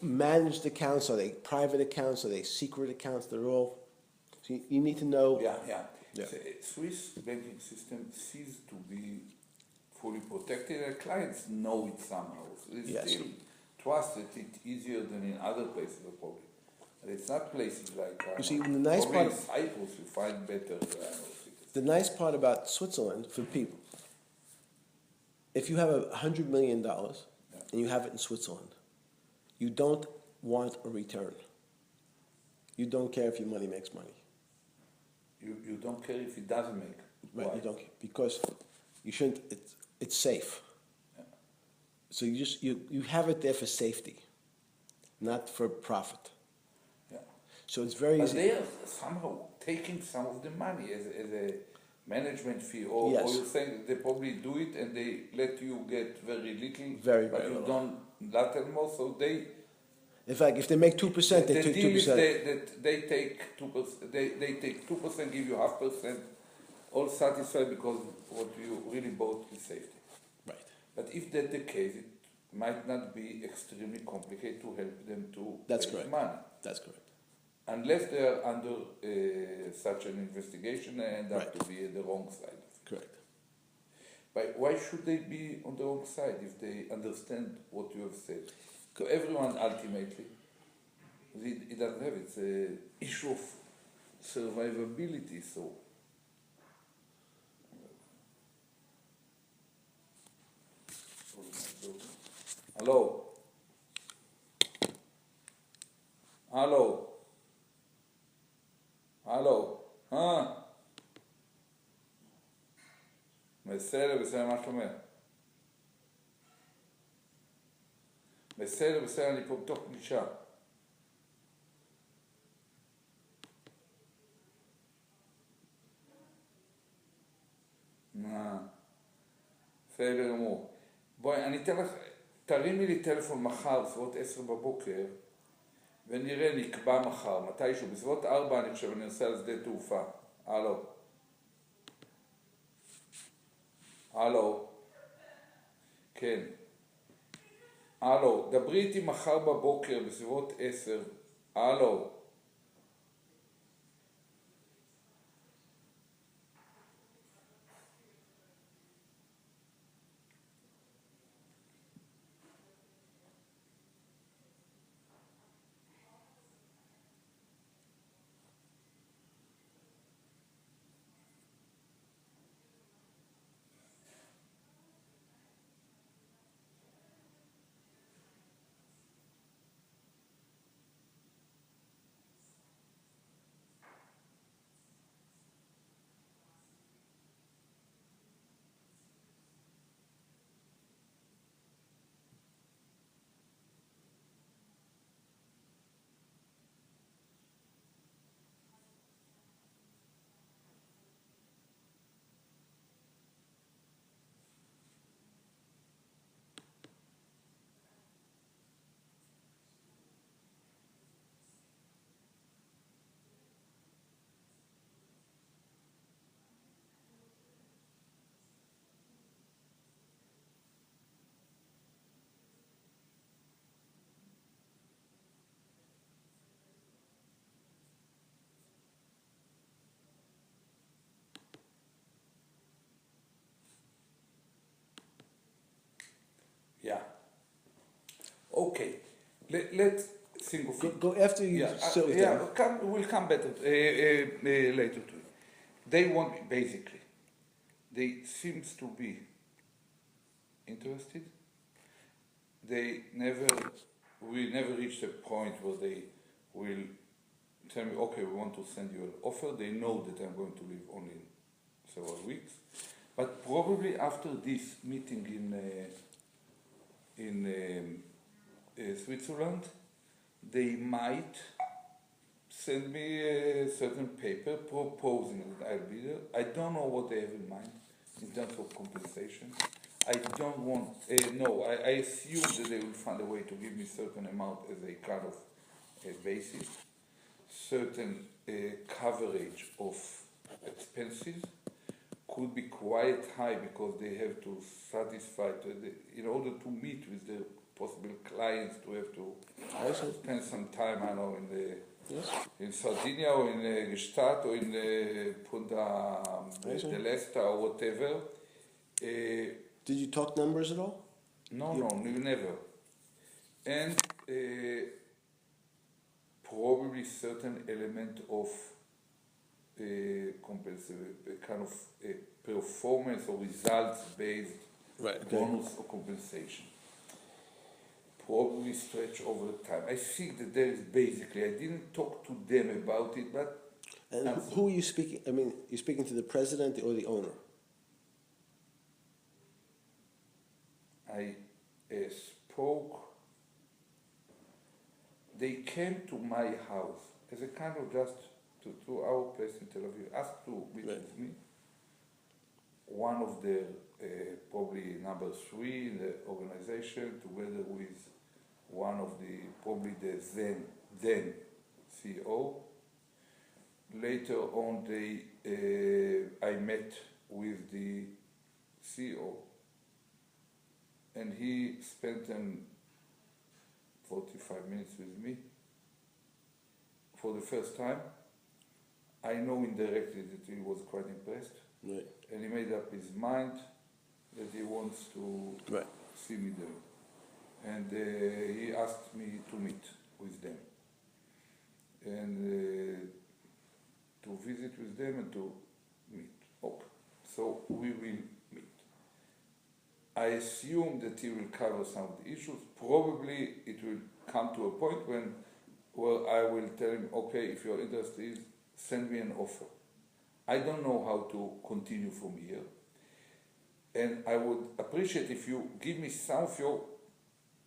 managed accounts? Are they private accounts? Are they secret accounts? They're all. So you need to know. Yeah. Yeah. The Swiss banking system seems to be fully protected, and clients know it somehow. So they Yes. still trust that it's easier than in other places of probably. And it's not places like You see, the nice probably part. in Cyprus you find better. The nice part about Switzerland for people, if you have $100 million and you have it in Switzerland, you don't want a return. You don't care if your money makes money. You don't care if it doesn't make. Right, Why? you don't because you shouldn't. It's safe. Yeah. So you have it there for safety, not for profit. Yeah. So it's very But easy. they are somehow taking some of the money as a management fee, or Yes. you think they probably do it and they let you get very little, Very, but very you little. don't let them more. So they In fact, if they make 2%, they the take deal is 2%. that they take 2%. They take 2%, give you 0.5%, all satisfied because what you really bought is safety. Right. But if that's the case, it might not be extremely complicated to help them to That's pay correct. money. That's correct. Unless they are under such an investigation and have Right. to be at the wrong side. Correct. But why should they be on the wrong side if they understand what you have said? So everyone ultimately, it doesn't have, it's an issue of survivability, so. Hello? Hello? הלו, בסדר, מה שלומך? בסדר, אני פה בתוך פגישה. בסדר גמור. בואי, אני אתן לך, תרימי לי טלפון מחר, בסביבות 10 בבוקר, ונראה, נקבע מחר, מתישהו, בסביבות 4 אני חושב, אני נוסע לשדה תעופה. הלו. כן. דברי איתי מחר בבוקר, בסביבות 10. Okay, let's think of it. Go after you sit with them. We'll come better later to it. They want, basically, they seems to be interested. We never reached a point where they will tell me, okay, we want to send you an offer. They know that I'm going to leave only in several weeks. But probably after this meeting in Switzerland, they might send me a certain paper proposing that I'll be there. I don't know what they have in mind in terms of compensation. I don't want, I assume that they will find a way to give me certain amount as a kind of a basis, certain coverage of expenses could be quite high because they have to satisfy, in order to meet with the possible clients, to have to spend some time, I know, in Sardinia or in Gstaad or in Punta del Este or whatever. Did you talk numbers at all? No, never. And probably certain element of kind of performance or results-based bonus or compensation. Probably stretch over time. I think that there is basically, I didn't talk to them about it, but... And who are you speaking? I mean, you're speaking to the president or the owner? I spoke, they came to my house as a kind of just to our place in Tel Aviv, asked to meet with me. One of the, probably number 3 in the organization, together with one of probably the then CEO. Later on, I met with the CEO, and he spent 45 minutes with me for the first time. I know indirectly that he was quite impressed, and he made up his mind that he wants to see me there. And he asked me to meet with them, and to visit with them and to meet. Okay, so we will meet. I assume that he will cover some of the issues. Probably it will come to a point where I will tell him, okay, if you're interested, send me an offer. I don't know how to continue from here. And I would appreciate if you give me some of your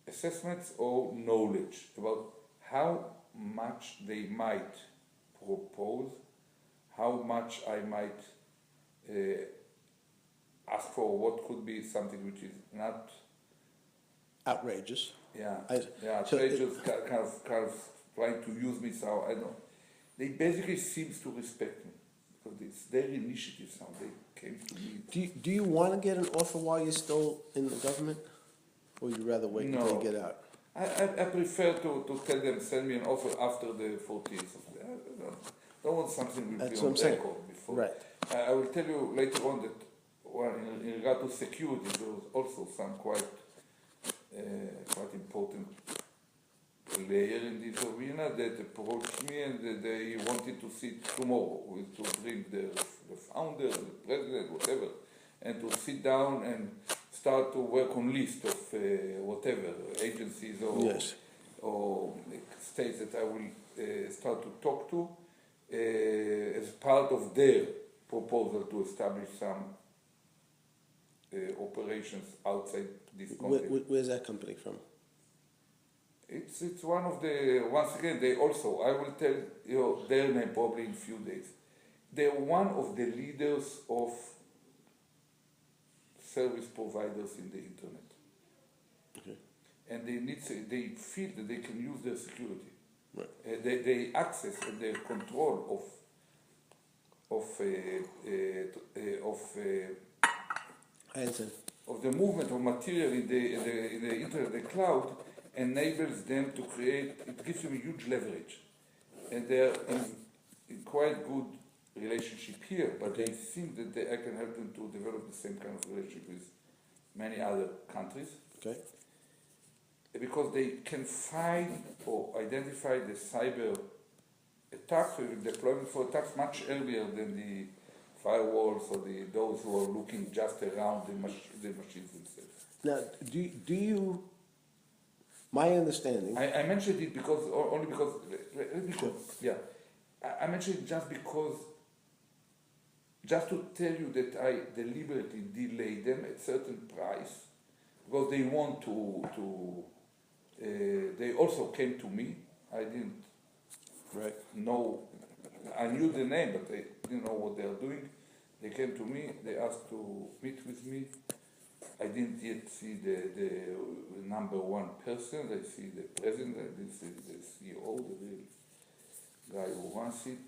assessments or knowledge about how much they might propose, how much I might ask for, what could be something which is not outrageous. Outrageous, kind of trying to use me. So I don't. They basically seems to respect me because it's their initiative. So they came to me. Do you want to get an offer while you're still in the government, or would you rather wait until you get out? I prefer to tell them, send me an offer after the 40 years. I don't want something will be on record before. Right. I will tell you later on that in regard to security, there was also some quite important player in this arena that approached me and they wanted to sit tomorrow, to bring the founder, the president, whatever, and to sit down and start to work on list of whatever agencies or states that I will start to talk to as part of their proposal to establish some operations outside this country. Where's that company from? It's one of the, once again, they also, I will tell you their name probably in a few days. They're one of the leaders of service providers in the internet. Okay. And they feel that they can use their security. Right. They access and their control of the movement of material in the internet, the cloud, enables them to create, it gives them a huge leverage. And they're in quite good relationship here, but they think that I can help them to develop the same kind of relationship with many other countries. Okay. because they can find or identify the cyber attacks or deployment for attacks much earlier than the firewalls or those who are looking just around the machines themselves. Now, do you? My understanding. I mentioned it because only because Sure. yeah, I mentioned it just to tell you that I deliberately delayed them at certain price because they want to. They also came to me. I didn't know. I knew the name, but I didn't know what they are doing. They came to me. They asked to meet with me. I didn't yet see the number one person. I see the president. I didn't see the CEO, the real guy who runs it.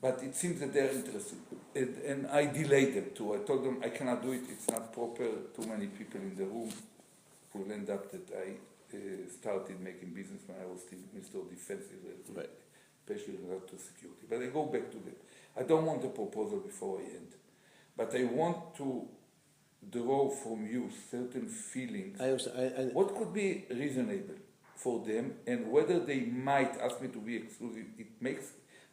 But it seems that they're interested. And I delayed them too. I told them I cannot do it. It's not proper. Too many people in the room will end up that I started making business when I was still Mr. Defense, especially related to security. But I go back to them. I don't want a proposal before I end. But I want to draw from you certain feelings. What could be reasonable for them, and whether they might ask me to be exclusive.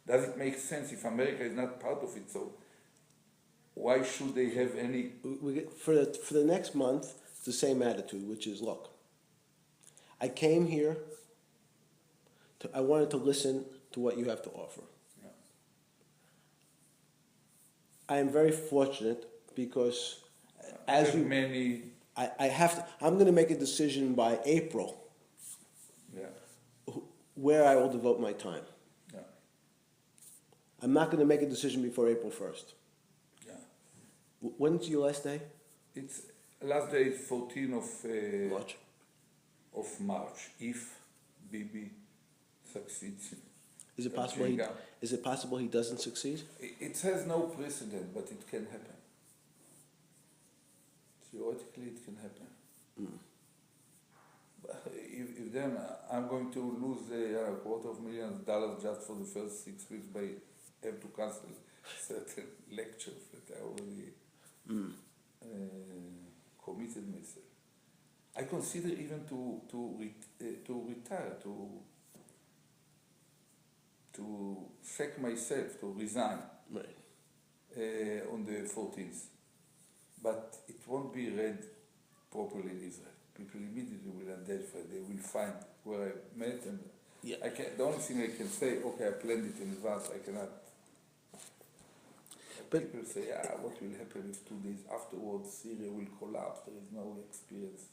Does it make sense if America is not part of it? So why should they have any? For the next month, it's the same attitude, which is, look, I came here. I wanted to listen to what you have to offer. Yeah. I am very fortunate because, as you, I have to. I'm going to make a decision by April. Yeah. Where I will devote my time. Yeah. I'm not going to make a decision before April 1st. Yeah. When's your last day? It's last day is 14 of March. Of March. If Bibi succeeds. Is it possible? Is it possible he doesn't succeed? It has no precedent, but it can happen. Theoretically, it can happen. Mm. But if then I'm going to lose $250,000 just for the first 6 weeks by have to cancel certain lectures that I already committed myself. I consider even to retire, to sack myself, to resign on the 14th. But it won't be read properly in Israel. People immediately will identify. They will find where I met, and the only thing I can say, okay, I planned it in advance. I cannot. But people say, what will happen if 2 days afterwards Syria will collapse? There is no experience.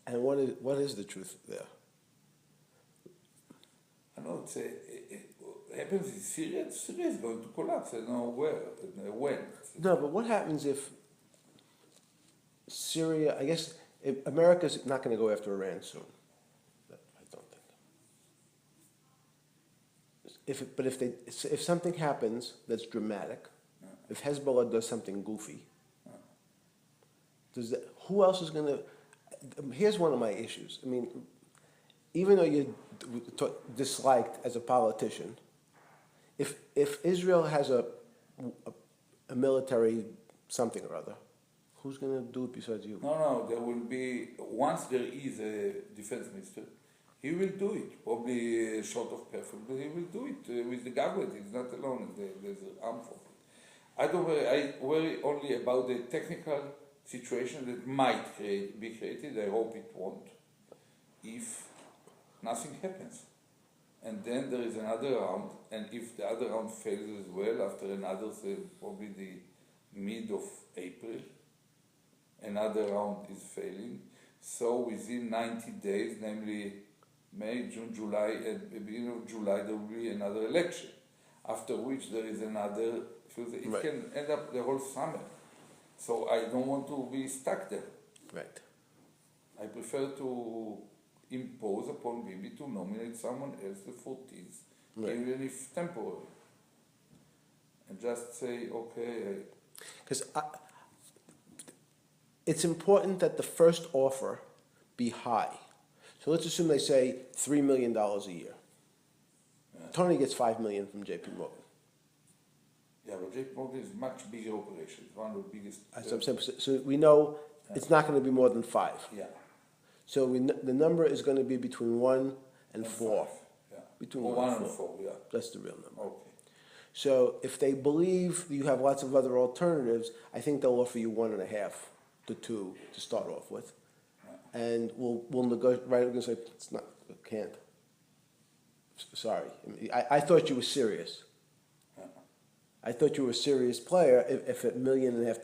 And what is the truth there? I know it happens in Syria. Syria is going to collapse. I don't know where, when. No, but what happens if Syria? I guess if America's not going to go after Iran soon. I don't think. If something happens that's dramatic, if Hezbollah does something goofy, who else is going to? Here's one of my issues. I mean, even though you're disliked as a politician, if Israel has a military something or other, who's going to do it besides you? No, there will be, once there is a defense minister, he will do it, probably short of perfect, but he will do it with the government. He's not alone, there's an armed force. I don't worry, I worry only about the technical situation that might be created. I hope it won't, if nothing happens. And then there is another round, and if the other round fails as well, after another, probably the mid of April, another round is failing. So within 90 days, namely May, June, July, at the beginning of July, there will be another election, after which there is another, it can end up the whole summer. So I don't want to be stuck there. Right. I prefer to impose upon Bibi to nominate someone else the 14th, even if temporary. And just say, okay. Because it's important that the first offer be high. So let's assume they say $3 million a year. Yeah. Tony gets $5 million from JP Morgan. Yeah, but JP Morgan is much bigger operation. It's one of the biggest. That's what I'm saying. So we know it's not going to be more than 5. Yeah. So the number is going to be between 1 and 4. 5, yeah. Between Or 1 1 and and 4. 4, yeah. That's the real number. Okay. So if they believe you have lots of other alternatives, I think they'll offer you 1.5 to 2 to start off with. And we'll negotiate, right, we're going to say, it's not, can't. Sorry. I thought you were serious. I thought you were a serious player. If $1.5 million,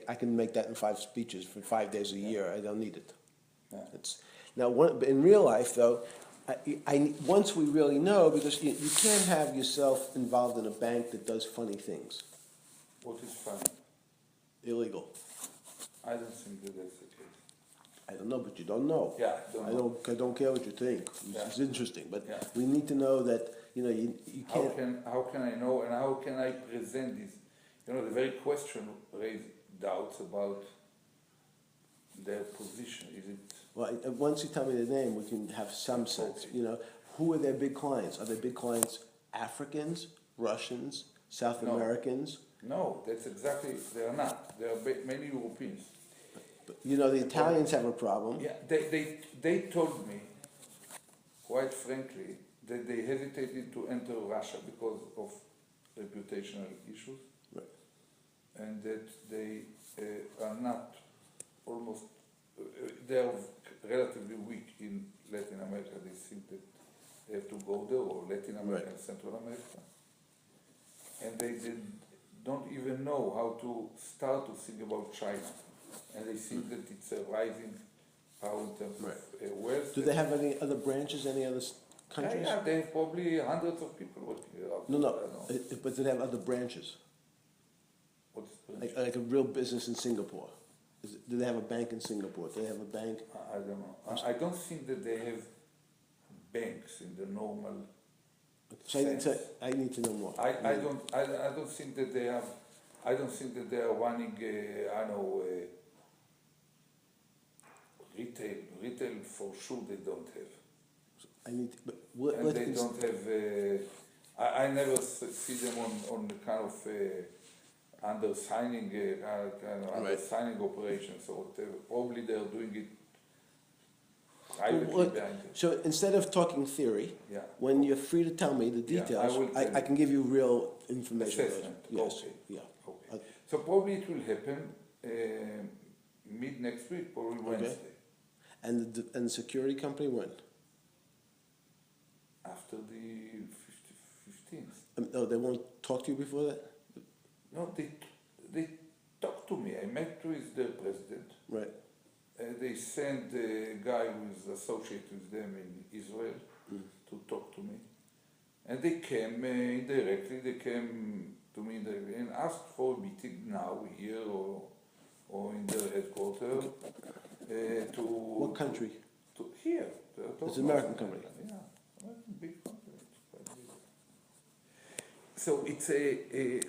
I can make that in 5 speeches for 5 days a year. I don't need it. Yeah. Now, in real life, though, once we really know, because you can't have yourself involved in a bank that does funny things. What is funny? Illegal. I don't think that that's the case. I don't know, but you don't know. Yeah, I don't know. I don't care what you think. Yeah. It's interesting, but Yeah. we need to know that you can't. How can I know and how can I present this? The very question raised doubts about their position. Is it? Well, once you tell me the name, we can have some sense. Okay. Who are their big clients? Are their big clients Africans, Russians, South No. Americans? No, that's exactly. They are not. There are many Europeans. But, the Italians have a problem. Yeah, they told me, quite frankly, that they hesitated to enter Russia because of reputational issues, Right. and that they are not almost. They are relatively weak in Latin America. They think that they have to go there, or Latin America and Central America, and they don't even know how to start to think about China, and they think that it's a rising power in terms of wealth. Do they have any other branches, any other countries? Yeah, they have probably hundreds of people working out. No, I don't know. but do they have other branches? What's the Like a real business in Singapore? Do they have a bank in Singapore? Do they have a bank? I don't know. I don't think that they have banks in the normal. So I need to know more. I don't think that they have. I don't think that they are running. Retail for sure they don't have. I need to, but And they don't have. I never see them on the kind of under signing signing operations or whatever. Probably they are doing it privately behind it. So instead of talking theory, Yeah. when you're free to tell me the details, will tell I you. can give you real information. Assessment. Yes. Okay. Yeah. Okay. So probably it will happen mid next week, probably Wednesday. And the security company when? After the 15th. No, they won't talk to you before that. No, they talked to me. I met with the president. Right. They sent a guy who is associated with them in Israel to talk to me. And they came indirectly, they came to me indirectly and asked for a meeting now here or in their headquarters. What country? Here. It's an American company. Yeah, American big company. It's quite big. So it's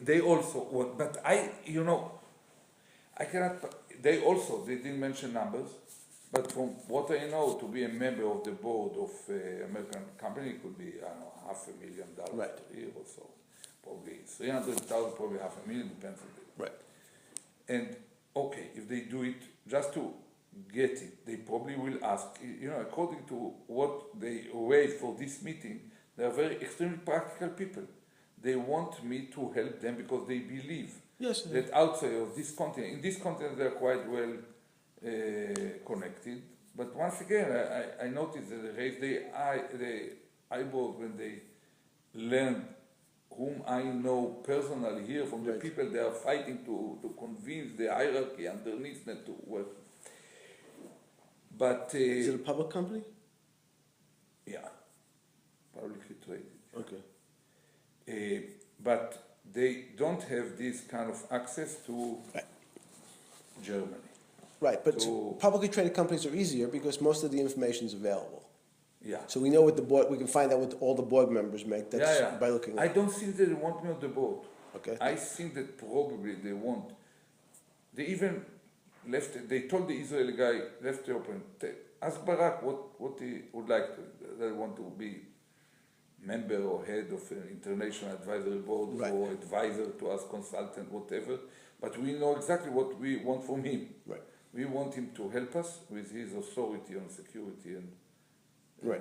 they also want, but I cannot. They didn't mention numbers, but from what I know, to be a member of the board of American company could be $500,000 Right. a year or so, probably 300,000, probably $500,000, depends on it. Right. And okay, if they do it just to get it, they probably will ask. According to what they raised for this meeting, they are very extremely practical people. They want me to help them because they believe that outside of this continent, in this continent they are quite well connected. But once again, I noticed that they raised the eyebrows when they learn whom I know personally here from the people they are fighting to convince the hierarchy underneath them to work. But Is it a public company? yeah, publicly traded. Okay. But they don't have this kind of access to Germany. Right, but So- publicly traded companies are easier because most of the information is available. Yeah. So we know what the board. We can find out what all the board members make. That's by looking. I don't think that they want me on the board. Okay. I think that probably they want. They even left. They told the Israeli guy left it open. Ask Barak what he would like. They want to be member or head of an international advisory board or advisor to us, consultant, whatever. But we know exactly what we want from him. Right. we want him to help us with his authority on security and, Right.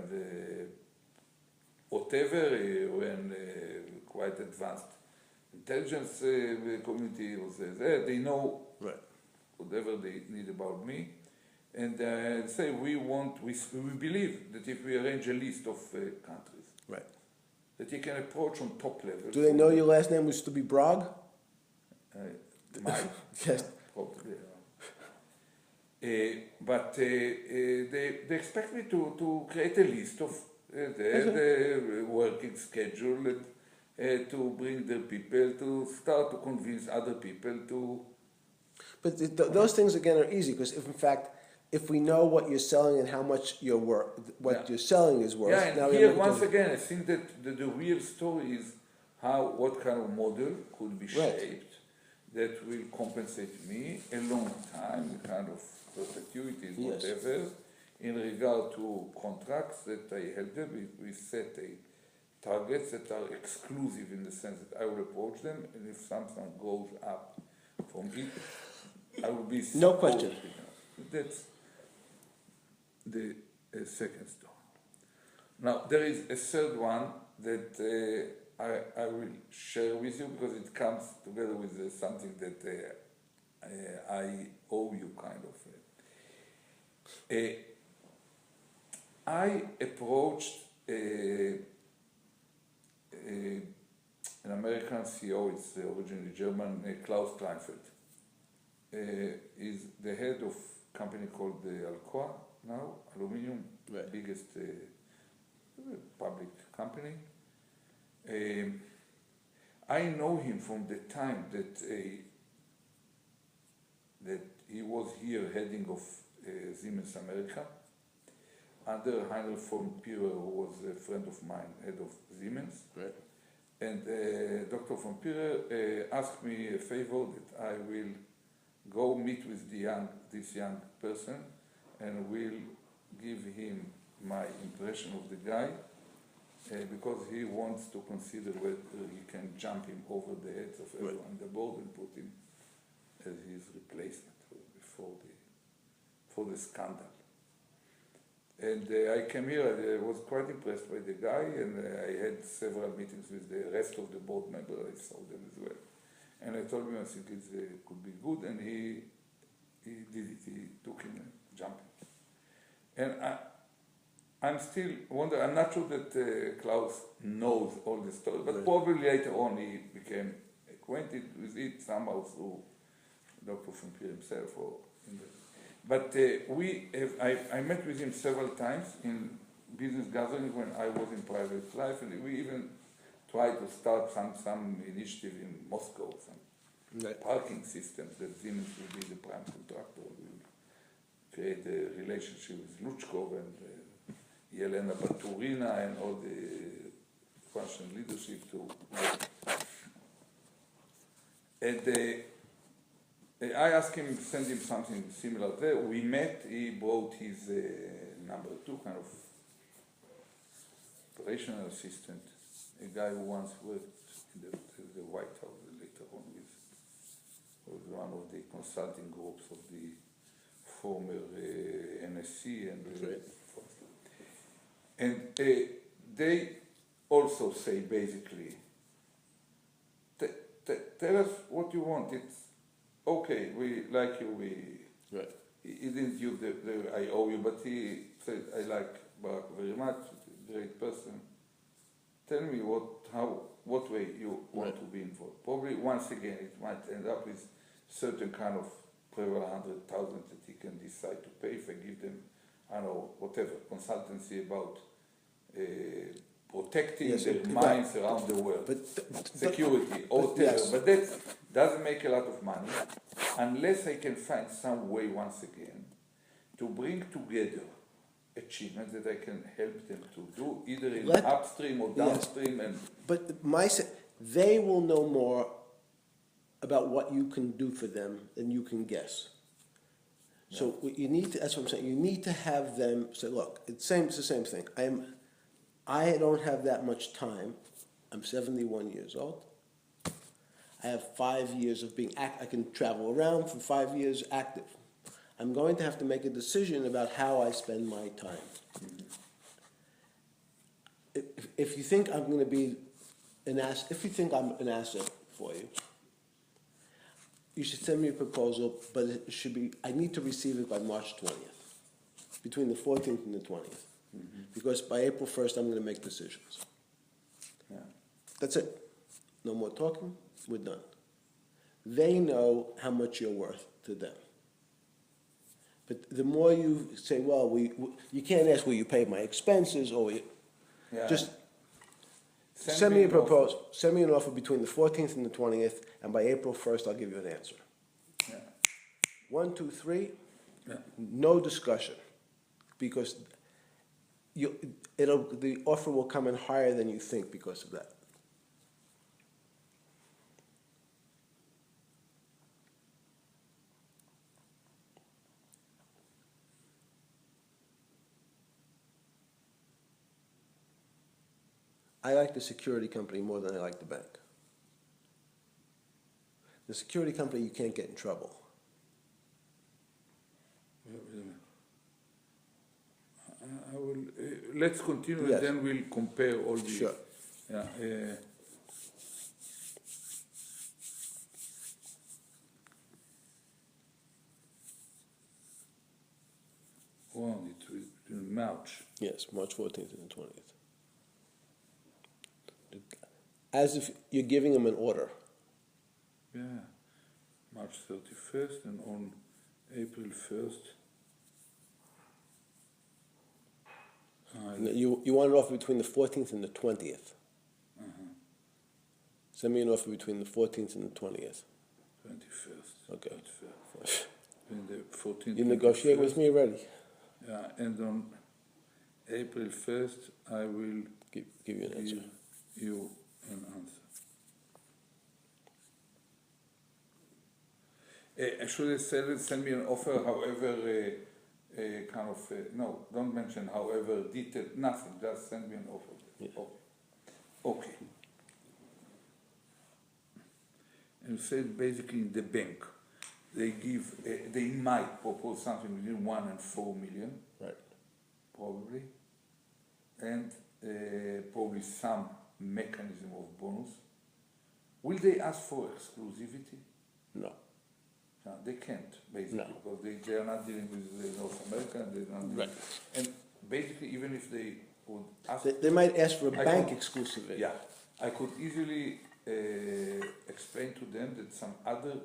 whatever, when quite advanced intelligence community was there, they know Right. whatever they need about me. And say we believe that if we arrange a list of countries, Right. that he can approach on top level. Do they know your last name was to be Brog? Mike, Yes. probably. But they expect me to create a list of the working schedule, to bring the people, to start to convince other people to. But those things again are easy because if in fact if we know what you're selling and how much what you're selling is worth. Yeah, and now we here have once again, I think that the real story is what kind of model could be shaped that will compensate me a long time, kind of perpetuities, whatever, in regard to contracts that I help them. We set targets that are exclusive in the sense that I will approach them, and if something goes up from it, I will be supportive. No question. That's the second story. Now, there is a third one that I will share with you because it comes together with something that I owe you, kind of. I approached an American CEO, it's originally German, Klaus Kleinfeld. Is the head of a company called Alcoa now, aluminium, biggest public company. I know him from the time that he was here heading of Siemens America, under Heinrich von Pierer, who was a friend of mine, head of Siemens. Right. And Dr. von Pierer asked me a favor that I will go meet with this young person and will give him my impression of the guy because he wants to consider whether he can jump him over the heads of everyone on the board and put him as his replacement for the scandal. And I came here, I was quite impressed by the guy, and I had several meetings with the rest of the board members, I saw them as well. And I told him I think it could be good, and he did it, he took him and jumped him. And I'm still wondering, I'm not sure that Klaus knows all the story, but probably later on he became acquainted with it somehow through Dr. von Pierre himself. But I met with him several times in business gatherings when I was in private life, and we even tried to start some initiative in Moscow, some parking systems that Siemens will be the prime contractor. We will create a relationship with Luchkov and Yelena Baturina and all the Russian leadership to. And I asked him to send him something similar there. We met, he brought his number 2 kind of operational assistant, a guy who once worked in the White House later on with one of the consulting groups of the former NSC and they also say basically, tell us what you want. It's okay, we like you, he didn't use the I owe you, but he said, I like Barak very much, great person. Tell me what way you want to be involved. Probably once again it might end up with certain kind of several 100,000 that he can decide to pay if I give them, I don't know, whatever, consultancy about protecting their minds around the world, security, whatever. But that doesn't make a lot of money unless I can find some way, once again, to bring together achievements that I can help them to do, either in upstream or downstream. But they will know more about what you can do for them than you can guess. So you need to, that's what I'm saying, you need to have them say, look, it's the same thing. I don't have that much time. I'm 71 years old. I have 5 years of being I can travel around for 5 years active. I'm going to have to make a decision about how I spend my time. If you think I'm going to be an asset, if you think I'm an asset for you, you should send me a proposal, but it should be, I need to receive it by March 20th, between the 14th and the 20th. Because by April 1st, I'm going to make decisions. Yeah. That's it. No more talking, we're done. They know how much you're worth to them. But the more you say, well, you can't ask, will you pay my expenses, or Yeah. just send me a proposal. Send me an offer between the 14th and the 20th, and by April 1st, I'll give you an answer. Yeah. 1, 2, 3, Yeah. no discussion, because the offer will come in higher than you think because of that. I like the security company more than I like the bank. The security company, you can't get in trouble. Wait a minute. I will, let's continue, Yes. and then we'll compare all the. Sure. Yeah. It will in March. Yes, March 14th and the 20th. As if you're giving them an order. Yeah. March 31st, and on April 1st. You want an offer between the 14th and the 20th. Send me an offer between the 14th and the 20th. 21st. Okay. 21st. And the 14th. You negotiate 21st. with me already. Yeah, and on April 1st, I will Give you an answer. give you an answer. Actually, send me an offer, however, no, don't mention however detailed, nothing, just send me an offer. Yeah. Okay. And said basically in the bank, they might propose something between 1 and 4 million. Right. Probably. And probably some mechanism of bonus. Will they ask for exclusivity? No. No, they can't, basically, No. because they are not dealing with North America, they're not dealing. Right. And basically, even if they would ask. They might ask for a I bank could- exclusivity. Yeah, I could easily explain to them that some other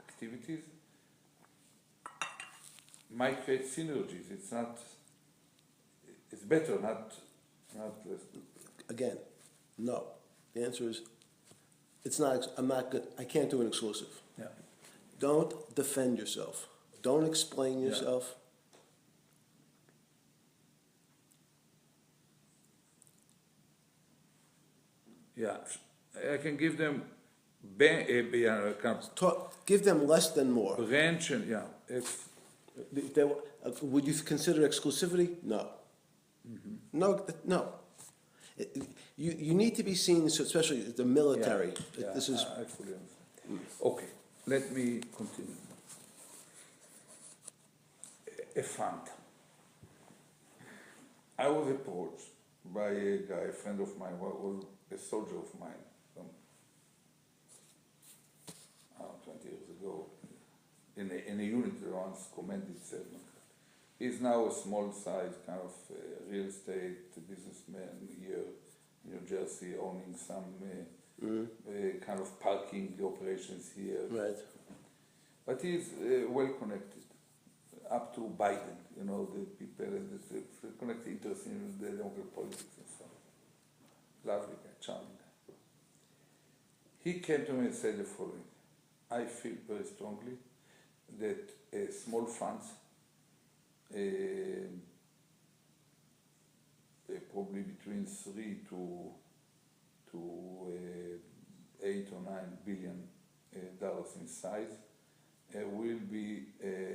activities might create synergies. It's not, it's better, not less. Again, no. The answer is, it's not. I'm not good. I can't do an exclusive. Yeah. Don't defend yourself. Don't explain Yeah. yourself. Yeah, I can give them kind Give them less than more. of range and, yeah, it's, Would you consider exclusivity? No. No, no. You need to be seen, so especially the military. yeah, This is I fully understand. Okay, let me continue. A fund. I was approached by a guy, a friend of mine, who was a soldier of mine from 20 years ago, in a unit that once commanded 7. He's now a small size kind of real estate businessman here in New Jersey, owning some kind of parking operations here. right. But he's well connected, up to Biden, you know, the people that connect interest in the democratic politics and so on. Lovely guy, charming guy. He came to me and said the following: I feel very strongly that small funds, probably between 3 to 8 or 9 billion dollars in size, will be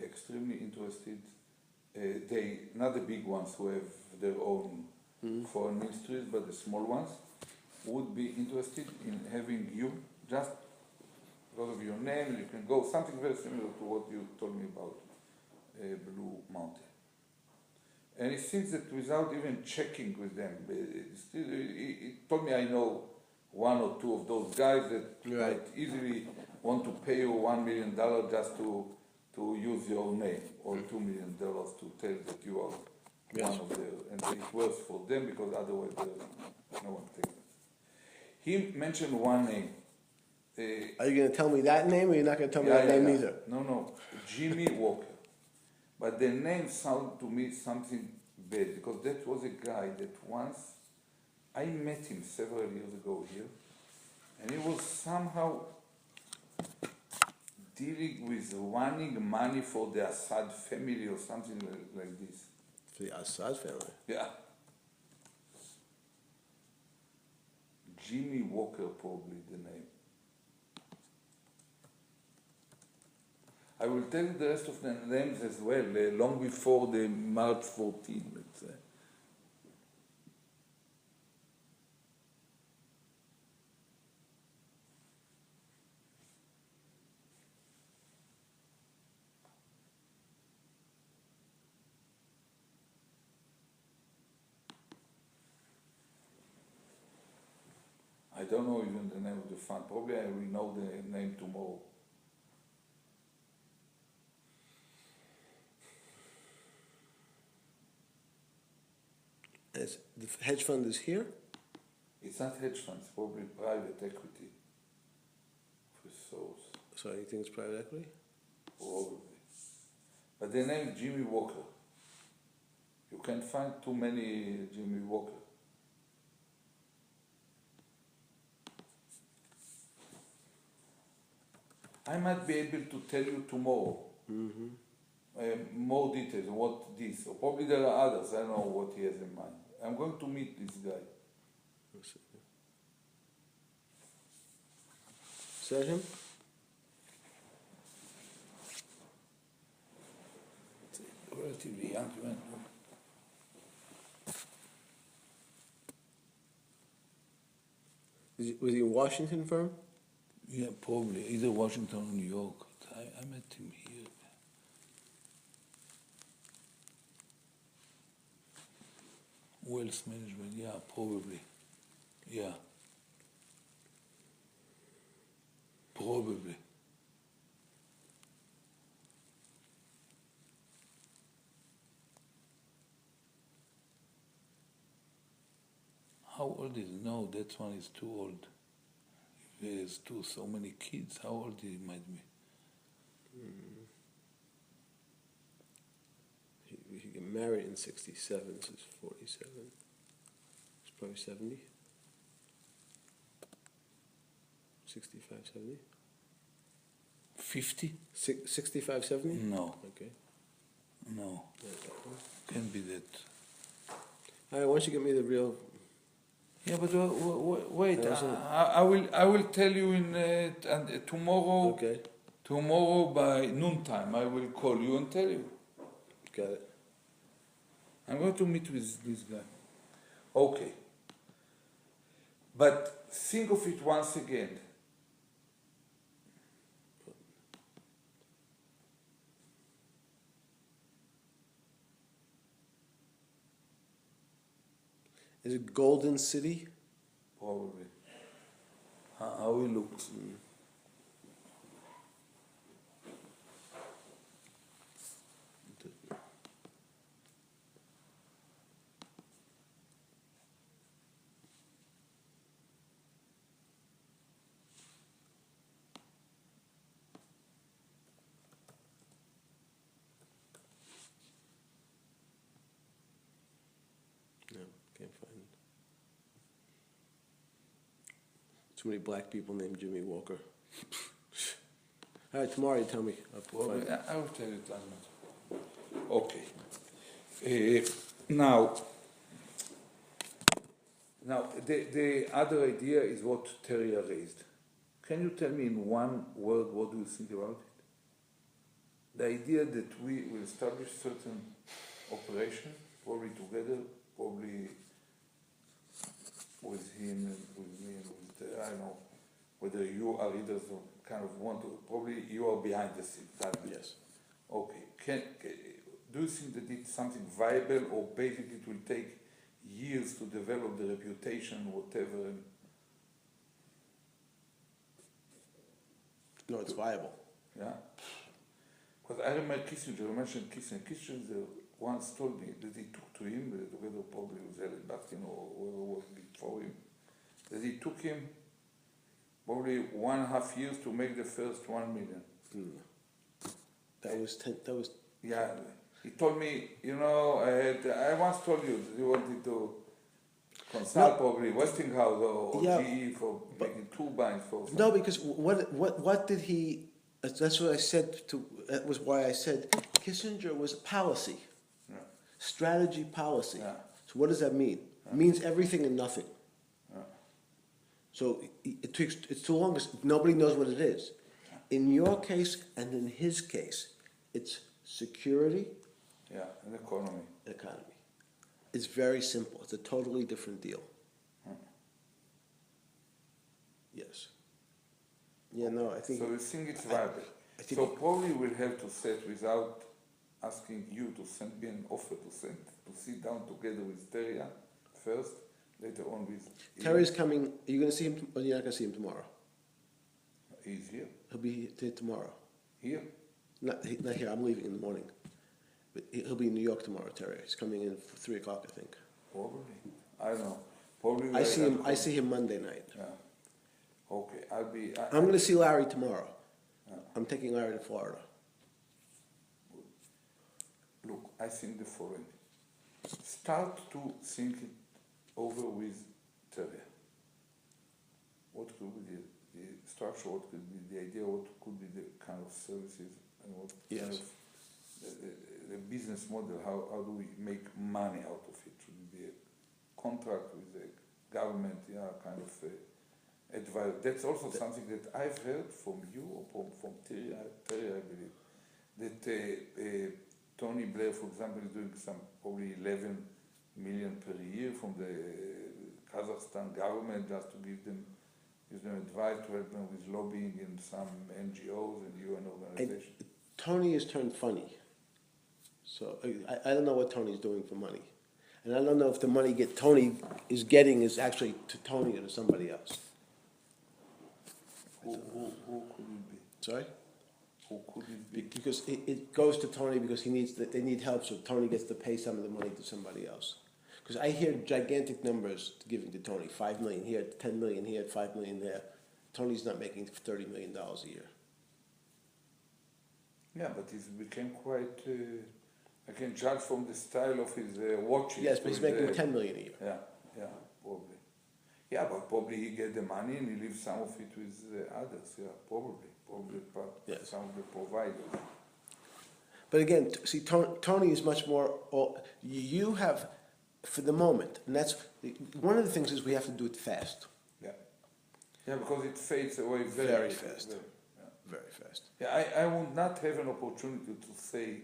extremely interested. They, not the big ones who have their own foreign ministries, but the small ones would be interested in having you just because of your name, you can go, something very similar to what you told me about Blue Mountain. And he thinks that without even checking with them, he told me I know one or two of those guys that might easily want to pay you $1 million just to use your name, or $2 million to tell that you are one of them, and it works for them because otherwise no one takes it. He mentioned one name. Are you going to tell me that name, or you're not going to tell me that name either? No, Jimmy Walker. But the name sounded to me something bad, because that was a guy that once, I met him several years ago here, and he was somehow dealing with running money for the Assad family or something like this. For the Assad family? Yeah. Jimmy Walker, probably the name. I will tell you the rest of the names as well, long before the March 14, let's say. I don't know even the name of the fund. Probably I will know the name tomorrow. The hedge fund is here? It's not hedge funds, probably private equity. Resource. So you think it's private equity? Probably. But the name is Jimmy Walker. You can't find too many Jimmy Walker. I might be able to tell you tomorrow more details on what this, or probably there are others, I don't know what he has in mind. I'm going to meet this guy. Is that him? Relatively young man. Was he a Washington firm? Yeah, probably. Either Washington or New York. I met him here. Wealth management, yeah, probably. Yeah. Probably. How old is he? No, that one is too old. If he has so many kids, how old he might be? He got married in 67, so he's 47. He's probably 70. 65, 70? 50? 65, 70? No. Okay. No. Can't be that. All right, why don't you give me the real... Yeah, but wait. I will tell you in tomorrow. Okay. Tomorrow by noontime, I will call you and tell you. Got it. I'm going to meet with this guy. Okay. But think of it once again. Is it Golden City? Probably. How he looks. No, can't find it. Too many black people named Jimmy Walker. All right, tomorrow you tell me. Probably. I will tell you that. Okay. Now, the other idea is what Terry raised. Can you tell me in one word what do you think about it? The idea that we will establish certain operations, probably together, probably with him and with me and with I don't know, whether you are leaders or kind of want to, probably you are behind the scenes. Yes. Okay, do you think that it's something viable, or basically it will take years to develop the reputation, whatever? No, it's viable. Yeah? Because I remember Kissinger, you mentioned Kissinger. Kissinger once told me that he took to him, whether probably it was Ellen Baskin or whoever was before him, that he took him probably 1.5 years to make the first 1 million. That was Yeah, he told me, I once told you that you wanted to consult probably Westinghouse or GE for making turbines for something. no, because what did he? That's what I said to. That was why I said Kissinger was policy, Yeah. strategy policy. Yeah. So what does that mean? It means everything and nothing. Yeah. So it's too long. Nobody knows what it is. In your case and in his case, it's security, Yeah, and economy. economy. It's very simple. It's a totally different deal. Yes. Yeah, no, I think. So you think it's viable? I think So probably we'll have to set, without asking you to send me an offer to sit down together with Terry first, later on with Terry's coming. Are you going to see him, or you're not going to see him tomorrow? He's here. He'll be here tomorrow. Here? Not here. I'm leaving in the morning. But he'll be in New York tomorrow, Terry. He's coming in for 3 o'clock, I think. Probably. I don't know. Probably. I see him Monday night. Yeah. Okay, I'll be. I'm going to see Larry tomorrow. Yeah. I'm taking Larry to Florida. Look, I think the following. Start to think it over with Terry. What could be the structure, what could be the idea, what could be the kind of services, and what kind of the business model, how do we make money out of it? Should it be a contract with the government, kind of advice? That's also something that I've heard from you or from Terry, I believe, that Tony Blair, for example, is doing some probably 11 million per year from the Kazakhstan government just to give them advice, to help them with lobbying in some NGOs and UN organizations. Tony has turned funny. So I don't know what Tony's doing for money. And I don't know if the money Tony is getting is actually to Tony or to somebody else. Who could it be? Sorry? Who could it be? Because it goes to Tony because they need help, so Tony gets to pay some of the money to somebody else. Because I hear gigantic numbers giving to Tony, 5 million here, 10 million here, 5 million there. Tony's not making $30 million a year. Yeah, but he's became quite. I can judge from the style of his watches. Yes, but he's making 10 million a year. Yeah, probably. Yeah, but probably he get the money and he leaves some of it with others. Yeah, probably Yes. some of the providers. But again, see, Tony is much more. You have, for the moment, and that's one of the things is we have to do it fast. Yeah, because it fades away Very fast. Very fast. Yeah, I would not have an opportunity to say,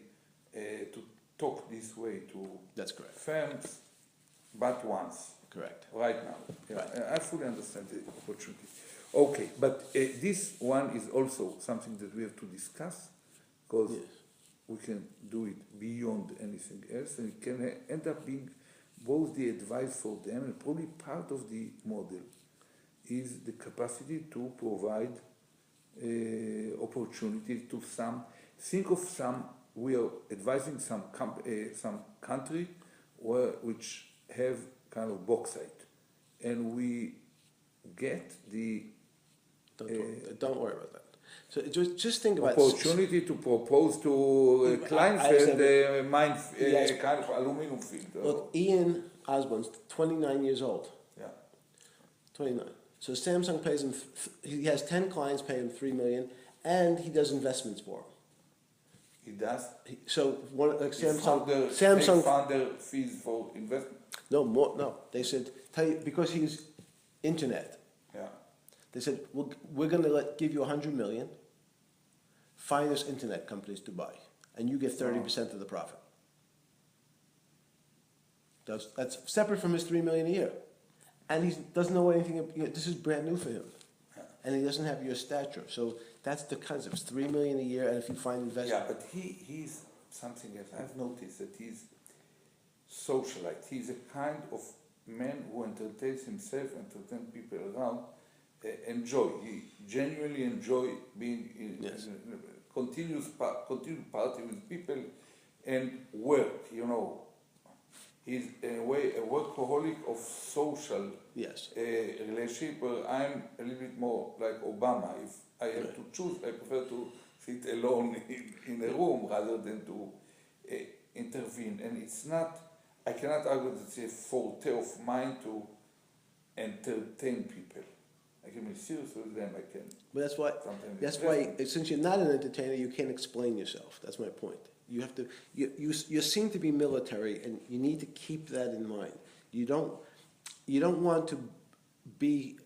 to talk this way to That's correct. firms, but once. Correct. Right now. Yeah, Right. I fully understand the opportunity. Okay, but this one is also something that we have to discuss, because we can do it beyond anything else, and it can end up being both the advice for them and probably part of the model is the capacity to provide opportunities to some. Think of some. We are advising some country which have kind of bauxite, and we get the Don't worry about that. So just think about opportunity to propose to Kleinfeld mine kind of aluminum field. Look, Ian Osborne's 29 years old. Yeah. 29. So Samsung pays him. He has 10 clients, pay him $3 million, and he does investments for them. He does. So one like Samsung. Take founder fees for investment. No more. No, they said because he's internet. Yeah. They said we're going to give you $100 million. Find us internet companies to buy, and you get 30% of the profit. That's separate from his $3 million a year, and he doesn't know anything. This is brand new for him. Yeah. and he doesn't have your stature. So that's the concept. It's $3 million a year, and if you find investment. Yeah, but he's something else. I've noticed that he's socialite. He's a kind of man who entertains himself, entertains people around, enjoy. He genuinely enjoy being in continuous party with people and work, you know. He's in a way a workaholic of social relationship, where I'm a little bit more like Obama. If I have to choose, I prefer to sit alone in a room rather than to intervene. And it's not, I cannot argue that it's a forte of mine to entertain people. I can be serious with them, I can. But that's why, since you're not an entertainer, you can't explain yourself. That's my point. You have to, you seem to be military, and you need to keep that in mind. You don't want to be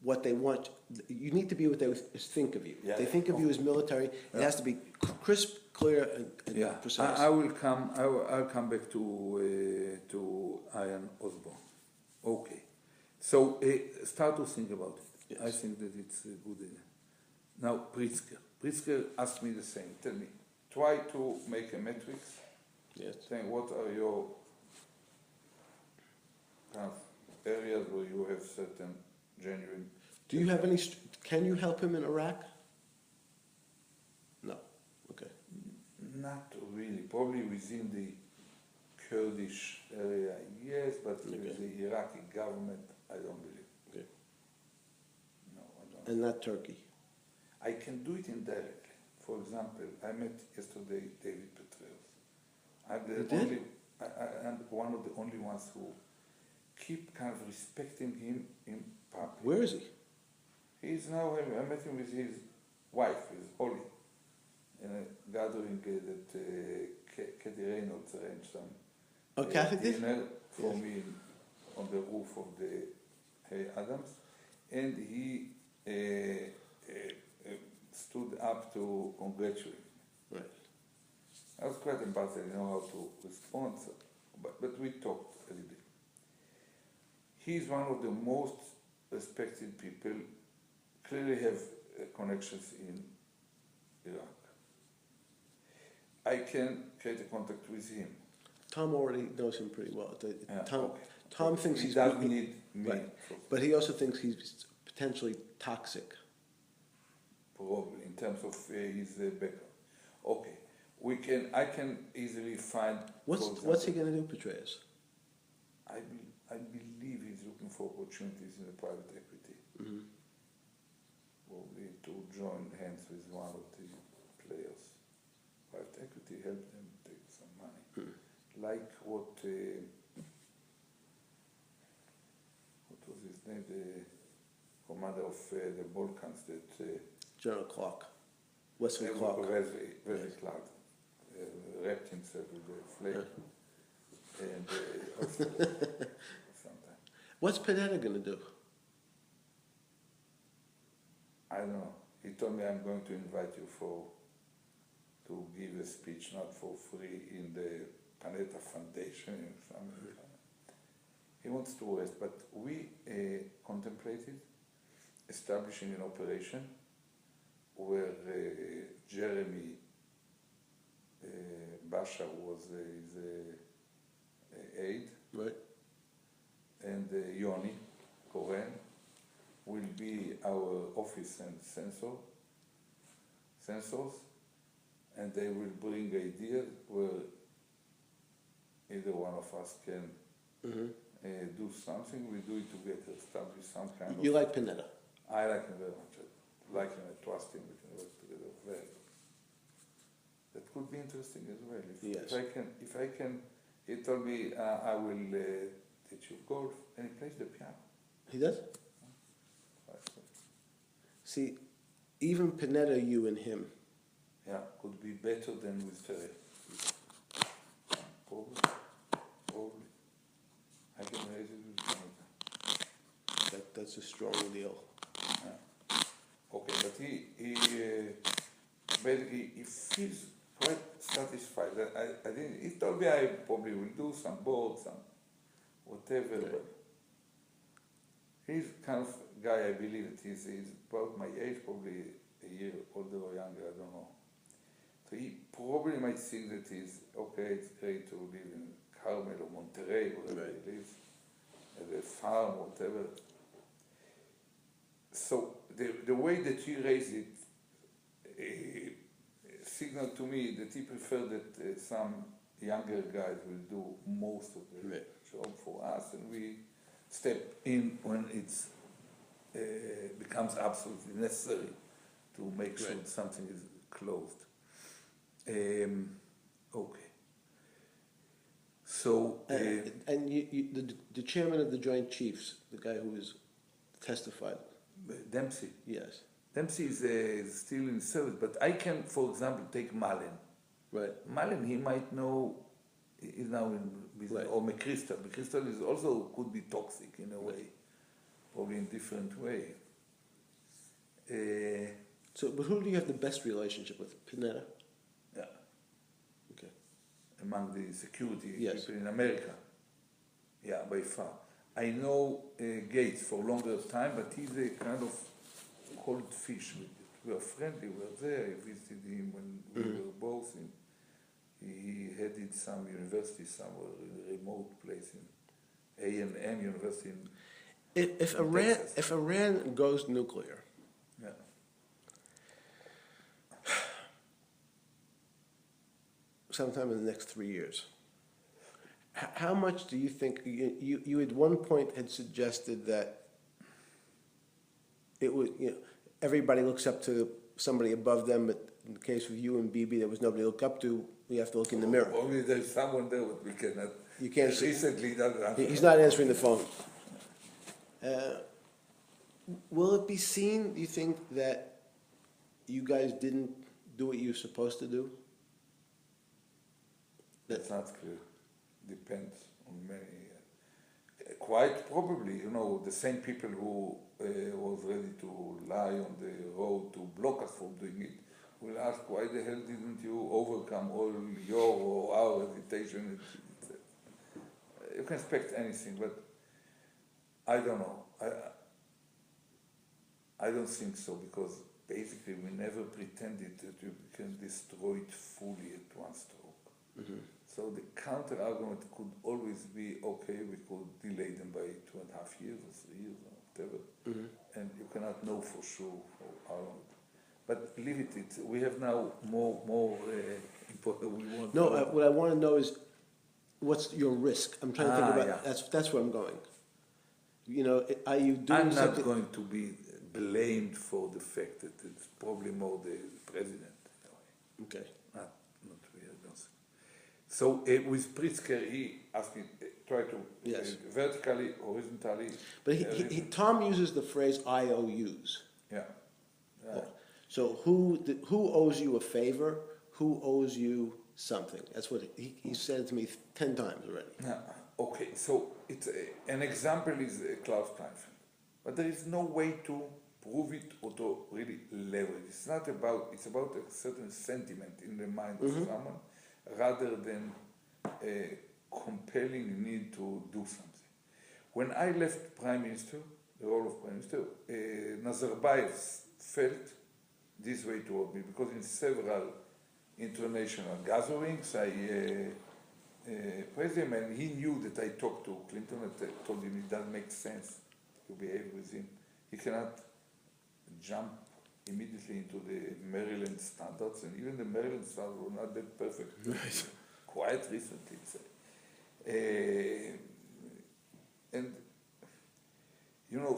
what they want. You need to be what they think of you. Yeah, they think of you as military. It has to be crisp, clear, and precise. I'll come back to Ian Osborne. Okay. So start to think about it. Yes. I think that it's a good idea. Now, Pritzker asked me the same. Tell me, try to make a matrix. Yes. Saying what are your kind of areas where you have certain genuine. Do you have any? Can you help him in Iraq? No. Okay. Not really. Probably within the Kurdish area, yes, but with the Iraqi government, I don't believe. Okay. No, I don't. And not Turkey. I can do it indirectly. For example, I met yesterday David Petraeus. I'm one of the only ones who keep kind of respecting him in public. Where is he? He's now, I met him with his wife, his Holly, in a gathering that Katie Reynolds arranged some Catholic dinner for me on the roof of the Adams, and he stood up to congratulate me. Right. I was quite embarrassed. I didn't know how to respond, but we talked a little bit. He's one of the most respected people, clearly have connections in Iraq. I can create a contact with him. Tom already knows him pretty well. Tom thinks he he's doesn't need me. Right. But he also thinks he's potentially toxic. Probably, in terms of his background. Okay, I can easily find. What's he going to do, Petraeus? I believe he's looking for opportunities in the private equity. Mm-hmm. Probably to join hands with one of the players. Private equity help them take some money. Mm-hmm. Like what was his name? The commander of the Balkans that. General Clark. Wesley Clark. Wesley Clark wrapped himself with a flag. And also sometimes. What's Panetta going to do? I don't know. He told me I'm going to invite you to give a speech, not for free, in the Panetta Foundation or something. He wants to rest, but we contemplated establishing an operation where Jeremy Basha was his aide, right, and Yoni Koren will be our office and sensors, and they will bring ideas where either one of us can do something. We do it together, establish some kind of. You like Panetta? I like him very much. I like him, I trust him, we can work together very well. That could be interesting as well. If I can, he told me I will teach you golf, and he plays the piano. He does? See, even Panetta, you and him. Yeah, could be better than with Ferrer. Probably. I can raise it with Panetta. That's a strong deal. Yeah. Okay, but he basically he feels quite satisfied. I think he told me I probably will do some boards, some whatever, but He's kind of guy, I believe that he's about my age, probably a year older or younger, I don't know. So he probably might think that he's, okay, it's great to live in Carmel or Monterey, wherever he lives, at a farm, whatever. So the way that he raised it signaled to me that he preferred that some younger guys will do most of the job for us, and we step in when it's becomes absolutely necessary to make sure that something is closed. Okay. So and the chairman of the Joint Chiefs, the guy who was testified. Dempsey. Yes. Dempsey is still in service, but I can, for example, take Mullen. Right. Mullen, he might know, is now in business, or McChrystal. McChrystal is also could be toxic in a way, probably in different way. So, but who do you have the best relationship with? Pineda? Yeah. Okay. Among the security Yes. people in America. Yeah, by far. I know Gates for longer time, but he's a kind of cold fish. We are friendly, we were there. I visited him when we were both in. He headed some university somewhere in a remote place in A&M University in If Iran goes nuclear, yeah. sometime in the next 3 years, how much do you think, you at one point had suggested that it would, everybody looks up to somebody above them, but in the case of you and Bibi, there was nobody to look up to, we have to look in the mirror. Only there's someone there, but we cannot. You can't see. Recently, He's not answering the phone. Will it be seen, do you think, that you guys didn't do what you were supposed to do? That's not clear. Depends on many. Quite probably, the same people who was ready to lie on the road to block us from doing it will ask, why the hell didn't you overcome all your or our hesitation? You can expect anything, but I don't know. I don't think so, because basically we never pretended that we can destroy it fully at one stroke. Mm-hmm. So the counter argument could always be, okay, we could delay them by 2.5 years or 3 years or whatever, and you cannot know for sure for how long. But leave it. We have now more important. We want. No, what I want to know is, what's your risk? I'm trying to think about. Yeah. That's where I'm going. Are you doing I'm not something? going to be blamed for the fact that it's probably more the president. Okay. Not really, I don't think. So with Pritzker, he asked me, try to vertically, horizontally. But Tom uses the phrase IOUs. Yeah. So who owes you a favor? Who owes you something? That's what he said to me 10 times already. Yeah. Okay, so it's an example is Klaus Kleinfeld, but there is no way to prove it or to really leverage. It's about a certain sentiment in the mind of someone, rather than a compelling need to do something. When I left Prime Minister, the role of Prime Minister, Nazarbayev felt this way toward me, because in several international gatherings I praised him, and he knew that I talked to Clinton and told him it doesn't make sense to behave with him. He cannot jump immediately into the Maryland standards, and even the Maryland standards were not that perfect. Right. Quite recently. And,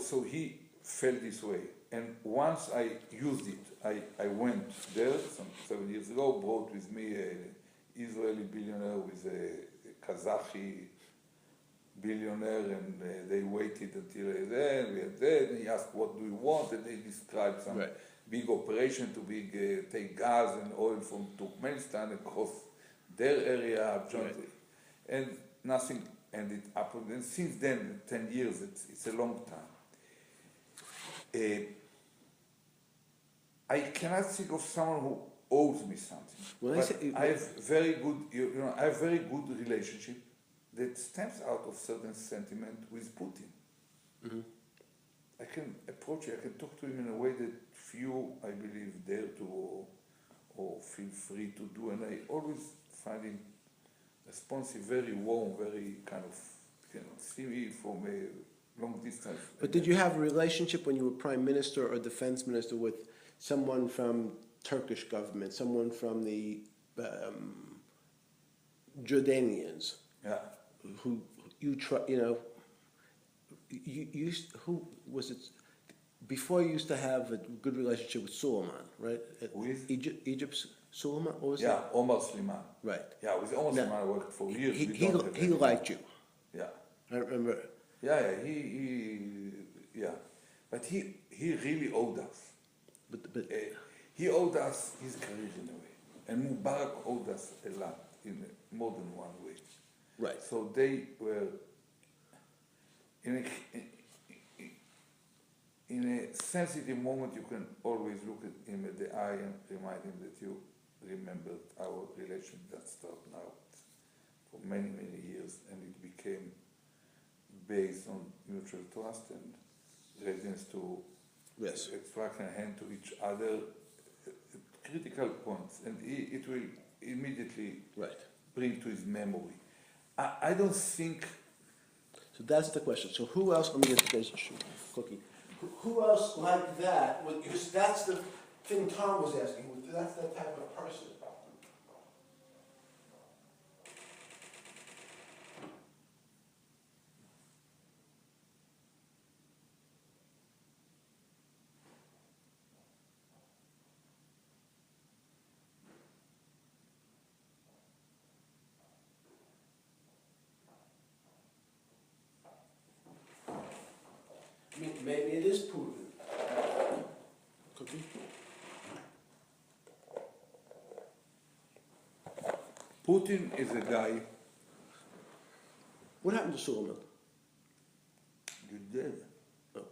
so he felt this way. And once I used it, I went there some 7 years ago, brought with me an Israeli billionaire with a Kazakhstan billionaire, and they waited until then, we had that, and he asked, what do you want? And they described some big operation to take gas and oil from Turkmenistan across their area jointly. And nothing ended up. And since then, 10 years, it's a long time. I cannot think of someone who owes me something. I have very good, I have very good relationship that stems out of certain sentiment with Putin. I can approach it, I can talk to him in a way that few, I believe, dare to or feel free to do, and I always find him responsive, very warm, very kind of, you know, see me from a long distance. But did you have a relationship when you were prime minister or defense minister with someone from Turkish government, someone from the Jordanians? Yeah. Who you who was it? Before you used to have a good relationship with Suleiman, right? With? Egypt's Suleiman, what was Yeah, that? Omar Sliman. Right. Yeah, with Omar Sliman I worked for years. He liked you. Yeah. I remember. Yeah, yeah. But he really owed us. But he owed us his career in a way. And Mubarak owed us a lot in more than one way. right. So they were in a sensitive moment. You can always look at him at the eye and remind him that you remembered our relation that started now for many, many years, and it became based on mutual trust and readiness to Yes. extract a hand to each other at critical points, and it will immediately Right. bring to his memory. I don't think. So that's the question. So who else? Let me get this cookie. Who else like that? Because that's the thing Tom was asking. That's the type of person. I mean, maybe it is Putin. Cookie? Putin is a guy. What happened to Suleiman? He's dead. Oh.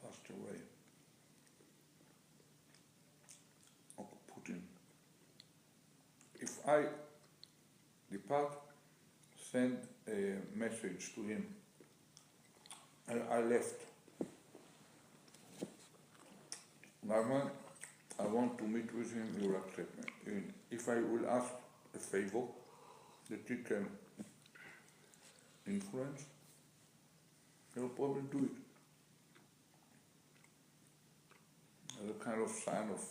Passed away. Oh, Putin. If I depart, send a message to him. I left. Norman, I want to meet with him, he will accept me. And if I will ask a favor that he can influence, he'll probably do it. As a kind of sign of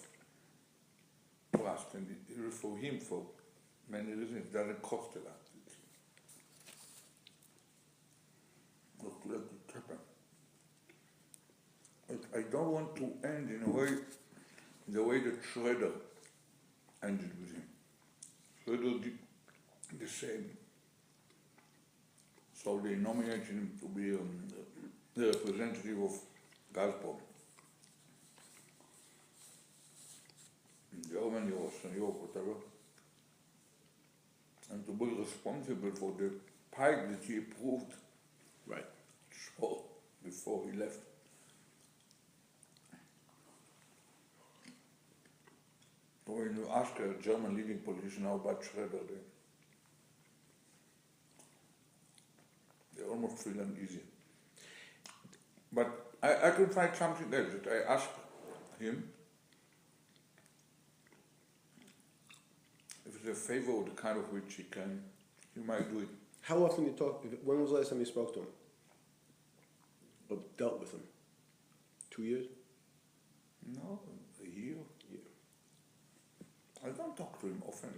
trust, and for him, for many reasons, it doesn't cost a lot. Not let it happen. But I don't want to end in a way, the way that Schroeder ended with him. Schroeder did the same. So they nominated him to be the representative of Gazprom in Germany or New York, whatever, and to be responsible for the pipe that he approved. Right. So before he left. When you ask a German leading politician how about Schroeder, they almost feel uneasy. But I could find something else that I asked him if it's a favor or the kind of which he might do it. How often you talk? When was the last time you spoke to him? Or dealt with him? 2 years? No, a year. Yeah. I don't talk to him often.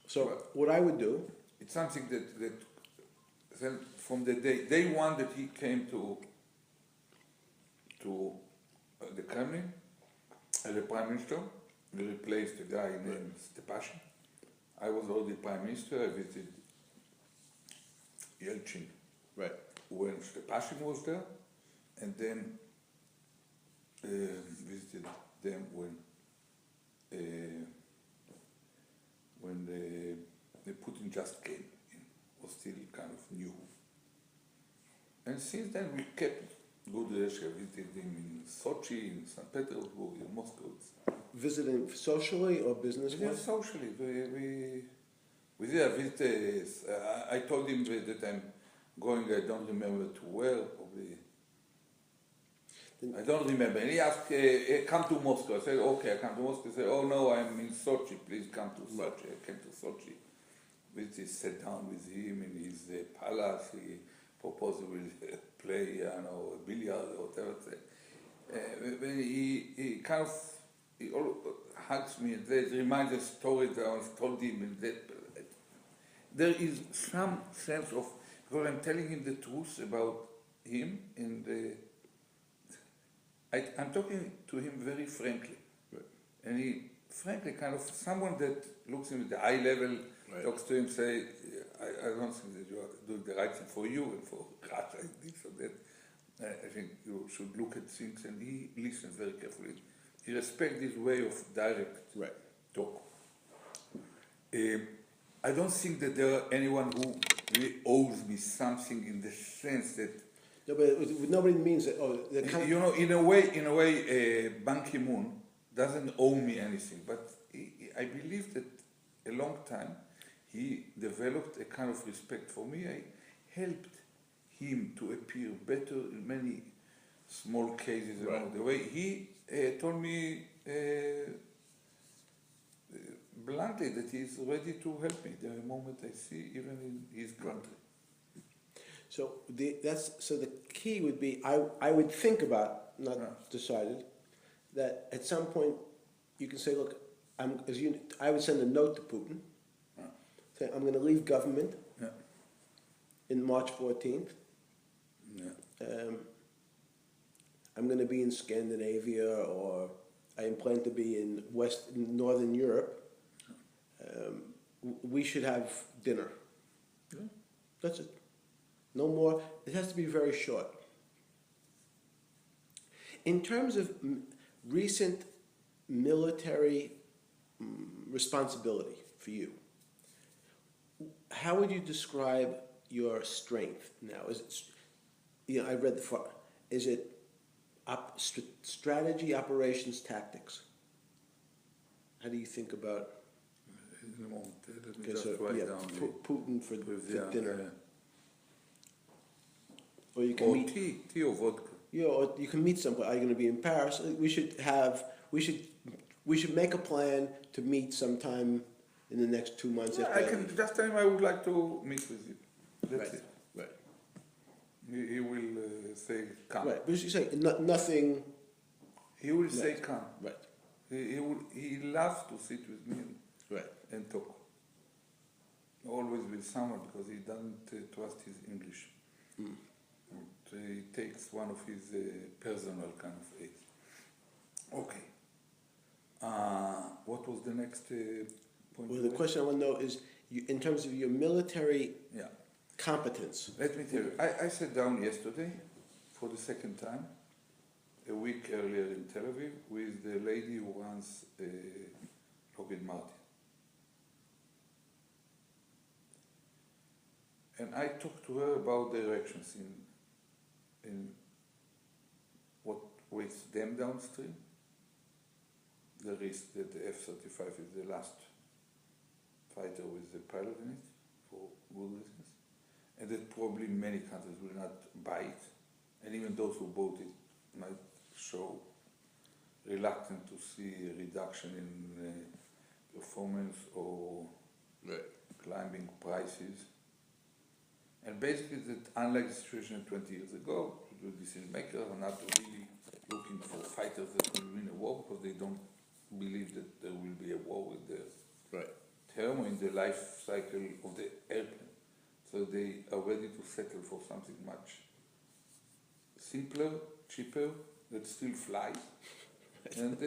So what I would do? It's something that then from the day one that he came to the Kremlin as a prime minister, we replaced a guy named Stepashin. I was already prime minister. I visited Yeltsin Right. when Stepashin was there, and then visited them when the Putin just came in, was still kind of new. And since then we kept good relations. I visited him in Sochi, in St. Petersburg, in Moscow. Visiting socially or business-wise? Socially, We did a visit. I told him that I'm going. I don't remember to where. Probably. I don't remember. And he asked, "Come to Moscow." I said, "Okay, I come to Moscow." He said, "Oh no, I'm in Sochi. Please come to Sochi." I came to Sochi. We just sat down with him in his palace. He proposed we will play, billiard or whatever. When he kind of he hugs me, and that reminds a story that I told him. And that there is some sense of, because I'm telling him the truth about him, and I'm talking to him very frankly. Right. And he, frankly, kind of someone that looks at the eye level, Right. talks to him, say, I don't think that you are doing the right thing for you and for Russia and this or that. I think you should look at things, and he listens very carefully. He respects this way of direct Right. talk. I don't think that there are anyone who really owes me something in the sense that, No, but nobody means that. Oh, the kind of, you know, in a way, Ban Ki-moon doesn't owe me anything, but I believe that a long time he developed a kind of respect for me. I helped him to appear better in many small cases along the way. He told me bluntly that he's ready to help me the moment I see, even in his country. so the key would be I would think about, not decided, that at some point you can say, look, I would send a note to Putin, say I'm going to leave government Yeah. in March 14th. Yeah. I'm going to be in Scandinavia, or I plan to be in Northern Europe. We should have dinner. Yeah. That's it. No more. It has to be very short. In terms of recent military responsibility for you, how would you describe your strength now? Is it, I read is it strategy, operations, tactics? How do you think about? In a moment, let me Okay, just so write down Putin for dinner. Or you can or meet. tea or vodka. Yeah, or you can meet somebody. Are you going to be in Paris? We should make a plan to meet sometime in the next 2 months. Yeah, I can just tell him I would like to meet with you. That's it. Right. He will say come. Right. But you say nothing. He will say come. Right. He loves to sit with me Right. and talk. Always with someone, because he doesn't trust his English. He takes one of his personal kind of aids. Okay. What was the next point? Well, the question I want to know is, in terms of your military Yeah. competence. Let me tell you, I sat down yesterday for the second time, a week earlier in Tel Aviv, with the lady who runs Lockheed Martin. And I talked to her about directions in what waits them downstream, the risk that the F-35 is the last fighter with the pilot in it, for good reasons, and that probably many countries will not buy it, and even those who bought it might show reluctant to see a reduction in performance or climbing prices. And basically that, unlike the situation 20 years ago, the decision makers are not really looking for fighters that will win a war, because they don't believe that there will be a war with the term in the life cycle of the airplane. So they are ready to settle for something much simpler, cheaper, that still flies. And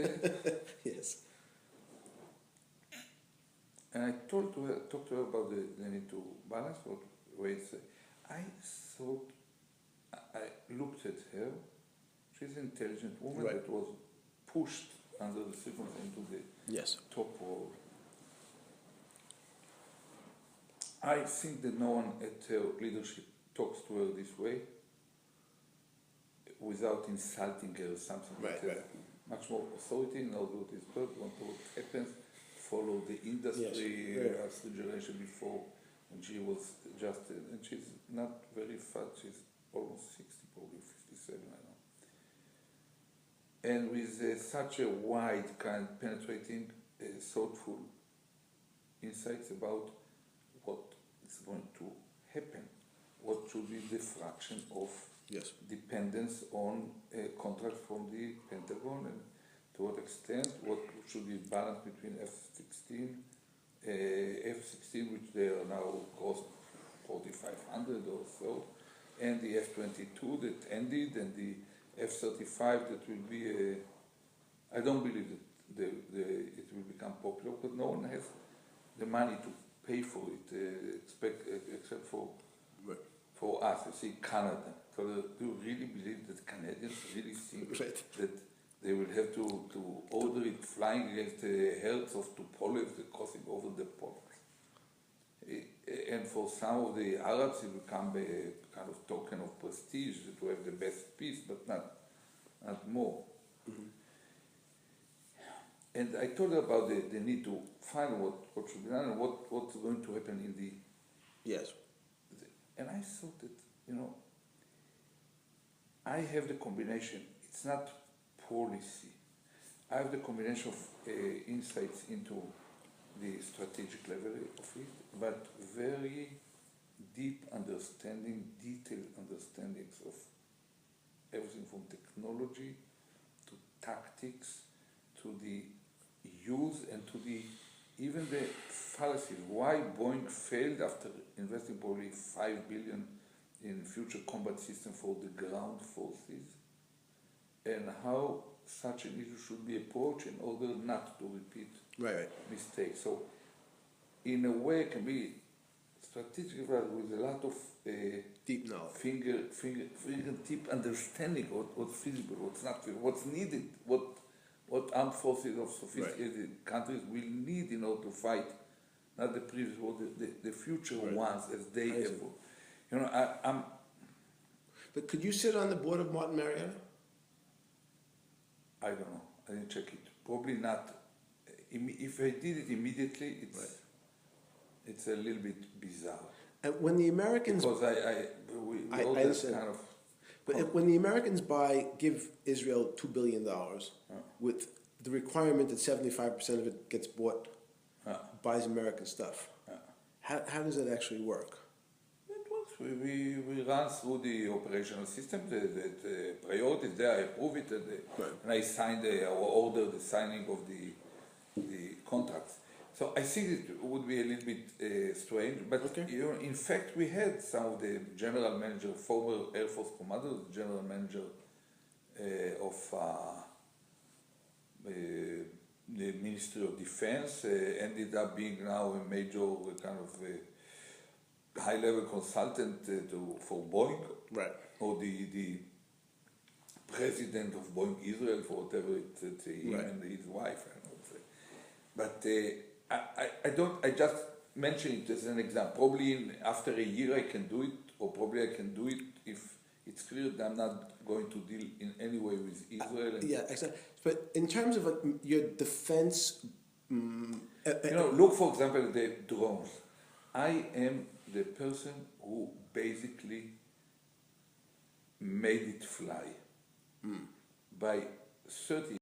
Yes. And I talked to her about the need to balance what ways. I thought, I looked at her. She's an intelligent woman that was pushed under the circumstances into the top role. I think that no one at her leadership talks to her this way without insulting her or something like that. Much more authority, now do this work, what happens, followed the industry Yes. as the generation before, and she was just, and she's not very fat, she's almost 60, probably 57, I don't know. And with such a wide, kind, penetrating, thoughtful insights about what is going to happen, what should be the fraction of Yes. dependence on contracts from the Pentagon, and to what extent, what should be balanced between F-16, which they are now cost 4,500 or so, and the F-22 that ended, and the F-35 that will be, I don't believe that it will become popular, but no one has the money to pay for it, except for Right. for us, you see, Canada. So do you really believe that Canadians really think Right. that they will have to order it flying against the herds of Tupolev that crossing over the pole? And for some of the Arabs, it will become a kind of token of prestige to have the best peace, but not more. Mm-hmm. And I told her about the need to find what should be done and what's going to happen in the. Yes. And I thought that, I have the combination, it's not policy. I have the combination of insights into the strategic level of it, but very deep understanding, detailed understandings of everything from technology to tactics to the use and to even the fallacies. Why Boeing failed after investing probably $5 billion in future combat system for the ground forces, and how such an issue should be approached in order not to repeat Right. mistakes. So, in a way, it can be strategic, but with a lot of Deep knowledge. fingertip understanding of what's feasible, what's not feasible, what's needed, what armed forces of sophisticated countries will need in order to fight, not the previous war, the future ones as they evolve. I'm. But could you sit on the board of Martin Marietta? I don't know. I didn't check it. Probably not. If I did it immediately, it's a little bit bizarre. And when the Americans, Because we all this understand. kind of. but when the Americans give Israel $2 billion with the requirement that 75% of it gets bought, buys American stuff, how does that actually work? It works. We run through the operational system, the priorities there, I approve it, and I signed or order the signing of the contracts. So I think it would be a little bit strange, but in fact we had some of the general manager, former Air Force commander, general manager of the Ministry of Defense, ended up being now a major kind of high-level consultant for Boeing, or the president of Boeing Israel, for whatever it's him and his wife, I don't say. But I just mention it as an example. Probably after a year I can do it, or probably I can do it if it's clear that I'm not going to deal in any way with Israel. Yeah, exactly. But in terms of your defense, look for example at the drones. I am the person who basically made it fly by 30